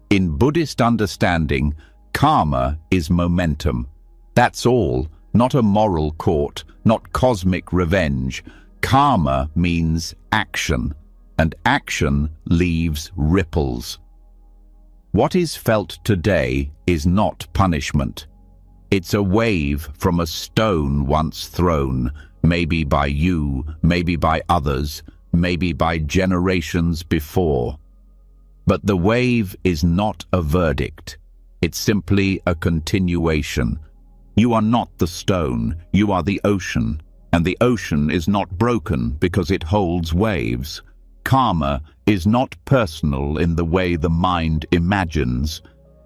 In Buddhist understanding, karma is momentum. That's all, not a moral court, not cosmic revenge. Karma means action, and action leaves ripples. What is felt today is not punishment. It's a wave from a stone once thrown, maybe by you, maybe by others, maybe by generations before. But the wave is not a verdict. It's simply a continuation. You are not the stone, you are the ocean, and the ocean is not broken because it holds waves. Karma is not personal in the way the mind imagines.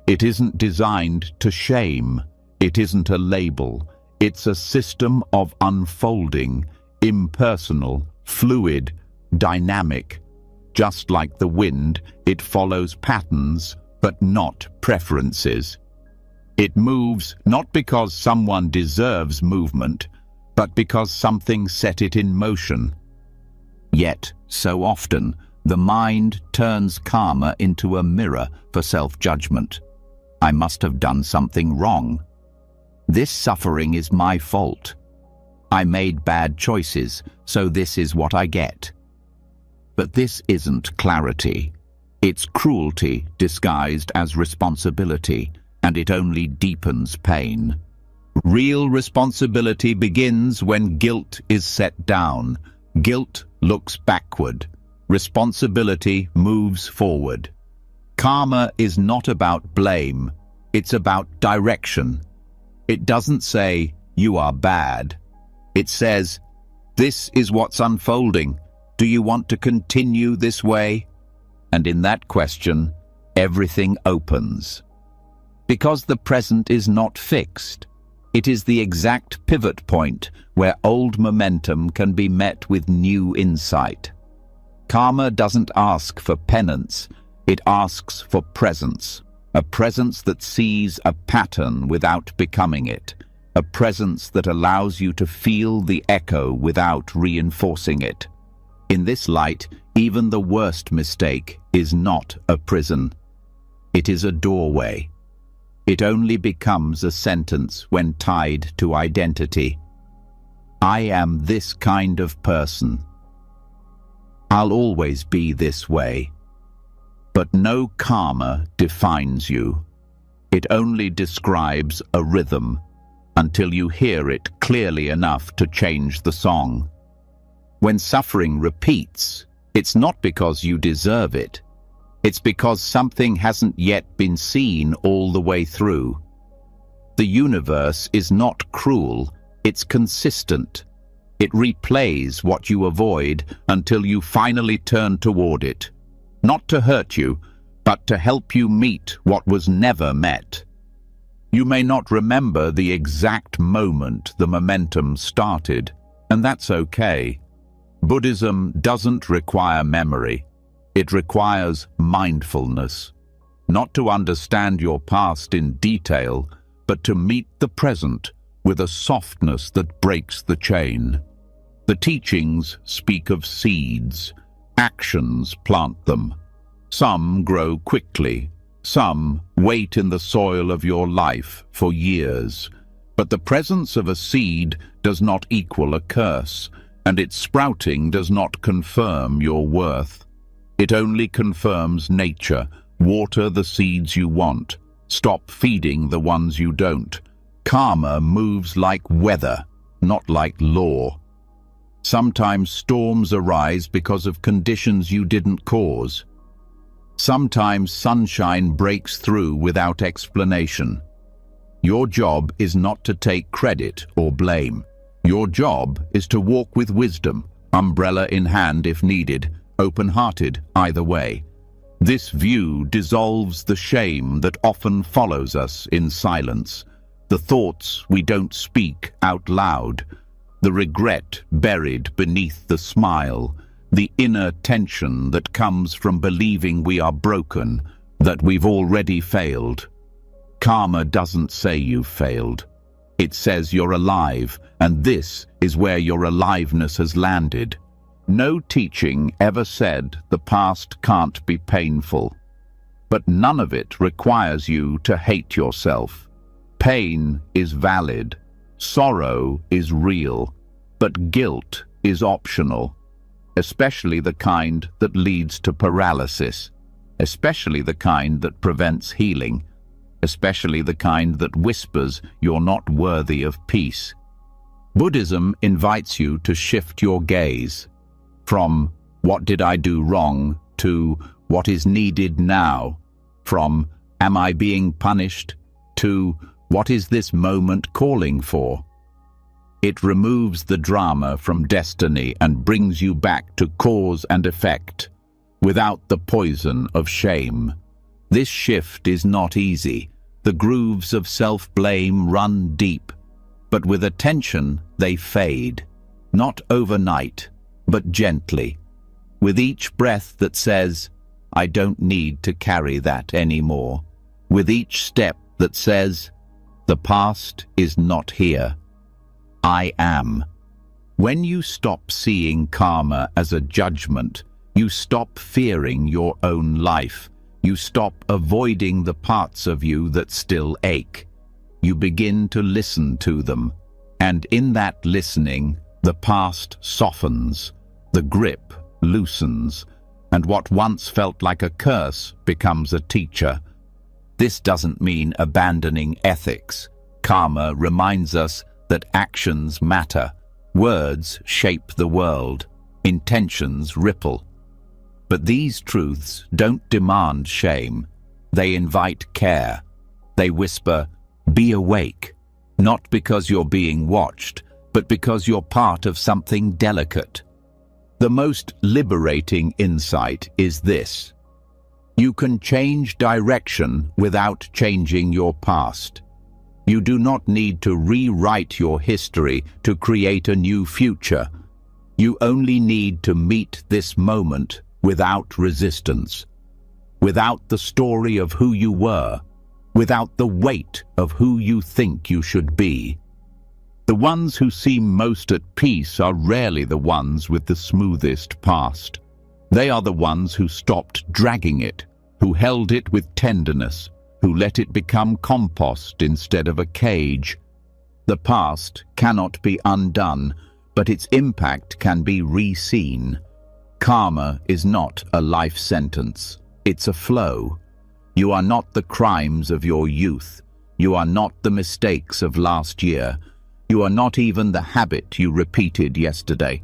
It isn't designed to shame. It isn't a label. It's a system of unfolding, impersonal, fluid, dynamic. Just like the wind, it follows patterns, but not preferences. It moves not because someone deserves movement, but because something set it in motion. Yet, so often, the mind turns karma into a mirror for self-judgment. I must have done something wrong. This suffering is my fault. I made bad choices, so this is what I get. But this isn't clarity. It's cruelty disguised as responsibility, and it only deepens pain. Real responsibility begins when guilt is set down. Guilt looks backward. Responsibility moves forward. Karma is not about blame. It's about direction. It doesn't say, "You are bad." It says, "This is what's unfolding. Do you want to continue this way?" And in that question, everything opens. Because the present is not fixed. It is the exact pivot point where old momentum can be met with new insight. Karma doesn't ask for penance, it asks for presence. A presence that sees a pattern without becoming it. A presence that allows you to feel the echo without reinforcing it. In this light, even the worst mistake is not a prison. It is a doorway. It only becomes a sentence when tied to identity. I am this kind of person. I'll always be this way. But no karma defines you. It only describes a rhythm until you hear it clearly enough to change the song. When suffering repeats, it's not because you deserve it. It's because something hasn't yet been seen all the way through. The universe is not cruel, it's consistent. It replays what you avoid until you finally turn toward it. Not to hurt you, but to help you meet what was never met. You may not remember the exact moment the momentum started, and that's okay. Buddhism doesn't require memory. It requires mindfulness. Not to understand your past in detail, but to meet the present with a softness that breaks the chain. The teachings speak of seeds. Actions plant them. Some grow quickly. Some wait in the soil of your life for years. But the presence of a seed does not equal a curse, and its sprouting does not confirm your worth. It only confirms nature. Water the seeds you want. Stop feeding the ones you don't. Karma moves like weather, not like law. Sometimes storms arise because of conditions you didn't cause. Sometimes sunshine breaks through without explanation. Your job is not to take credit or blame. Your job is to walk with wisdom, umbrella in hand if needed, open-hearted either way. This view dissolves the shame that often follows us in silence, the thoughts we don't speak out loud, the regret buried beneath the smile, the inner tension that comes from believing we are broken, that we've already failed. Karma doesn't say you've failed. It says you're alive, and this is where your aliveness has landed. No teaching ever said the past can't be painful, but none of it requires you to hate yourself. Pain is valid, sorrow is real, but guilt is optional, especially the kind that leads to paralysis, especially the kind that prevents healing, especially the kind that whispers you're not worthy of peace. Buddhism invites you to shift your gaze from "what did I do wrong" to "what is needed now," from Am I being punished? 2. What is this moment calling for? It removes the drama from destiny and brings you back to cause and effect, without the poison of shame. This shift is not easy. The grooves of self-blame run deep, but with attention they fade, not overnight, but gently, with each breath that says, I don't need to carry that anymore, with each step that says, the past is not here. I am. When you stop seeing karma as a judgment, you stop fearing your own life. You stop avoiding the parts of you that still ache. You begin to listen to them, and in that listening, the past softens, the grip loosens, and what once felt like a curse becomes a teacher. This doesn't mean abandoning ethics. Karma reminds us that actions matter. Words shape the world. Intentions ripple. But these truths don't demand shame. They invite care. They whisper, be awake, not because you're being watched, but because you're part of something delicate. The most liberating insight is this: you can change direction without changing your past. You do not need to rewrite your history to create a new future. You only need to meet this moment without resistance, without the story of who you were, without the weight of who you think you should be. The ones who seem most at peace are rarely the ones with the smoothest past. They are the ones who stopped dragging it, who held it with tenderness, who let it become compost instead of a cage. The past cannot be undone, but its impact can be re-seen. Karma is not a life sentence. It's a flow. You are not the crimes of your youth. You are not the mistakes of last year. You are not even the habit you repeated yesterday.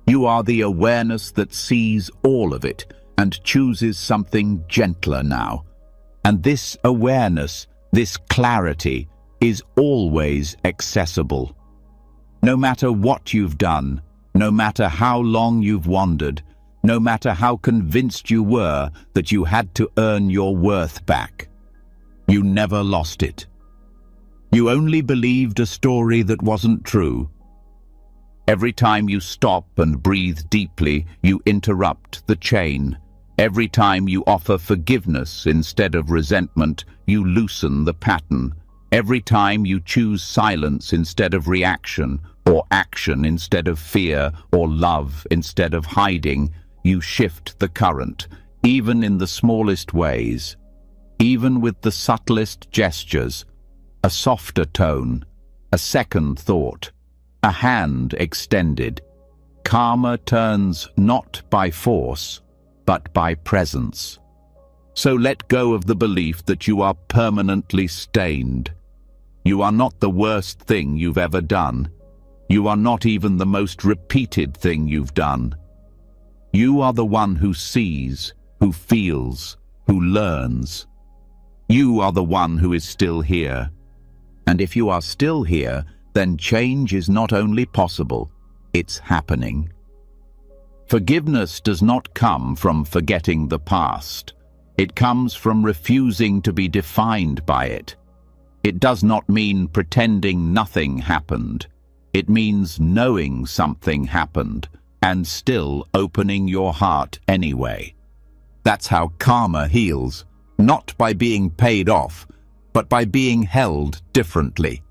You are the awareness that sees all of it and chooses something gentler now. And this awareness, this clarity, is always accessible. No matter what you've done, no matter how long you've wandered, no matter how convinced you were that you had to earn your worth back, you never lost it. You only believed a story that wasn't true. Every time you stop and breathe deeply, you interrupt the chain. Every time you offer forgiveness instead of resentment, you loosen the pattern. Every time you choose silence instead of reaction, or action instead of fear, or love instead of hiding, you shift the current, even in the smallest ways, even with the subtlest gestures, a softer tone, a second thought, a hand extended. Karma turns not by force, but by presence. So let go of the belief that you are permanently stained. You are not the worst thing you've ever done. You are not even the most repeated thing you've done. You are the one who sees, who feels, who learns. You are the one who is still here. And if you are still here, then change is not only possible, it's happening. Forgiveness does not come from forgetting the past. It comes from refusing to be defined by it. It does not mean pretending nothing happened. It means knowing something happened and still opening your heart anyway. That's how karma heals, not by being paid off, but by being held differently.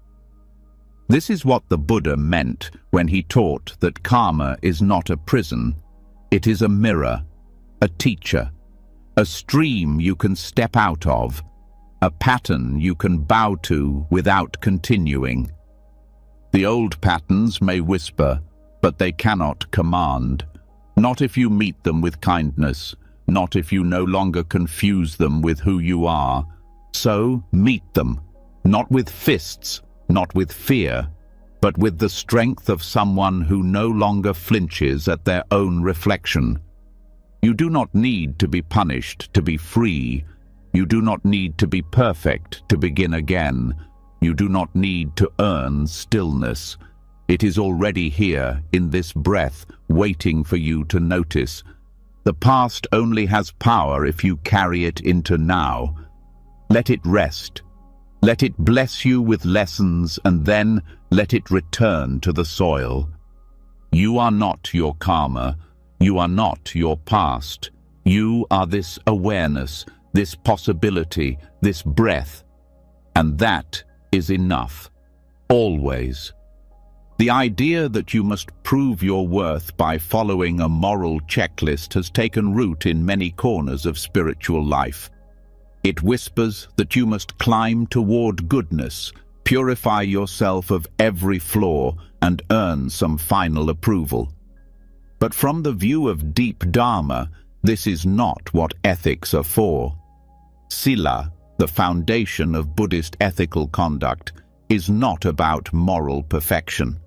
This is what the Buddha meant when he taught that karma is not a prison. It is a mirror, a teacher, a stream you can step out of, a pattern you can bow to without continuing. The old patterns may whisper, but they cannot command. Not if you meet them with kindness, not if you no longer confuse them with who you are. So meet them, not with fists, not with fear, but with the strength of someone who no longer flinches at their own reflection. You do not need to be punished to be free. You do not need to be perfect to begin again. You do not need to earn stillness. It is already here, in this breath, waiting for you to notice. The past only has power if you carry it into now. Let it rest. Let it bless you with lessons, and then let it return to the soil. You are not your karma. You are not your past. You are this awareness, this possibility, this breath. And that is enough. Always. The idea that you must prove your worth by following a moral checklist has taken root in many corners of spiritual life. It whispers that you must climb toward goodness, purify yourself of every flaw, and earn some final approval. But from the view of deep Dharma, this is not what ethics are for. Sila, the foundation of Buddhist ethical conduct, is not about moral perfection.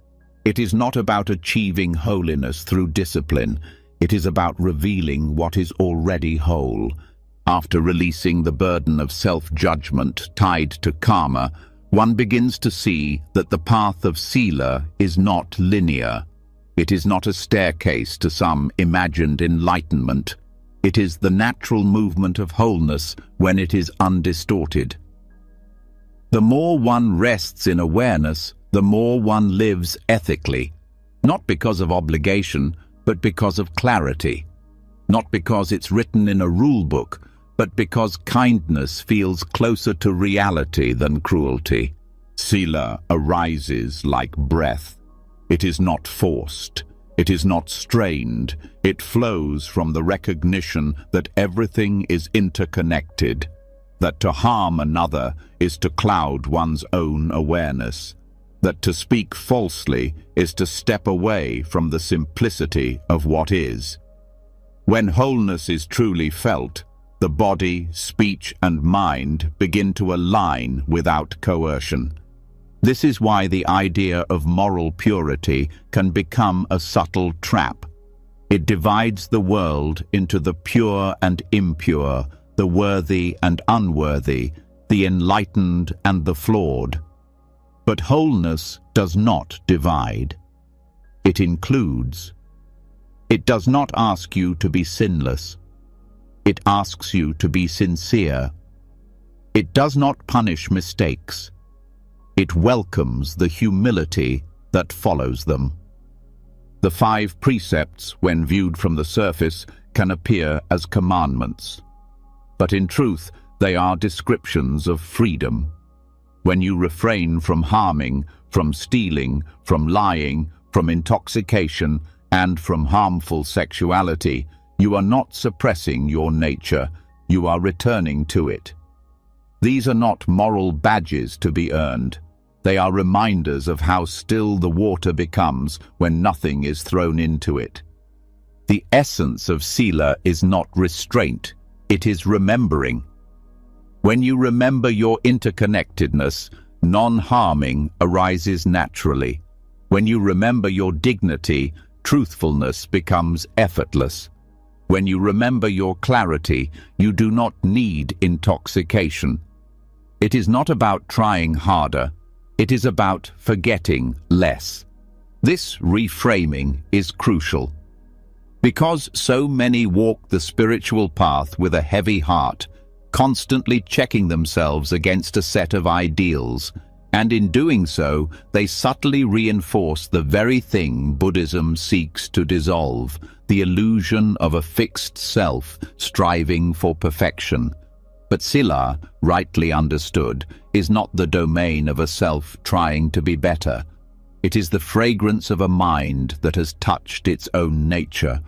It is not about achieving holiness through discipline. It is about revealing what is already whole. After releasing the burden of self-judgment tied to karma, one begins to see that the path of Sila is not linear. It is not a staircase to some imagined enlightenment. It is the natural movement of wholeness when it is undistorted. The more one rests in awareness, the more one lives ethically, not because of obligation, but because of clarity. Not because it's written in a rule book, but because kindness feels closer to reality than cruelty. Sila arises like breath. It is not forced. It is not strained. It flows from the recognition that everything is interconnected, that to harm another is to cloud one's own awareness, that to speak falsely is to step away from the simplicity of what is. When wholeness is truly felt, the body, speech, and mind begin to align without coercion. This is why the idea of moral purity can become a subtle trap. It divides the world into the pure and impure, the worthy and unworthy, the enlightened and the flawed. But wholeness does not divide. It includes. It does not ask you to be sinless. It asks you to be sincere. It does not punish mistakes. It welcomes the humility that follows them. The 5 precepts, when viewed from the surface, can appear as commandments. But in truth, they are descriptions of freedom. When you refrain from harming, from stealing, from lying, from intoxication, and from harmful sexuality, you are not suppressing your nature, you are returning to it. These are not moral badges to be earned. They are reminders of how still the water becomes when nothing is thrown into it. The essence of Sila is not restraint, it is remembering. When you remember your interconnectedness, non-harming arises naturally. When you remember your dignity, truthfulness becomes effortless. When you remember your clarity, you do not need intoxication. It is not about trying harder, it is about forgetting less. This reframing is crucial. Because so many walk the spiritual path with a heavy heart, constantly checking themselves against a set of ideals, and in doing so, they subtly reinforce the very thing Buddhism seeks to dissolve, the illusion of a fixed self striving for perfection. But Sila, rightly understood, is not the domain of a self trying to be better. It is the fragrance of a mind that has touched its own nature.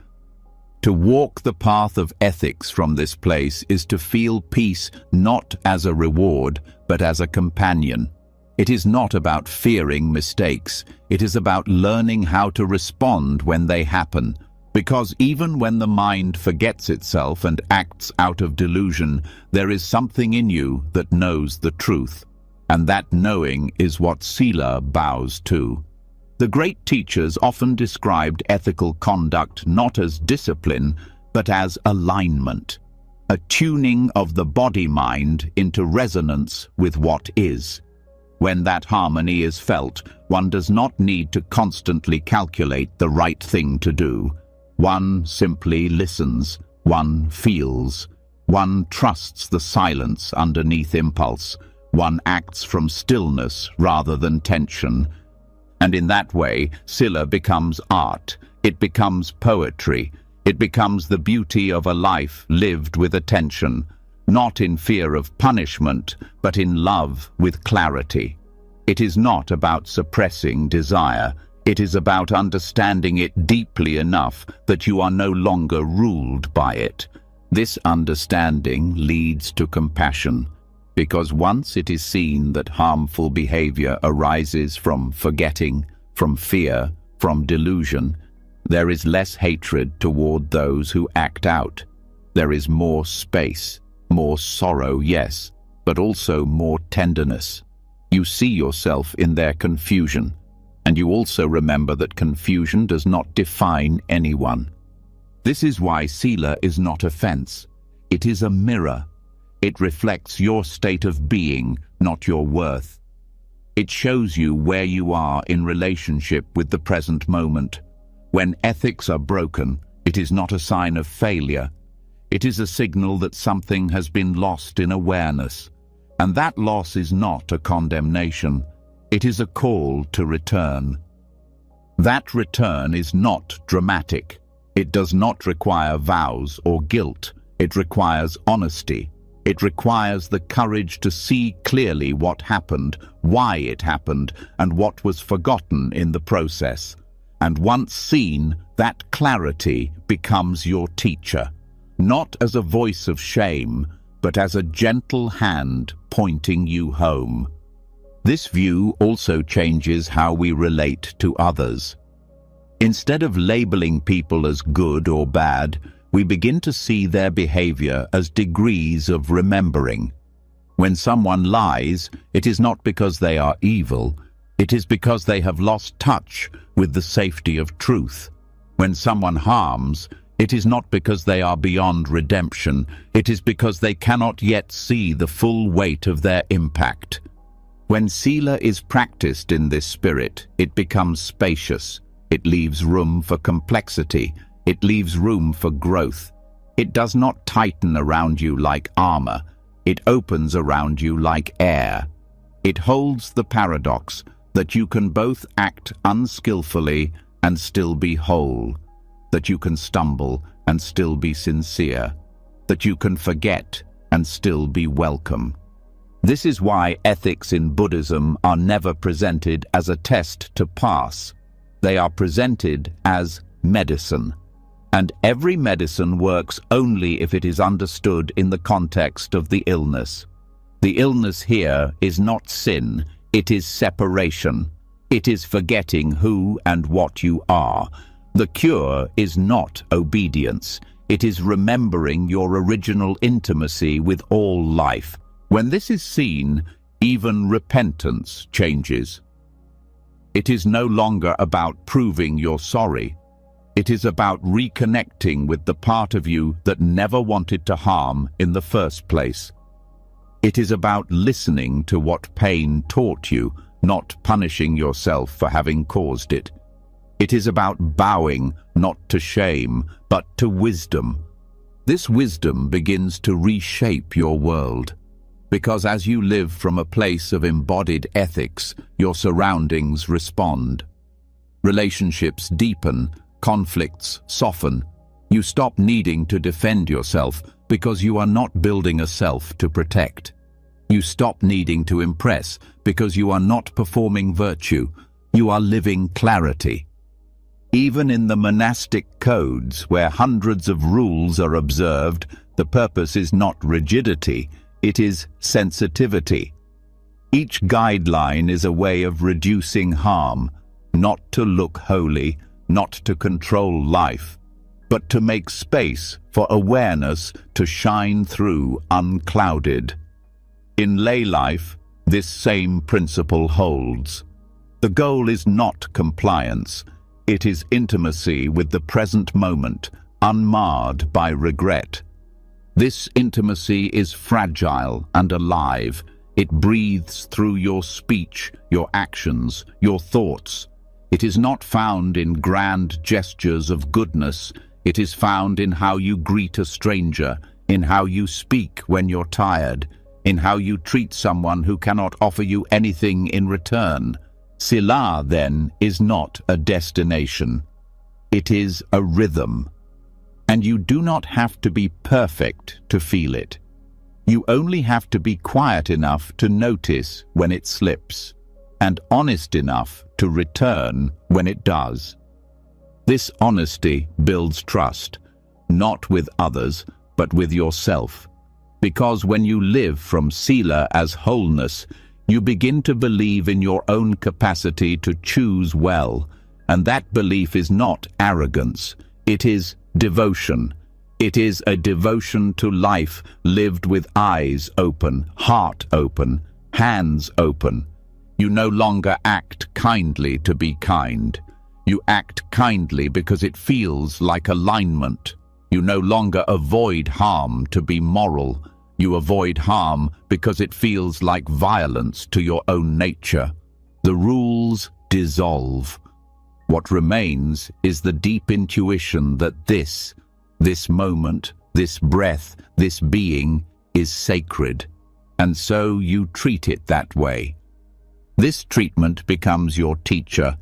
To walk the path of ethics from this place is to feel peace not as a reward, but as a companion. It is not about fearing mistakes. It is about learning how to respond when they happen. Because even when the mind forgets itself and acts out of delusion, there is something in you that knows the truth. And that knowing is what Sila bows to. The great teachers often described ethical conduct not as discipline, but as alignment. a tuning of the body-mind into resonance with what is. When that harmony is felt, one does not need to constantly calculate the right thing to do. One simply listens, one feels, one trusts the silence underneath impulse, one acts from stillness rather than tension. And in that way, Sila becomes art, it becomes poetry, it becomes the beauty of a life lived with attention, not in fear of punishment, but in love with clarity. It is not about suppressing desire, it is about understanding it deeply enough that you are no longer ruled by it. This understanding leads to compassion, because once it is seen that harmful behavior arises from forgetting, from fear, from delusion, there is less hatred toward those who act out. There is more space, more sorrow, yes, but also more tenderness. You see yourself in their confusion, and you also remember that confusion does not define anyone. This is why Sila is not offense. It is a mirror. It reflects your state of being, not your worth. It shows you where you are in relationship with the present moment. When ethics are broken, it is not a sign of failure. It is a signal that something has been lost in awareness. And that loss is not a condemnation. It is a call to return. That return is not dramatic. It does not require vows or guilt. It requires honesty. It requires the courage to see clearly what happened, why it happened, and what was forgotten in the process. And once seen, that clarity becomes your teacher, not as a voice of shame, but as a gentle hand pointing you home. This view also changes how we relate to others. Instead of labeling people as good or bad, we begin to see their behavior as degrees of remembering. When someone lies, it is not because they are evil, it is because they have lost touch with the safety of truth. When someone harms, it is not because they are beyond redemption, it is because they cannot yet see the full weight of their impact. When Sila is practiced in this spirit, it becomes spacious. It leaves room for complexity. It leaves room for growth. It does not tighten around you like armor. It opens around you like air. It holds the paradox that you can both act unskillfully and still be whole, that you can stumble and still be sincere, that you can forget and still be welcome. This is why ethics in Buddhism are never presented as a test to pass. They are presented as medicine. And every medicine works only if it is understood in the context of the illness. The illness here is not sin, it is separation. It is forgetting who and what you are. The cure is not obedience. It is remembering your original intimacy with all life. When this is seen, even repentance changes. It is no longer about proving you're sorry. It is about reconnecting with the part of you that never wanted to harm in the first place. It is about listening to what pain taught you, not punishing yourself for having caused it. It is about bowing not to shame, but to wisdom. This wisdom begins to reshape your world, because as you live from a place of embodied ethics, your surroundings respond. Relationships deepen, conflicts soften. You stop needing to defend yourself because you are not building a self to protect. You stop needing to impress because you are not performing virtue. You are living clarity. Even in the monastic codes, where hundreds of rules are observed, the purpose is not rigidity, it is sensitivity. Each guideline is a way of reducing harm, not to look holy, not to control life, but to make space for awareness to shine through unclouded. In lay life, this same principle holds. The goal is not compliance. It is intimacy with the present moment, unmarred by regret. This intimacy is fragile and alive. It breathes through your speech, your actions, your thoughts. It is not found in grand gestures of goodness. It is found in how you greet a stranger, in how you speak when you're tired, in how you treat someone who cannot offer you anything in return. Sila, then, is not a destination. It is a rhythm. And you do not have to be perfect to feel it. You only have to be quiet enough to notice when it slips, and honest enough to return when it does. This honesty builds trust, not with others, but with yourself. Because when you live from Sila as wholeness, you begin to believe in your own capacity to choose well, and that belief is not arrogance, it is devotion. It is a devotion to life lived with eyes open, heart open, hands open. You no longer act kindly to be kind. You act kindly because it feels like alignment. You no longer avoid harm to be moral. You avoid harm because it feels like violence to your own nature. The rules dissolve. What remains is the deep intuition that this moment, this breath, this being is sacred, and so you treat it that way. This treatment becomes your teacher.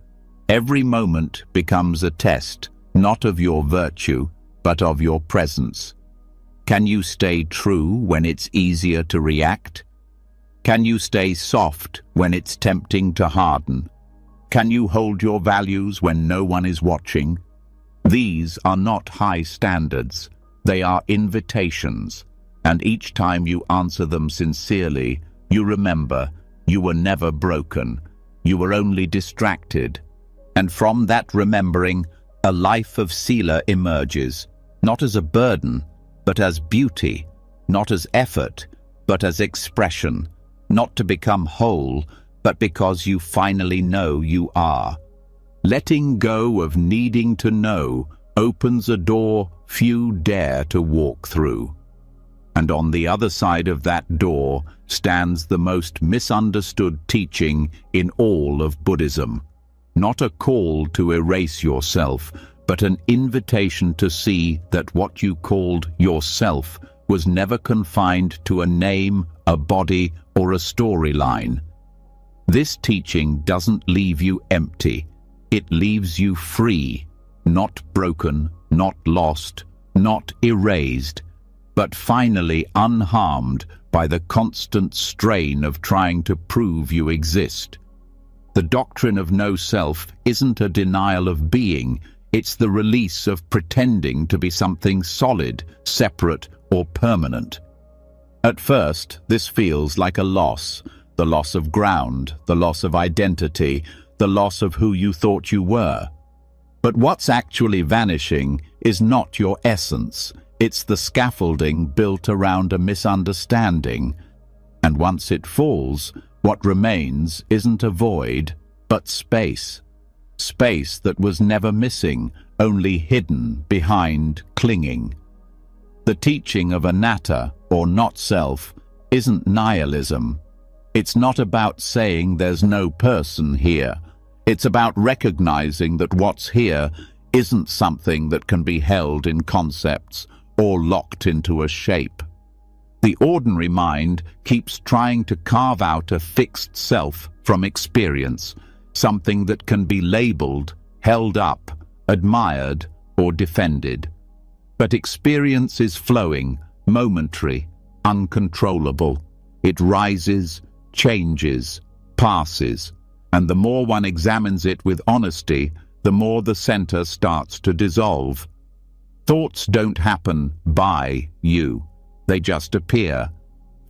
Every moment becomes a test, not of your virtue, but of your presence. Can you stay true when it's easier to react? Can you stay soft when it's tempting to harden? Can you hold your values when no one is watching? These are not high standards. They are invitations, and each time you answer them sincerely, you remember you were never broken. You were only distracted. And from that remembering, a life of Sila emerges, not as a burden, but as beauty, not as effort, but as expression, not to become whole, but because you finally know you are. Letting go of needing to know opens a door few dare to walk through. And on the other side of that door stands the most misunderstood teaching in all of Buddhism. Not a call to erase yourself, but an invitation to see that what you called yourself was never confined to a name, a body, or a storyline. This teaching doesn't leave you empty. It leaves you free, not broken, not lost, not erased, but finally unharmed by the constant strain of trying to prove you exist. The doctrine of no self isn't a denial of being, it's the release of pretending to be something solid, separate, or permanent. At first, this feels like a loss, the loss of ground, the loss of identity, the loss of who you thought you were. But what's actually vanishing is not your essence. It's the scaffolding built around a misunderstanding. And once it falls, what remains isn't a void, but space. Space that was never missing, only hidden behind clinging. The teaching of anatta, or not self, isn't nihilism. It's not about saying there's no person here. It's about recognizing that what's here isn't something that can be held in concepts or locked into a shape. The ordinary mind keeps trying to carve out a fixed self from experience, something that can be labeled, held up, admired, or defended. But experience is flowing, momentary, uncontrollable. It rises, changes, passes, and the more one examines it with honesty, the more the center starts to dissolve. Thoughts don't happen by you. They just appear.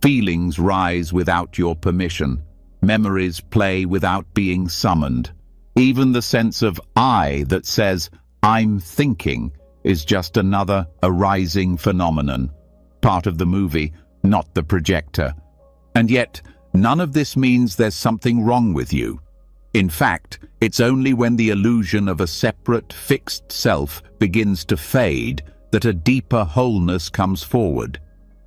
Feelings rise without your permission. Memories play without being summoned. Even the sense of I that says, I'm thinking, is just another arising phenomenon. Part of the movie, not the projector. And yet, none of this means there's something wrong with you. In fact, it's only when the illusion of a separate, fixed self begins to fade that a deeper wholeness comes forward.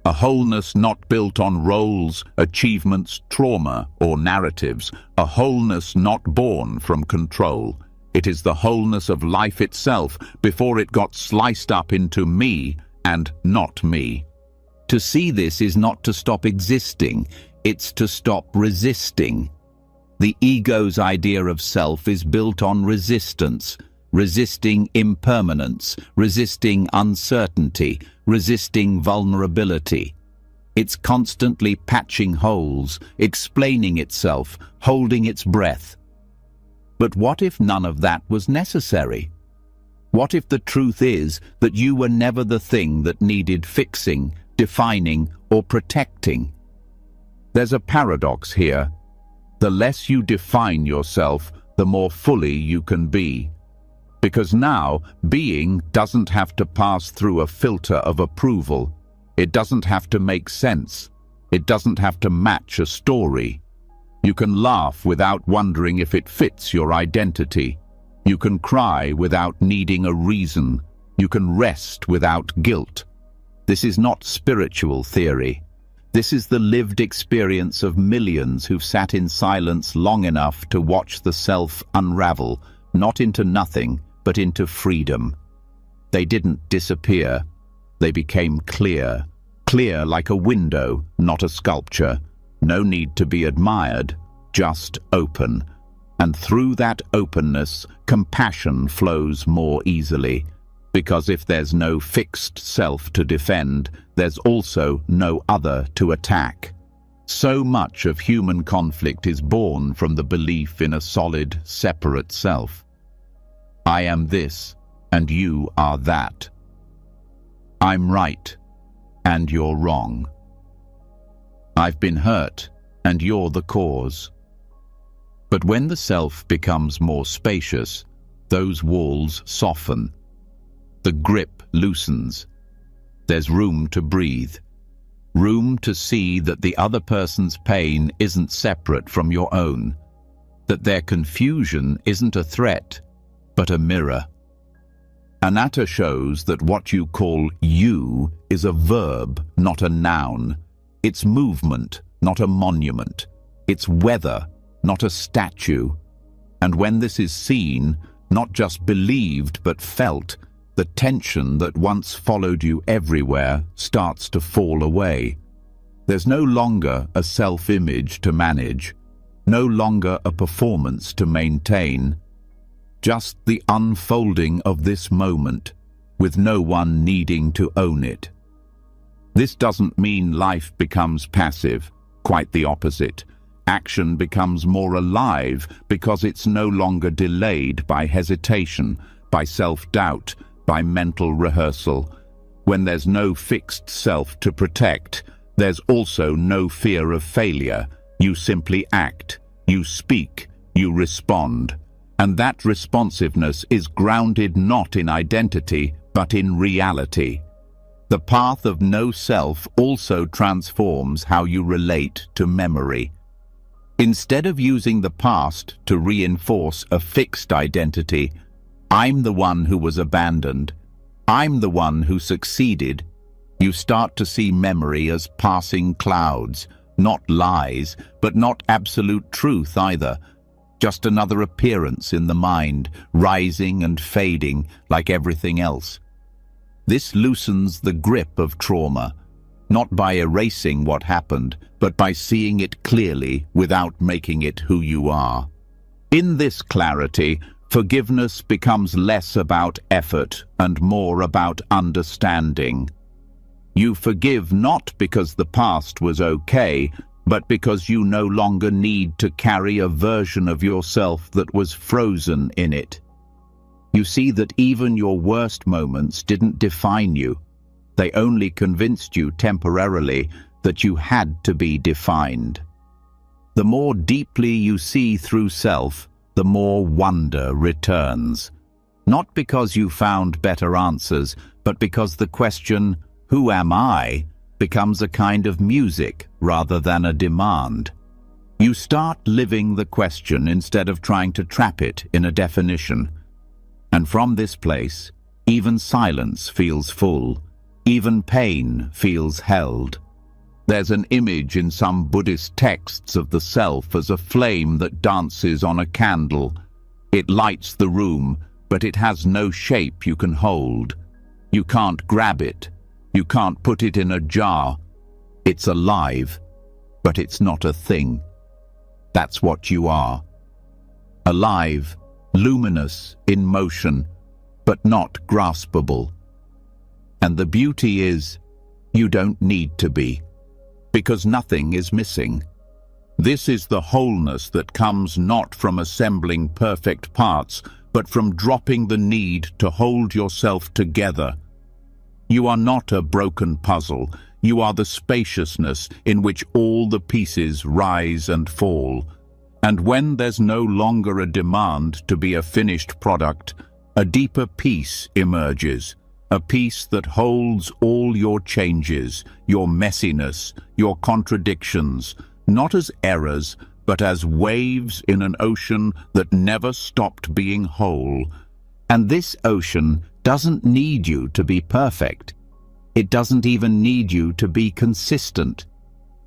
A wholeness not built on roles, achievements, trauma, or narratives. A wholeness not born from control. It is the wholeness of life itself before it got sliced up into me and not me. To see this is not to stop existing, it's to stop resisting. The ego's idea of self is built on resistance, resisting impermanence, resisting uncertainty, resisting vulnerability. It's constantly patching holes, explaining itself, holding its breath. But what if none of that was necessary? What if the truth is that you were never the thing that needed fixing, defining, or protecting? There's a paradox here. The less you define yourself, the more fully you can be. Because now, being doesn't have to pass through a filter of approval. It doesn't have to make sense. It doesn't have to match a story. You can laugh without wondering if it fits your identity. You can cry without needing a reason. You can rest without guilt. This is not spiritual theory. This is the lived experience of millions who've sat in silence long enough to watch the self unravel, not into nothing, but into freedom. They didn't disappear. They became clear. Clear like a window, not a sculpture. No need to be admired, just open. And through that openness, compassion flows more easily. Because if there's no fixed self to defend, there's also no other to attack. So much of human conflict is born from the belief in a solid, separate self. I am this, and you are that. I'm right, and you're wrong. I've been hurt, and you're the cause. But when the self becomes more spacious, those walls soften. The grip loosens. There's room to breathe. Room to see that the other person's pain isn't separate from your own. That their confusion isn't a threat, but a mirror. Anatta shows that what you call you is a verb, not a noun. It's movement, not a monument. It's weather, not a statue. And when this is seen, not just believed but felt, the tension that once followed you everywhere starts to fall away. There's no longer a self-image to manage, no longer a performance to maintain. Just the unfolding of this moment, with no one needing to own it. This doesn't mean life becomes passive, quite the opposite. Action becomes more alive because it's no longer delayed by hesitation, by self-doubt, by mental rehearsal. When there's no fixed self to protect, there's also no fear of failure. You simply act, you speak, you respond. And that responsiveness is grounded not in identity, but in reality. The path of no self also transforms how you relate to memory. Instead of using the past to reinforce a fixed identity, I'm the one who was abandoned, I'm the one who succeeded, you start to see memory as passing clouds, not lies, but not absolute truth either. Just another appearance in the mind, rising and fading like everything else. This loosens the grip of trauma, not by erasing what happened, but by seeing it clearly without making it who you are. In this clarity, forgiveness becomes less about effort and more about understanding. You forgive not because the past was okay, but because you no longer need to carry a version of yourself that was frozen in it. You see that even your worst moments didn't define you. They only convinced you temporarily that you had to be defined. The more deeply you see through self, the more wonder returns. Not because you found better answers, but because the question, "Who am I?" becomes a kind of music rather than a demand. You start living the question instead of trying to trap it in a definition. And from this place, even silence feels full, Even pain feels held. There's an image in some Buddhist texts of the self as a flame that dances on a candle. It lights the room, but it has no shape you can hold. You can't grab it. You can't put it in a jar. It's alive, but it's not a thing. That's what you are. Alive, luminous, in motion, but not graspable. And the beauty is, you don't need to be, because nothing is missing. This is the wholeness that comes not from assembling perfect parts, but from dropping the need to hold yourself together. You are not a broken puzzle. You are the spaciousness in which all the pieces rise and fall. And when there's no longer a demand to be a finished product, a deeper peace emerges, a peace that holds all your changes, your messiness, your contradictions, not as errors, but as waves in an ocean that never stopped being whole. And this ocean doesn't need you to be perfect. It doesn't even need you to be consistent.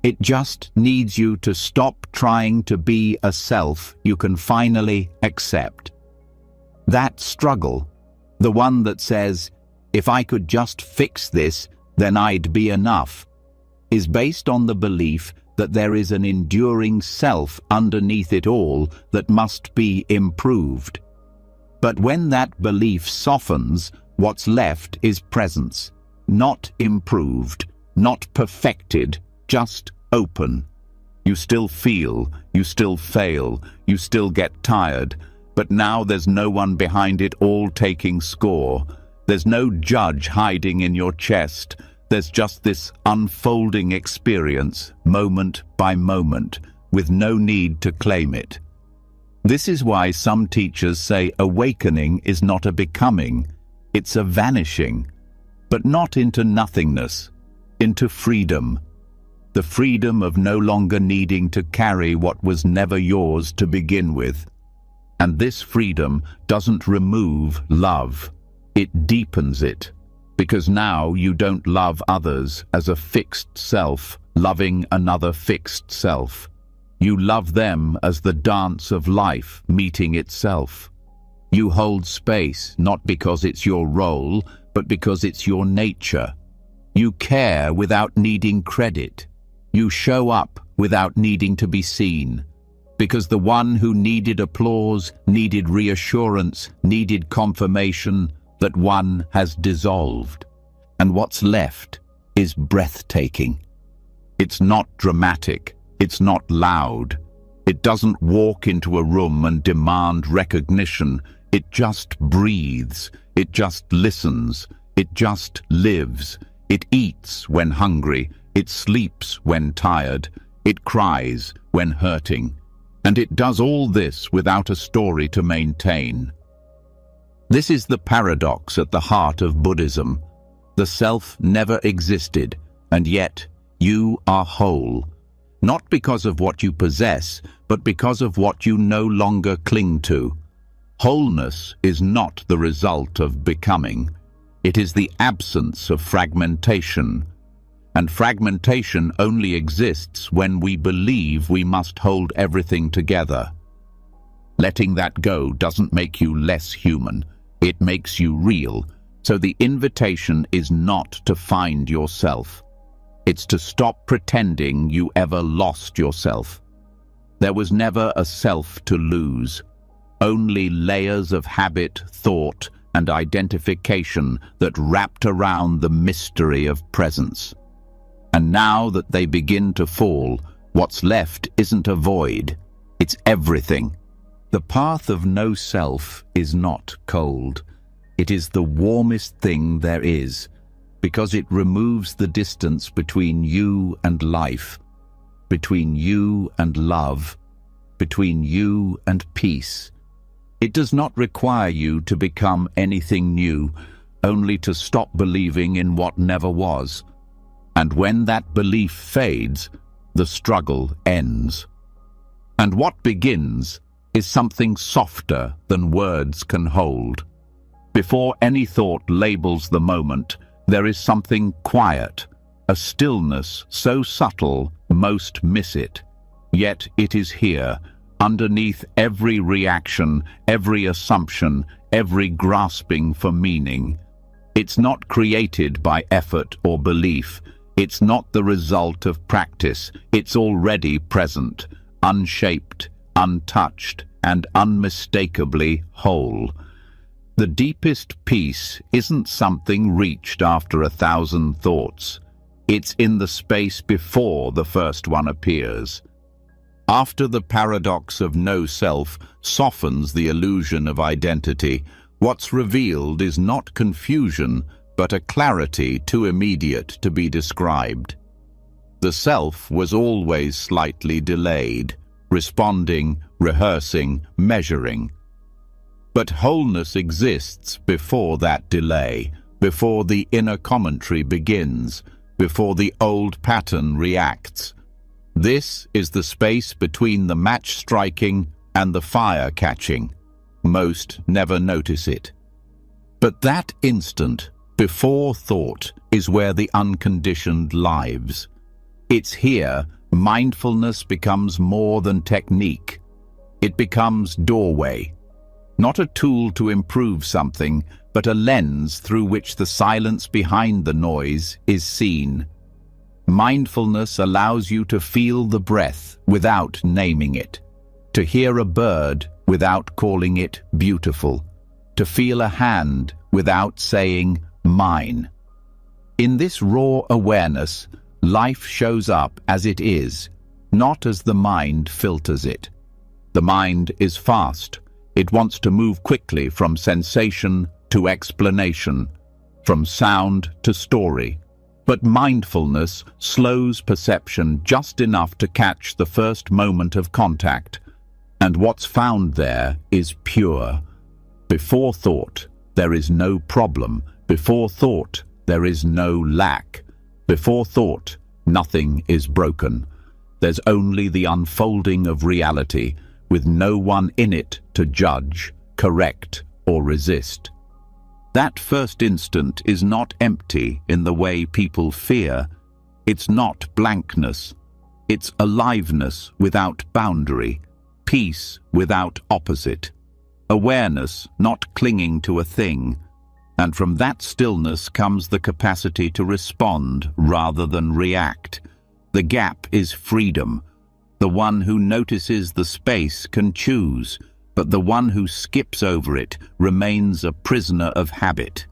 It just needs you to stop trying to be a self you can finally accept. That struggle, the one that says, if I could just fix this, then I'd be enough, is based on the belief that there is an enduring self underneath it all that must be improved. But when that belief softens, what's left is presence, not improved, not perfected, just open. You still feel, you still fail, you still get tired, but now there's no one behind it all taking score. There's no judge hiding in your chest. There's just this unfolding experience, moment by moment, with no need to claim it. This is why some teachers say awakening is not a becoming, it's a vanishing, but not into nothingness, into freedom. The freedom of no longer needing to carry what was never yours to begin with. And this freedom doesn't remove love, it deepens it. Because now you don't love others as a fixed self, loving another fixed self. You love them as the dance of life meeting itself. You hold space not because it's your role, but because it's your nature. You care without needing credit. You show up without needing to be seen. Because the one who needed applause, needed reassurance, needed confirmation, that one has dissolved, and what's left is breathtaking. It's not dramatic, it's not loud. It doesn't walk into a room and demand recognition. It just breathes, it just listens, it just lives. It eats when hungry, it sleeps when tired, it cries when hurting. And it does all this without a story to maintain. This is the paradox at the heart of Buddhism. The self never existed, and yet you are whole. Not because of what you possess, but because of what you no longer cling to. Wholeness is not the result of becoming. It is the absence of fragmentation. And fragmentation only exists when we believe we must hold everything together. Letting that go doesn't make you less human. It makes you real. So the invitation is not to find yourself. It's to stop pretending you ever lost yourself. There was never a self to lose. Only layers of habit, thought, and identification that wrapped around the mystery of presence. And now that they begin to fall, what's left isn't a void. It's everything. The path of no self is not cold. It is the warmest thing there is, because it removes the distance between you and life, between you and love, between you and peace. It does not require you to become anything new, only to stop believing in what never was. And when that belief fades, the struggle ends. And what begins is something softer than words can hold. Before any thought labels the moment, There is something quiet, a stillness so subtle most miss it. Yet it is here, underneath every reaction, every assumption, every grasping for meaning. It's not created by effort or belief. It's not the result of practice. It's already present, unshaped, untouched, and unmistakably whole. The deepest peace isn't something reached after 1,000 thoughts. It's in the space before the first one appears. After the paradox of no self softens the illusion of identity, what's revealed is not confusion, but a clarity too immediate to be described. The self was always slightly delayed, responding, rehearsing, measuring. But wholeness exists before that delay, before the inner commentary begins, before the old pattern reacts. This is the space between the match striking and the fire catching. Most never notice it. But that instant, before thought, is where the unconditioned lives. It's here mindfulness becomes more than technique. It becomes doorway. Not a tool to improve something, but a lens through which the silence behind the noise is seen. Mindfulness allows you to feel the breath without naming it, to hear a bird without calling it beautiful, to feel a hand without saying mine. In this raw awareness, life shows up as it is, not as the mind filters it. The mind is fast. It wants to move quickly from sensation to explanation, from sound to story. But mindfulness slows perception just enough to catch the first moment of contact. And what's found there is pure. Before thought, there is no problem. Before thought, there is no lack. Before thought, nothing is broken. There's only the unfolding of reality, with no one in it to judge, correct, or resist. That first instant is not empty in the way people fear. It's not blankness. It's aliveness without boundary, peace without opposite, awareness not clinging to a thing. And from that stillness comes the capacity to respond rather than react. The gap is freedom. The one who notices the space can choose, but the one who skips over it remains a prisoner of habit.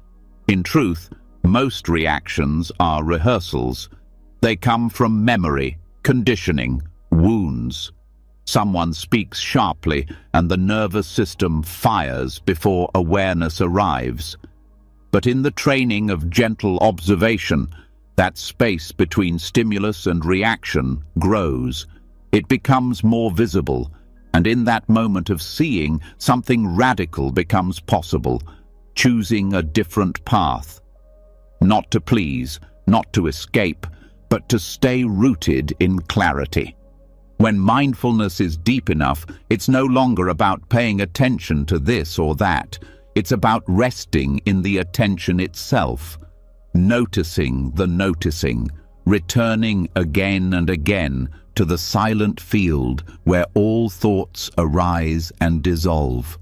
In truth, most reactions are rehearsals. They come from memory, conditioning, wounds. Someone speaks sharply and the nervous system fires before awareness arrives. But in the training of gentle observation, that space between stimulus and reaction grows. It becomes more visible, and in that moment of seeing, something radical becomes possible, choosing a different path. Not to please, not to escape, but to stay rooted in clarity. When mindfulness is deep enough, it's no longer about paying attention to this or that. It's about resting in the attention itself, noticing the noticing, returning again and again to the silent field where all thoughts arise and dissolve.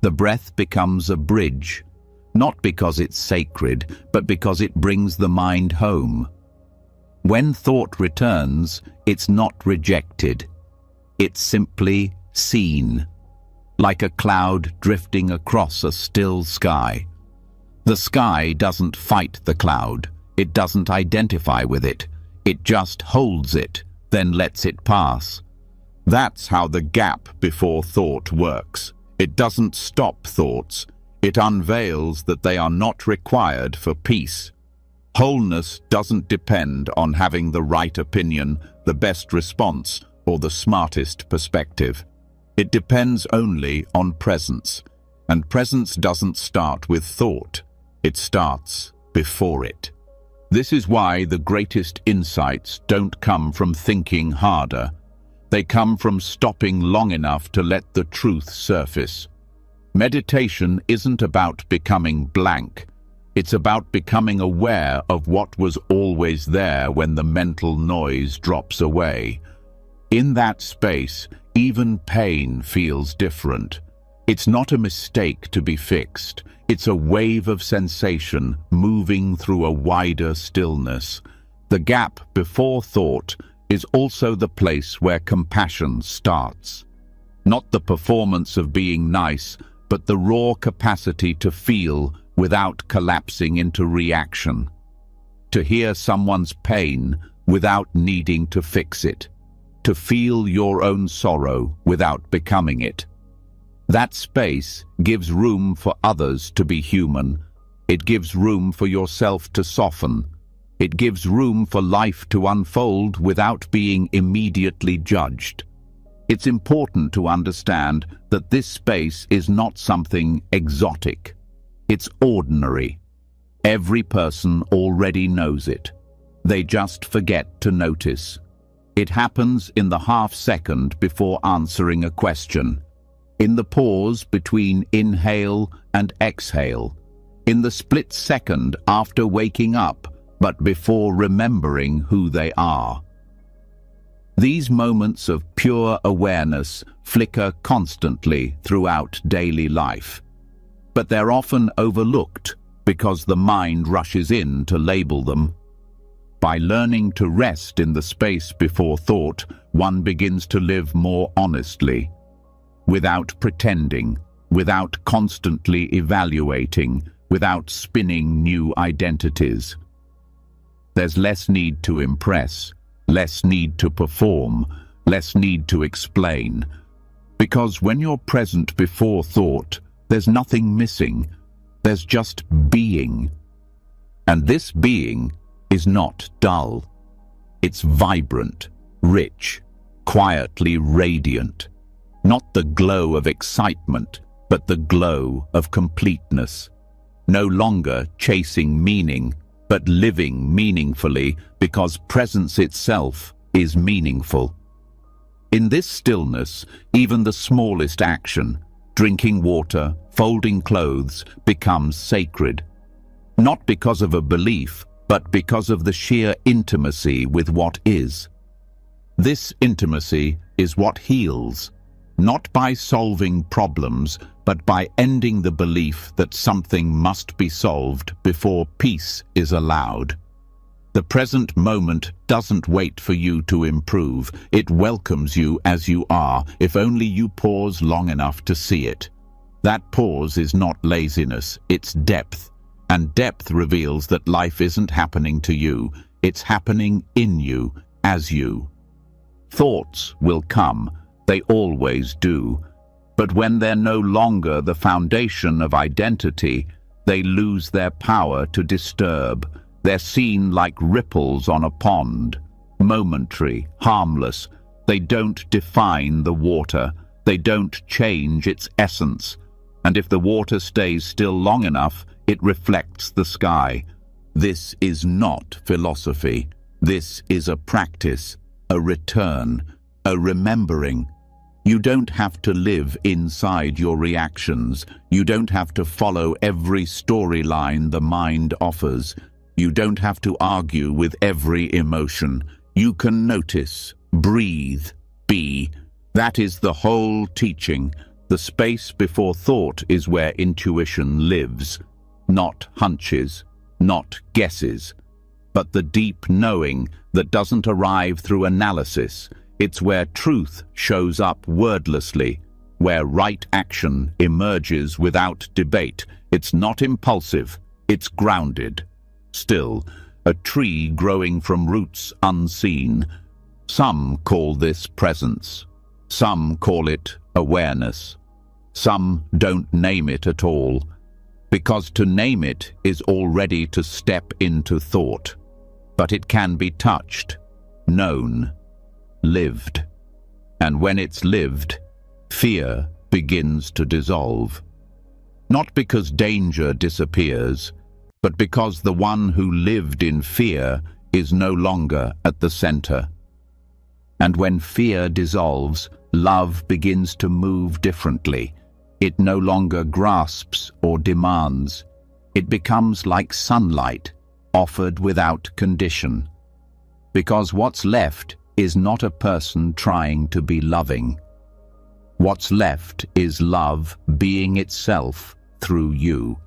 The breath becomes a bridge, not because it's sacred, but because it brings the mind home. When thought returns, it's not rejected. It's simply seen, like a cloud drifting across a still sky. The sky doesn't fight the cloud. It doesn't identify with it. It just holds it, then lets it pass. That's how the gap before thought works. It doesn't stop thoughts. It unveils that they are not required for peace. Wholeness doesn't depend on having the right opinion, the best response, or the smartest perspective. It depends only on presence. And presence doesn't start with thought. It starts before it. This is why the greatest insights don't come from thinking harder. They come from stopping long enough to let the truth surface. Meditation isn't about becoming blank. It's about becoming aware of what was always there when the mental noise drops away. In that space, even pain feels different. It's not a mistake to be fixed. It's a wave of sensation moving through a wider stillness. The gap before thought is also the place where compassion starts. Not the performance of being nice, but the raw capacity to feel without collapsing into reaction. To hear someone's pain without needing to fix it. To feel your own sorrow without becoming it. That space gives room for others to be human. It gives room for yourself to soften. It gives room for life to unfold without being immediately judged. It's important to understand that this space is not something exotic. It's ordinary. Every person already knows it. They just forget to notice. It happens in the half-second before answering a question, in the pause between inhale and exhale, in the split second after waking up, but before remembering who they are. These moments of pure awareness flicker constantly throughout daily life, but they're often overlooked because the mind rushes in to label them. By learning to rest in the space before thought, one begins to live more honestly, without pretending, without constantly evaluating, without spinning new identities. There's less need to impress, less need to perform, less need to explain. Because when you're present before thought, there's nothing missing. There's just being. And this being is not dull. It's vibrant, rich, quietly radiant. Not the glow of excitement, but the glow of completeness. No longer chasing meaning, but living meaningfully because presence itself is meaningful. In this stillness, even the smallest action, drinking water, folding clothes, becomes sacred. Not because of a belief, but because of the sheer intimacy with what is. This intimacy is what heals, not by solving problems, but by ending the belief that something must be solved before peace is allowed. The present moment doesn't wait for you to improve. It welcomes you as you are, if only you pause long enough to see it. That pause is not laziness, it's depth. And depth reveals that life isn't happening to you, it's happening in you, as you. Thoughts will come, they always do. But when they're no longer the foundation of identity, they lose their power to disturb. They're seen like ripples on a pond, momentary, harmless. They don't define the water, they don't change its essence. And if the water stays still long enough, it reflects the sky. This is not philosophy. This is a practice, a return, a remembering. You don't have to live inside your reactions. You don't have to follow every storyline the mind offers. You don't have to argue with every emotion. You can notice, breathe, be. That is the whole teaching. The space before thought is where intuition lives. Not hunches, not guesses, but the deep knowing that doesn't arrive through analysis. It's where truth shows up wordlessly, where right action emerges without debate. It's not impulsive, it's grounded. Still, a tree growing from roots unseen. Some call this presence. Some call it awareness. Some don't name it at all. Because to name it is already to step into thought. But it can be touched, known, lived. And when it's lived, fear begins to dissolve. Not because danger disappears, but because the one who lived in fear is no longer at the center. And when fear dissolves, love begins to move differently. It no longer grasps or demands. It becomes like sunlight, offered without condition. Because what's left is not a person trying to be loving. What's left is love being itself through you.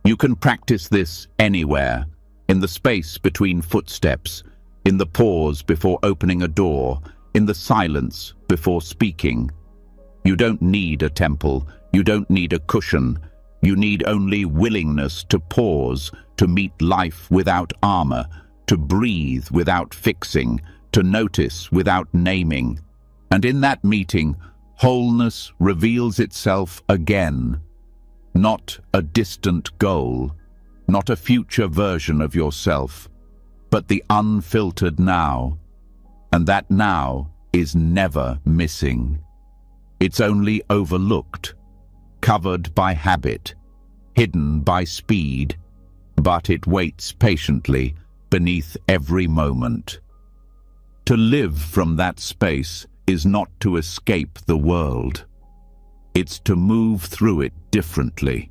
You can practice this anywhere, in the space between footsteps, in the pause before opening a door, in the silence before speaking. You don't need a temple, you don't need a cushion. You need only willingness to pause, to meet life without armor, to breathe without fixing, to notice without naming. And in that meeting, wholeness reveals itself again. Not a distant goal, not a future version of yourself, but the unfiltered now. And that now is never missing. It's only overlooked, covered by habit, hidden by speed, but it waits patiently beneath every moment. To live from that space is not to escape the world. It's to move through it differently,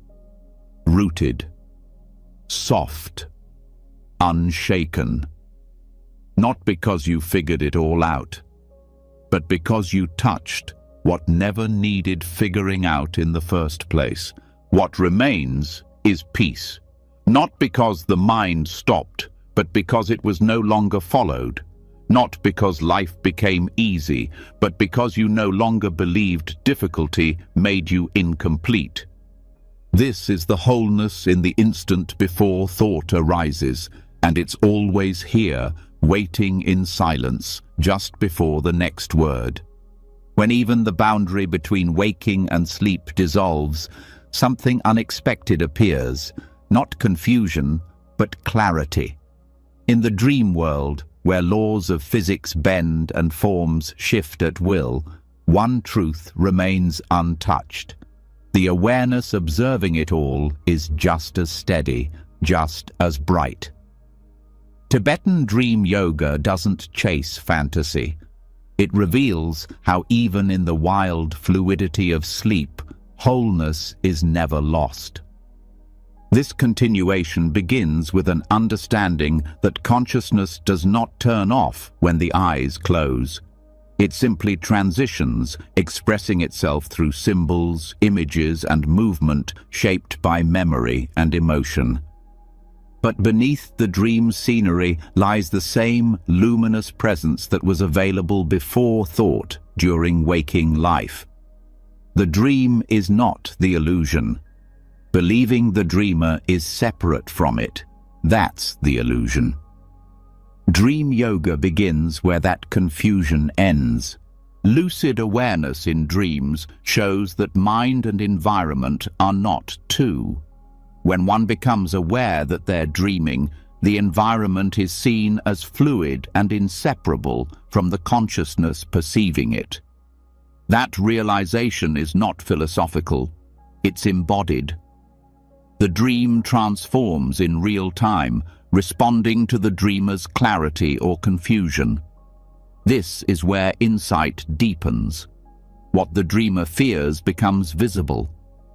rooted, soft, unshaken. Not because you figured it all out, but because you touched what never needed figuring out in the first place. What remains is peace, not because the mind stopped, but because it was no longer followed. Not because life became easy, but because you no longer believed difficulty made you incomplete. This is the wholeness in the instant before thought arises, and it's always here, waiting in silence, just before the next word. When even the boundary between waking and sleep dissolves, something unexpected appears, not confusion, but clarity. In the dream world, where laws of physics bend and forms shift at will, one truth remains untouched. The awareness observing it all is just as steady, just as bright. Tibetan dream yoga doesn't chase fantasy. It reveals how even in the wild fluidity of sleep, wholeness is never lost. This continuation begins with an understanding that consciousness does not turn off when the eyes close. It simply transitions, expressing itself through symbols, images, and movement shaped by memory and emotion. But beneath the dream scenery lies the same luminous presence that was available before thought during waking life. The dream is not the illusion. Believing the dreamer is separate from it, that's the illusion. Dream yoga begins where that confusion ends. Lucid awareness in dreams shows that mind and environment are not two. When one becomes aware that they're dreaming, the environment is seen as fluid and inseparable from the consciousness perceiving it. That realization is not philosophical, it's embodied. The dream transforms in real time, responding to the dreamer's clarity or confusion. This is where insight deepens. What the dreamer fears becomes visible.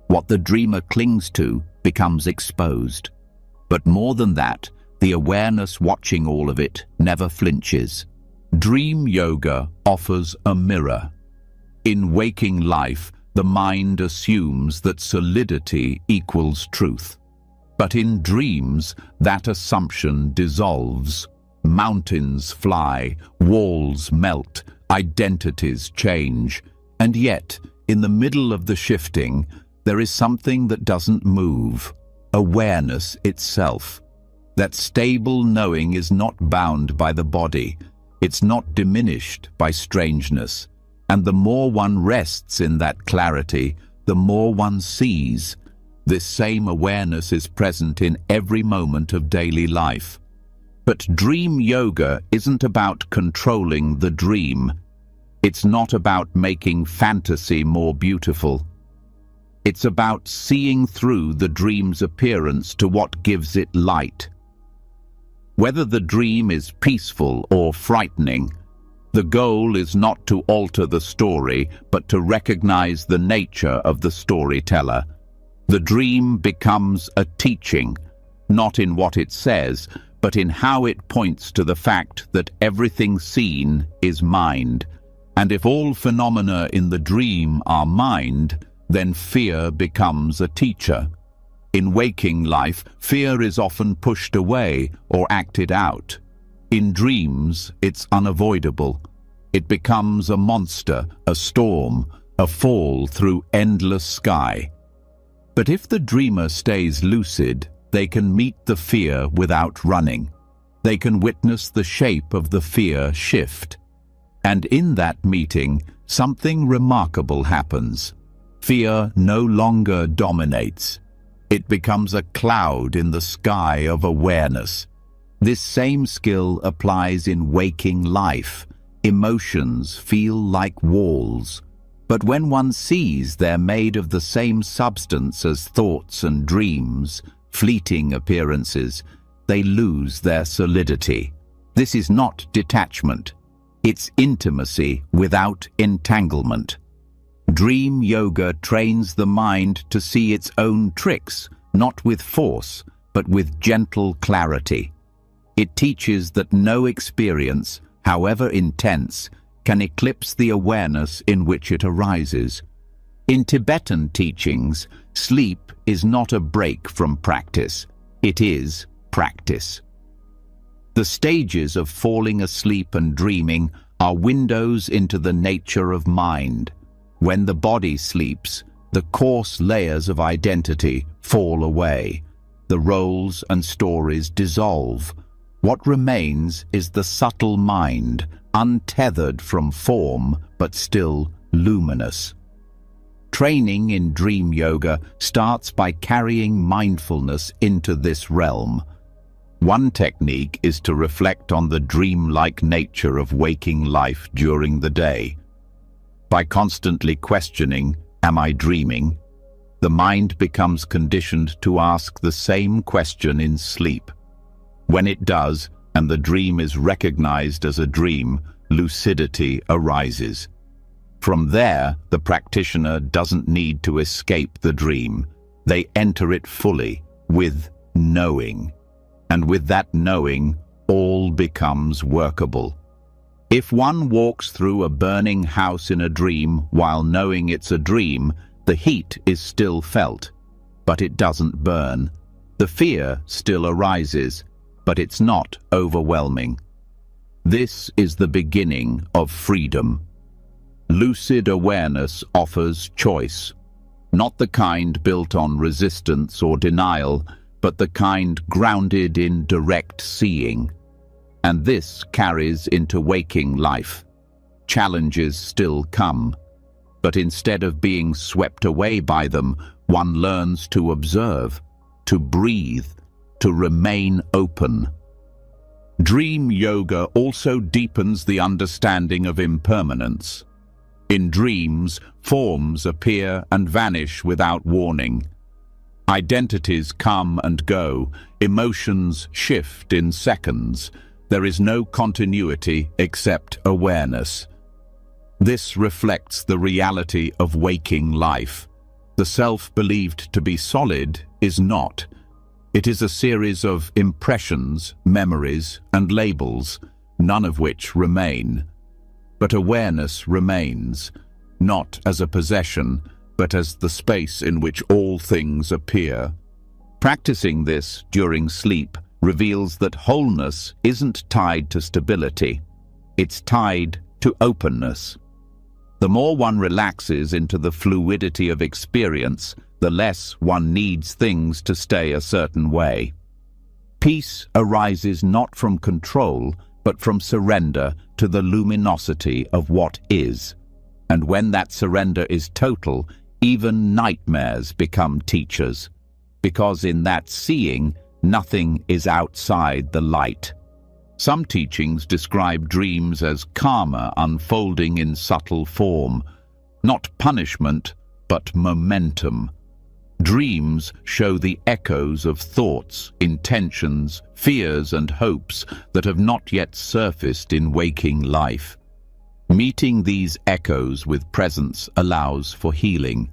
What the dreamer clings to becomes exposed. But more than that, the awareness watching all of it never flinches. Dream yoga offers a mirror. In waking life, the mind assumes that solidity equals truth. But in dreams, that assumption dissolves. Mountains fly, walls melt, identities change. And yet, in the middle of the shifting, there is something that doesn't move, awareness itself. That stable knowing is not bound by the body, it's not diminished by strangeness. And the more one rests in that clarity, the more one sees. This same awareness is present in every moment of daily life. But dream yoga isn't about controlling the dream. It's not about making fantasy more beautiful. It's about seeing through the dream's appearance to what gives it light. Whether the dream is peaceful or frightening, the goal is not to alter the story, but to recognize the nature of the storyteller. The dream becomes a teaching, not in what it says, but in how it points to the fact that everything seen is mind. And if all phenomena in the dream are mind, then fear becomes a teacher. In waking life, fear is often pushed away or acted out. In dreams, it's unavoidable. It becomes a monster, a storm, a fall through endless sky. But if the dreamer stays lucid, they can meet the fear without running. They can witness the shape of the fear shift. And in that meeting, something remarkable happens. Fear no longer dominates. It becomes a cloud in the sky of awareness. This same skill applies in waking life. Emotions feel like walls. But when one sees they're made of the same substance as thoughts and dreams, fleeting appearances, they lose their solidity. This is not detachment. It's intimacy without entanglement. Dream yoga trains the mind to see its own tricks, not with force, but with gentle clarity. It teaches that no experience, however intense, can eclipse the awareness in which it arises. In Tibetan teachings, sleep is not a break from practice. It is practice. The stages of falling asleep and dreaming are windows into the nature of mind. When the body sleeps, the coarse layers of identity fall away. The roles and stories dissolve. What remains is the subtle mind, untethered from form, but still luminous. Training in dream yoga starts by carrying mindfulness into this realm. One technique is to reflect on the dreamlike nature of waking life during the day. By constantly questioning, "Am I dreaming?" the mind becomes conditioned to ask the same question in sleep. When it does, and the dream is recognized as a dream, lucidity arises. From there, the practitioner doesn't need to escape the dream. They enter it fully, with knowing. And with that knowing, all becomes workable. If one walks through a burning house in a dream while knowing it's a dream, the heat is still felt, but it doesn't burn. The fear still arises, but it's not overwhelming. This is the beginning of freedom. Lucid awareness offers choice, not the kind built on resistance or denial, but the kind grounded in direct seeing. And this carries into waking life. Challenges still come, but instead of being swept away by them, one learns to observe, to breathe, to remain open. Dream yoga also deepens the understanding of impermanence. In dreams, forms appear and vanish without warning. Identities come and go, emotions shift in seconds. There is no continuity except awareness. This reflects the reality of waking life. The self believed to be solid is not. It is a series of impressions, memories, and labels, none of which remain. But awareness remains, not as a possession, but as the space in which all things appear. Practicing this during sleep reveals that wholeness isn't tied to stability. It's tied to openness. The more one relaxes into the fluidity of experience, the less one needs things to stay a certain way. Peace arises not from control, but from surrender to the luminosity of what is. And when that surrender is total, even nightmares become teachers, because in that seeing, nothing is outside the light. Some teachings describe dreams as karma unfolding in subtle form, not punishment, but momentum. Dreams show the echoes of thoughts, intentions, fears, and hopes that have not yet surfaced in waking life. Meeting these echoes with presence allows for healing.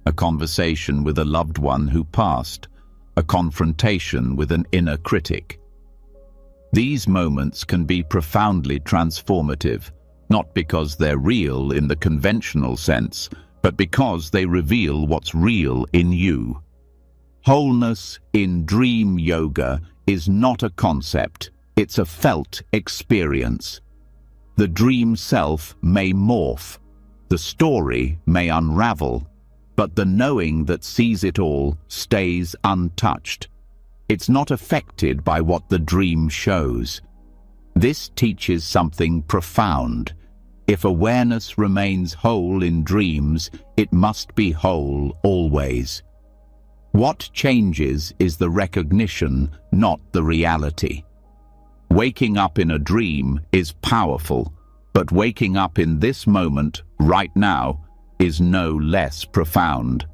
a conversation with a loved one who passed, a confrontation with an inner critic. These moments can be profoundly transformative, not because they're real in the conventional sense, but because they reveal what's real in you. Wholeness in dream yoga is not a concept, it's a felt experience. The dream self may morph, the story may unravel, but the knowing that sees it all stays untouched. It's not affected by what the dream shows. This teaches something profound. If awareness remains whole in dreams, it must be whole always. What changes is the recognition, not the reality. Waking up in a dream is powerful, but waking up in this moment, right now, is no less profound.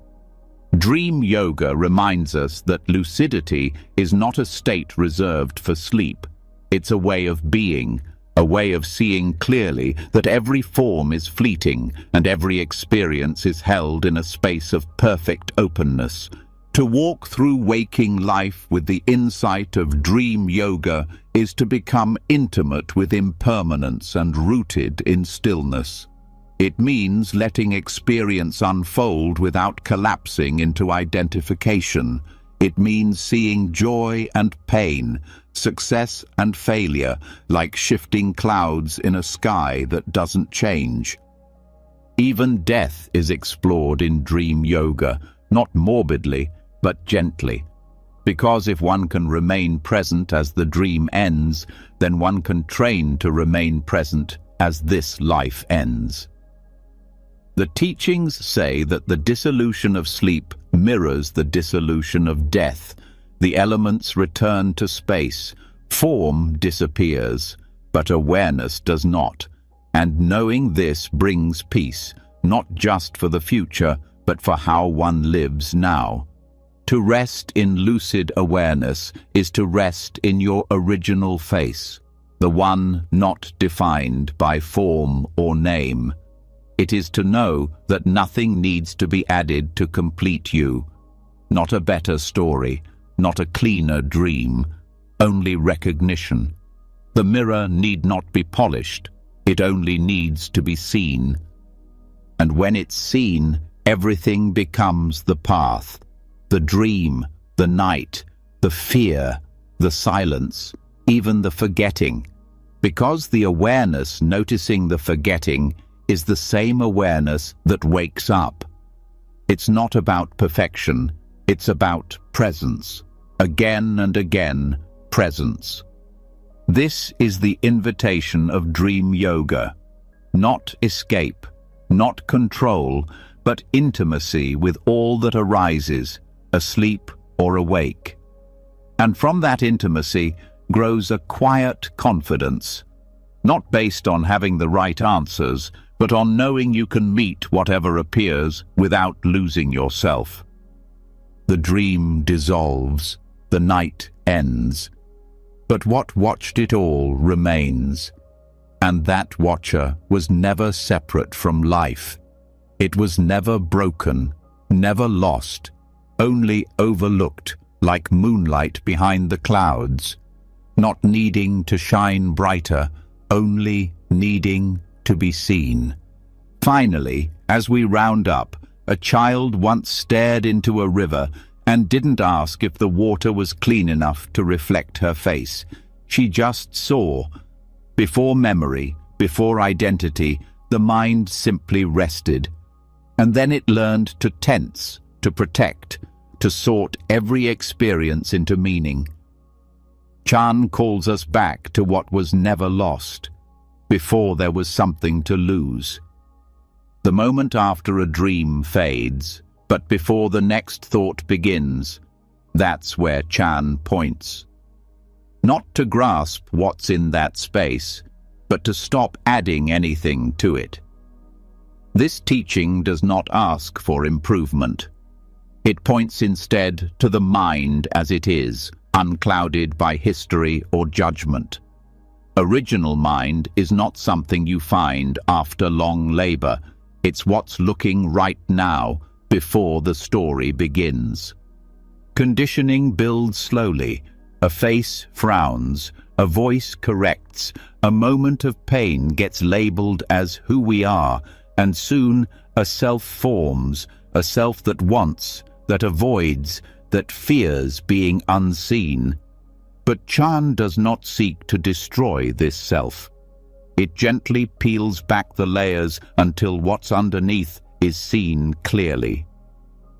Dream yoga reminds us that lucidity is not a state reserved for sleep. It's a way of being, a way of seeing clearly that every form is fleeting and every experience is held in a space of perfect openness. To walk through waking life with the insight of dream yoga is to become intimate with impermanence and rooted in stillness. It means letting experience unfold without collapsing into identification. It means seeing joy and pain, success and failure, like shifting clouds in a sky that doesn't change. Even death is explored in dream yoga, not morbidly, but gently. Because if one can remain present as the dream ends, then one can train to remain present as this life ends. The teachings say that the dissolution of sleep mirrors the dissolution of death. The elements return to space, form disappears, but awareness does not. And knowing this brings peace, not just for the future, but for how one lives now. To rest in lucid awareness is to rest in your original face, the one not defined by form or name. It is to know that nothing needs to be added to complete you. Not a better story, not a cleaner dream, only recognition. The mirror need not be polished, it only needs to be seen. And when it's seen, everything becomes the path. The dream, the night, the fear, the silence, even the forgetting. Because the awareness noticing the forgetting is the same awareness that wakes up. It's not about perfection, it's about presence. Again and again, presence. This is the invitation of dream yoga. Not escape, not control, but intimacy with all that arises, asleep or awake. And from that intimacy grows a quiet confidence, not based on having the right answers, but on knowing you can meet whatever appears without losing yourself. The dream dissolves, the night ends, but what watched it all remains. And that watcher was never separate from life. It was never broken, never lost, only overlooked like moonlight behind the clouds, not needing to shine brighter, only needing to be seen. Finally, as we round up, a child once stared into a river and didn't ask if the water was clean enough to reflect her face. She just saw. Before memory, before identity, the mind simply rested. And then it learned to tense, to protect, to sort every experience into meaning. Chan calls us back to what was never lost, before there was something to lose. The moment after a dream fades, but before the next thought begins, that's where Chan points. Not to grasp what's in that space, but to stop adding anything to it. This teaching does not ask for improvement. It points instead to the mind as it is, unclouded by history or judgment. Original mind is not something you find after long labor. It's what's looking right now, before the story begins. Conditioning builds slowly. A face frowns, a voice corrects, a moment of pain gets labeled as who we are, and soon a self forms, a self that wants, that avoids, that fears being unseen. But Chan does not seek to destroy this self. It gently peels back the layers until what's underneath is seen clearly.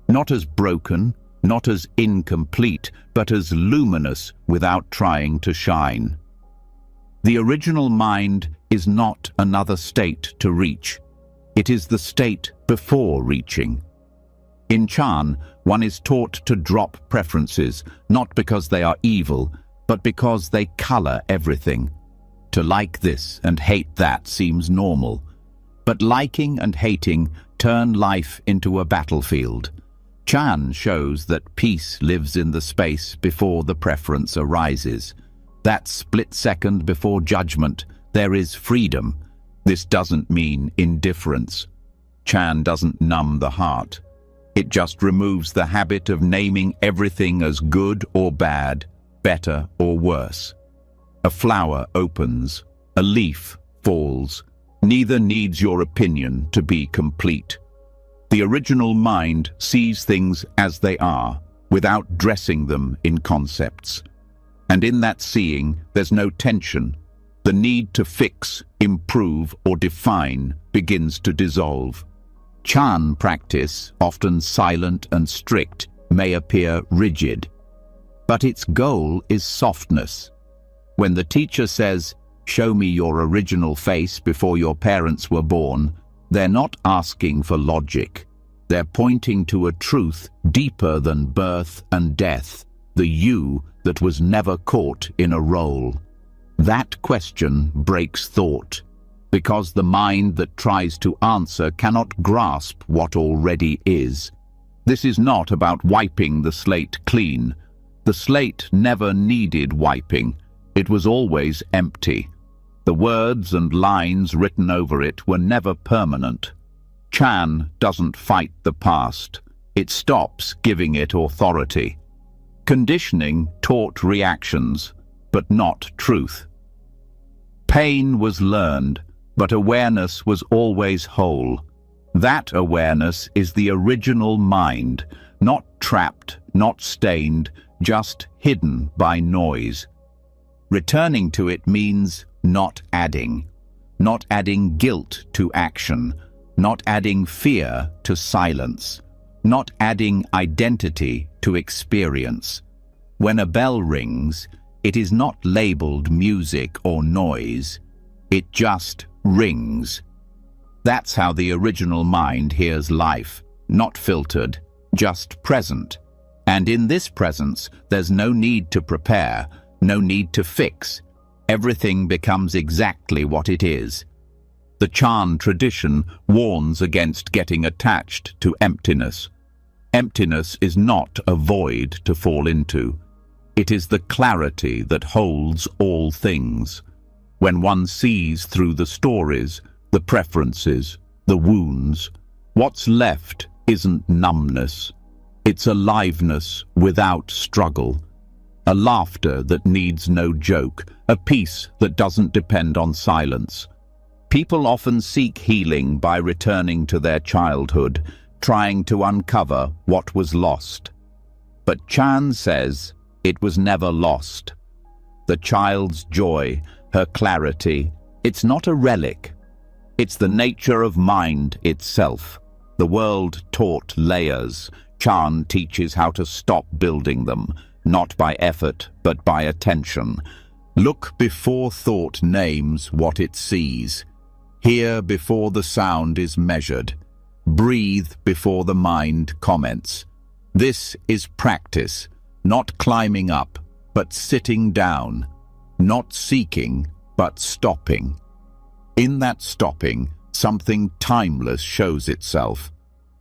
Not as broken, not as incomplete, but as luminous without trying to shine. The original mind is not another state to reach. It is the state before reaching. In Chan, one is taught to drop preferences, not because they are evil, but because they color everything. To like this and hate that seems normal, but liking and hating turn life into a battlefield. Chan shows that peace lives in the space before the preference arises. That split second before judgment, there is freedom. This doesn't mean indifference. Chan doesn't numb the heart. It just removes the habit of naming everything as good or bad, better or worse. A flower opens, a leaf falls. Neither needs your opinion to be complete. The original mind sees things as they are, without dressing them in concepts. And in that seeing, there's no tension. The need to fix, improve, or define begins to dissolve. Chan practice, often silent and strict, may appear rigid, but its goal is softness. When the teacher says, "Show me your original face before your parents were born," they're not asking for logic. They're pointing to a truth deeper than birth and death, the you that was never caught in a role. That question breaks thought, because the mind that tries to answer cannot grasp what already is. This is not about wiping the slate clean. The slate never needed wiping. It was always empty. The words and lines written over it were never permanent. Chan doesn't fight the past. It stops giving it authority. Conditioning taught reactions, but not truth. Pain was learned, but awareness was always whole. That awareness is the original mind, not trapped, not stained, just hidden by noise. Returning to it means not adding guilt to action, not adding fear to silence, not adding identity to experience. When a bell rings, it is not labeled music or noise. It just rings. That's how the original mind hears life, not filtered, just present. And in this presence, there's no need to prepare, no need to fix. Everything becomes exactly what it is. The Chan tradition warns against getting attached to emptiness. Emptiness is not a void to fall into. It is the clarity that holds all things. When one sees through the stories, the preferences, the wounds, what's left isn't numbness. It's aliveness without struggle. A laughter that needs no joke, a peace that doesn't depend on silence. People often seek healing by returning to their childhood, trying to uncover what was lost. But Chan says it was never lost. The child's joy, her clarity, it's not a relic. It's the nature of mind itself. The world taught layers. Chan teaches how to stop building them, not by effort, but by attention. Look before thought names what it sees. Hear before the sound is measured. Breathe before the mind comments. This is practice, not climbing up, but sitting down. Not seeking, but stopping. In that stopping, something timeless shows itself.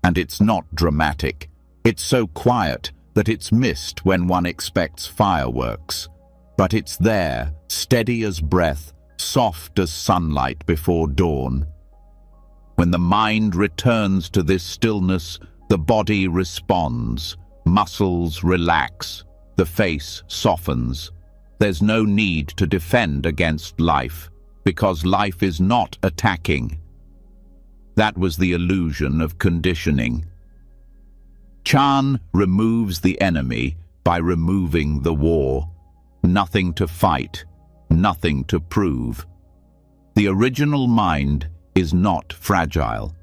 And it's not dramatic. It's so quiet that it's missed when one expects fireworks. But it's there, steady as breath, soft as sunlight before dawn. When the mind returns to this stillness, The body responds, muscles relax, the face softens. There's no need to defend against life, because life is not attacking. That was the illusion of conditioning. Chan removes the enemy by removing the war. Nothing to fight, nothing to prove. The original mind is not fragile.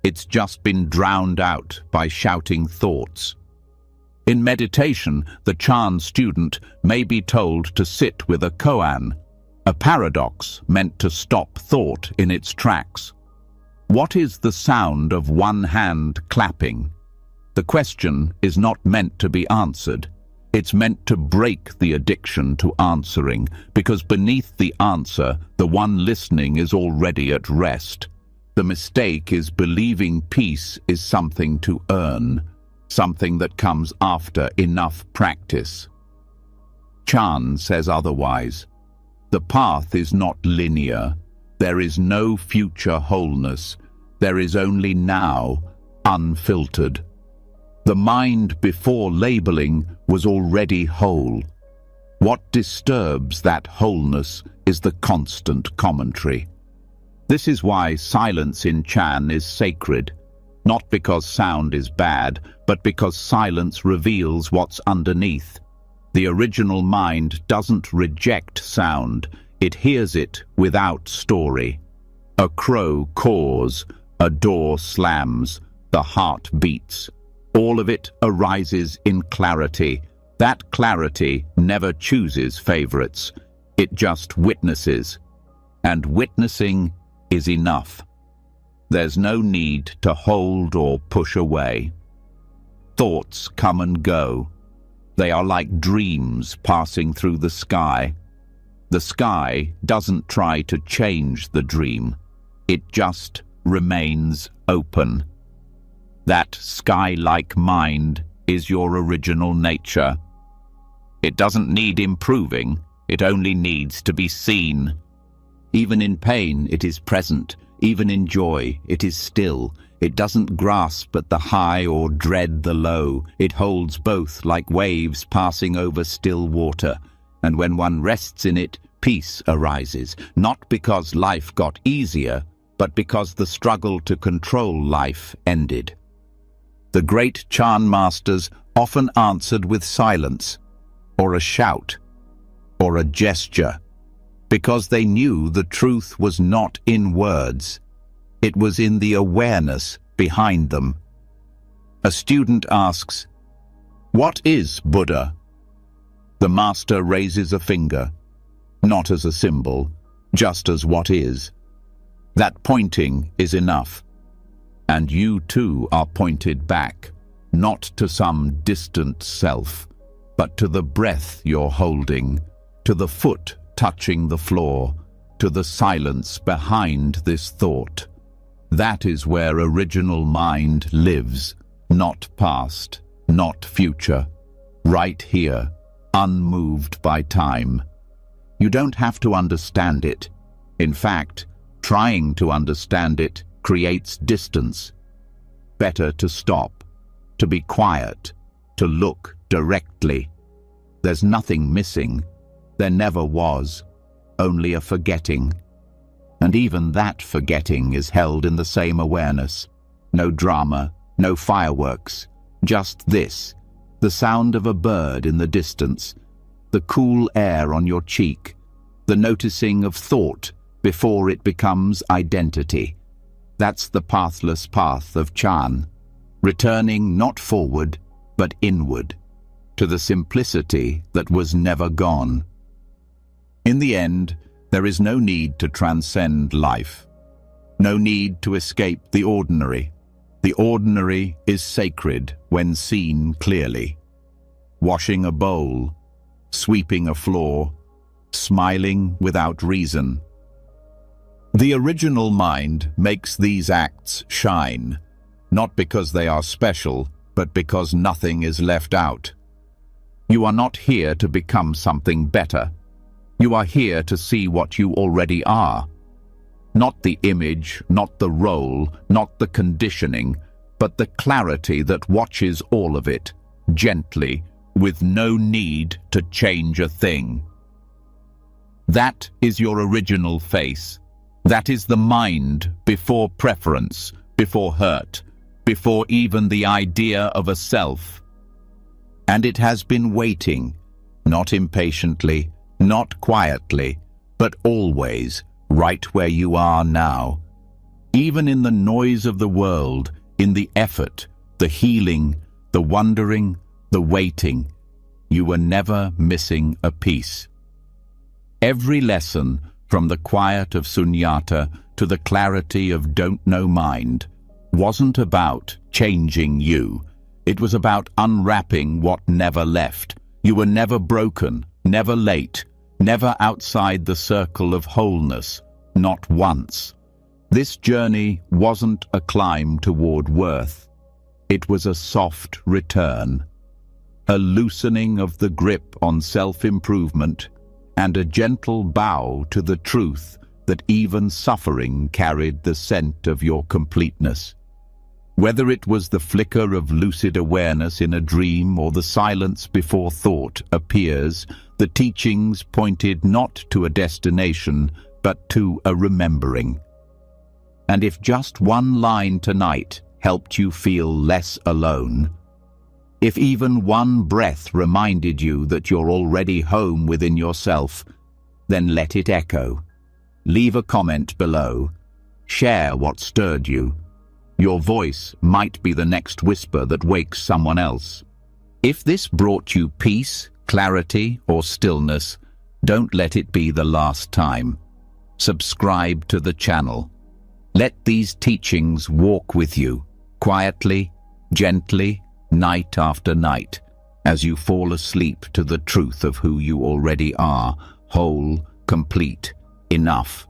It's just been drowned out by shouting thoughts. In meditation, the Chan student may be told to sit with a koan, a paradox meant to stop thought in its tracks. What is the sound of one hand clapping? The question is not meant to be answered. It's meant to break the addiction to answering, because beneath the answer, the one listening is already at rest. The mistake is believing peace is something to earn, something that comes after enough practice. Chan says otherwise. The path is not linear. There is no future wholeness. There is only now, unfiltered. The mind before labeling was already whole. What disturbs that wholeness is the constant commentary. This is why silence in Chan is sacred, not because sound is bad, but because silence reveals what's underneath. The original mind doesn't reject sound, it hears it without story. A crow caws, a door slams, the heart beats. All of it arises in clarity. That clarity never chooses favorites. It just witnesses. And witnessing is enough. There's no need to hold or push away. Thoughts come and go. They are like dreams passing through the sky. The sky doesn't try to change the dream. It just remains open. That sky-like mind is your original nature. It doesn't need improving, it only needs to be seen. Even in pain, it is present. Even in joy, it is still. It doesn't grasp at the high or dread the low. It holds both like waves passing over still water. And when one rests in it, peace arises, not because life got easier, but because the struggle to control life ended. The great Chan masters often answered with silence, or a shout, or a gesture, because they knew the truth was not in words. It was in the awareness behind them. A student asks, "What is Buddha?" The master raises a finger, not as a symbol, just as what is. That pointing is enough. And you too are pointed back, not to some distant self, but to the breath you're holding, to the foot touching the floor, to the silence behind this thought. That is where original mind lives, not past, not future, right here, unmoved by time. You don't have to understand it. In fact, trying to understand it creates distance. Better to stop, to be quiet, to look directly. There's nothing missing. There never was, only a forgetting. And even that forgetting is held in the same awareness. No drama, no fireworks, just this, the sound of a bird in the distance, the cool air on your cheek, the noticing of thought before it becomes identity. That's the pathless path of Chan, returning not forward, but inward, to the simplicity that was never gone. In the end, there is no need to transcend life, no need to escape the ordinary. The ordinary is sacred when seen clearly. Washing a bowl, sweeping a floor, smiling without reason. The original mind makes these acts shine, not because they are special, but because nothing is left out. You are not here to become something better. You are here to see what you already are. Not the image, not the role, not the conditioning, but the clarity that watches all of it, gently, with no need to change a thing. That is your original face. That is the mind before preference, before hurt, before even the idea of a self. And it has been waiting, not impatiently, not quietly, but always, right where you are now. Even in the noise of the world, in the effort, the healing, the wondering, the waiting, you were never missing a piece. Every lesson, from the quiet of sunyata to the clarity of don't know mind, wasn't about changing you. It was about unwrapping what never left. You were never broken, never late, never outside the circle of wholeness, not once. This journey wasn't a climb toward worth. It was a soft return, a loosening of the grip on self-improvement, and a gentle bow to the truth that even suffering carried the scent of your completeness. Whether it was the flicker of lucid awareness in a dream or the silence before thought appears, the teachings pointed not to a destination, but to a remembering. And if just one line tonight helped you feel less alone, if even one breath reminded you that you're already home within yourself, then let it echo. Leave a comment below. Share what stirred you. Your voice might be the next whisper that wakes someone else. If this brought you peace, clarity, or stillness, don't let it be the last time. Subscribe to the channel. Let these teachings walk with you, quietly, gently, night after night, as you fall asleep to the truth of who you already are, whole, complete, enough.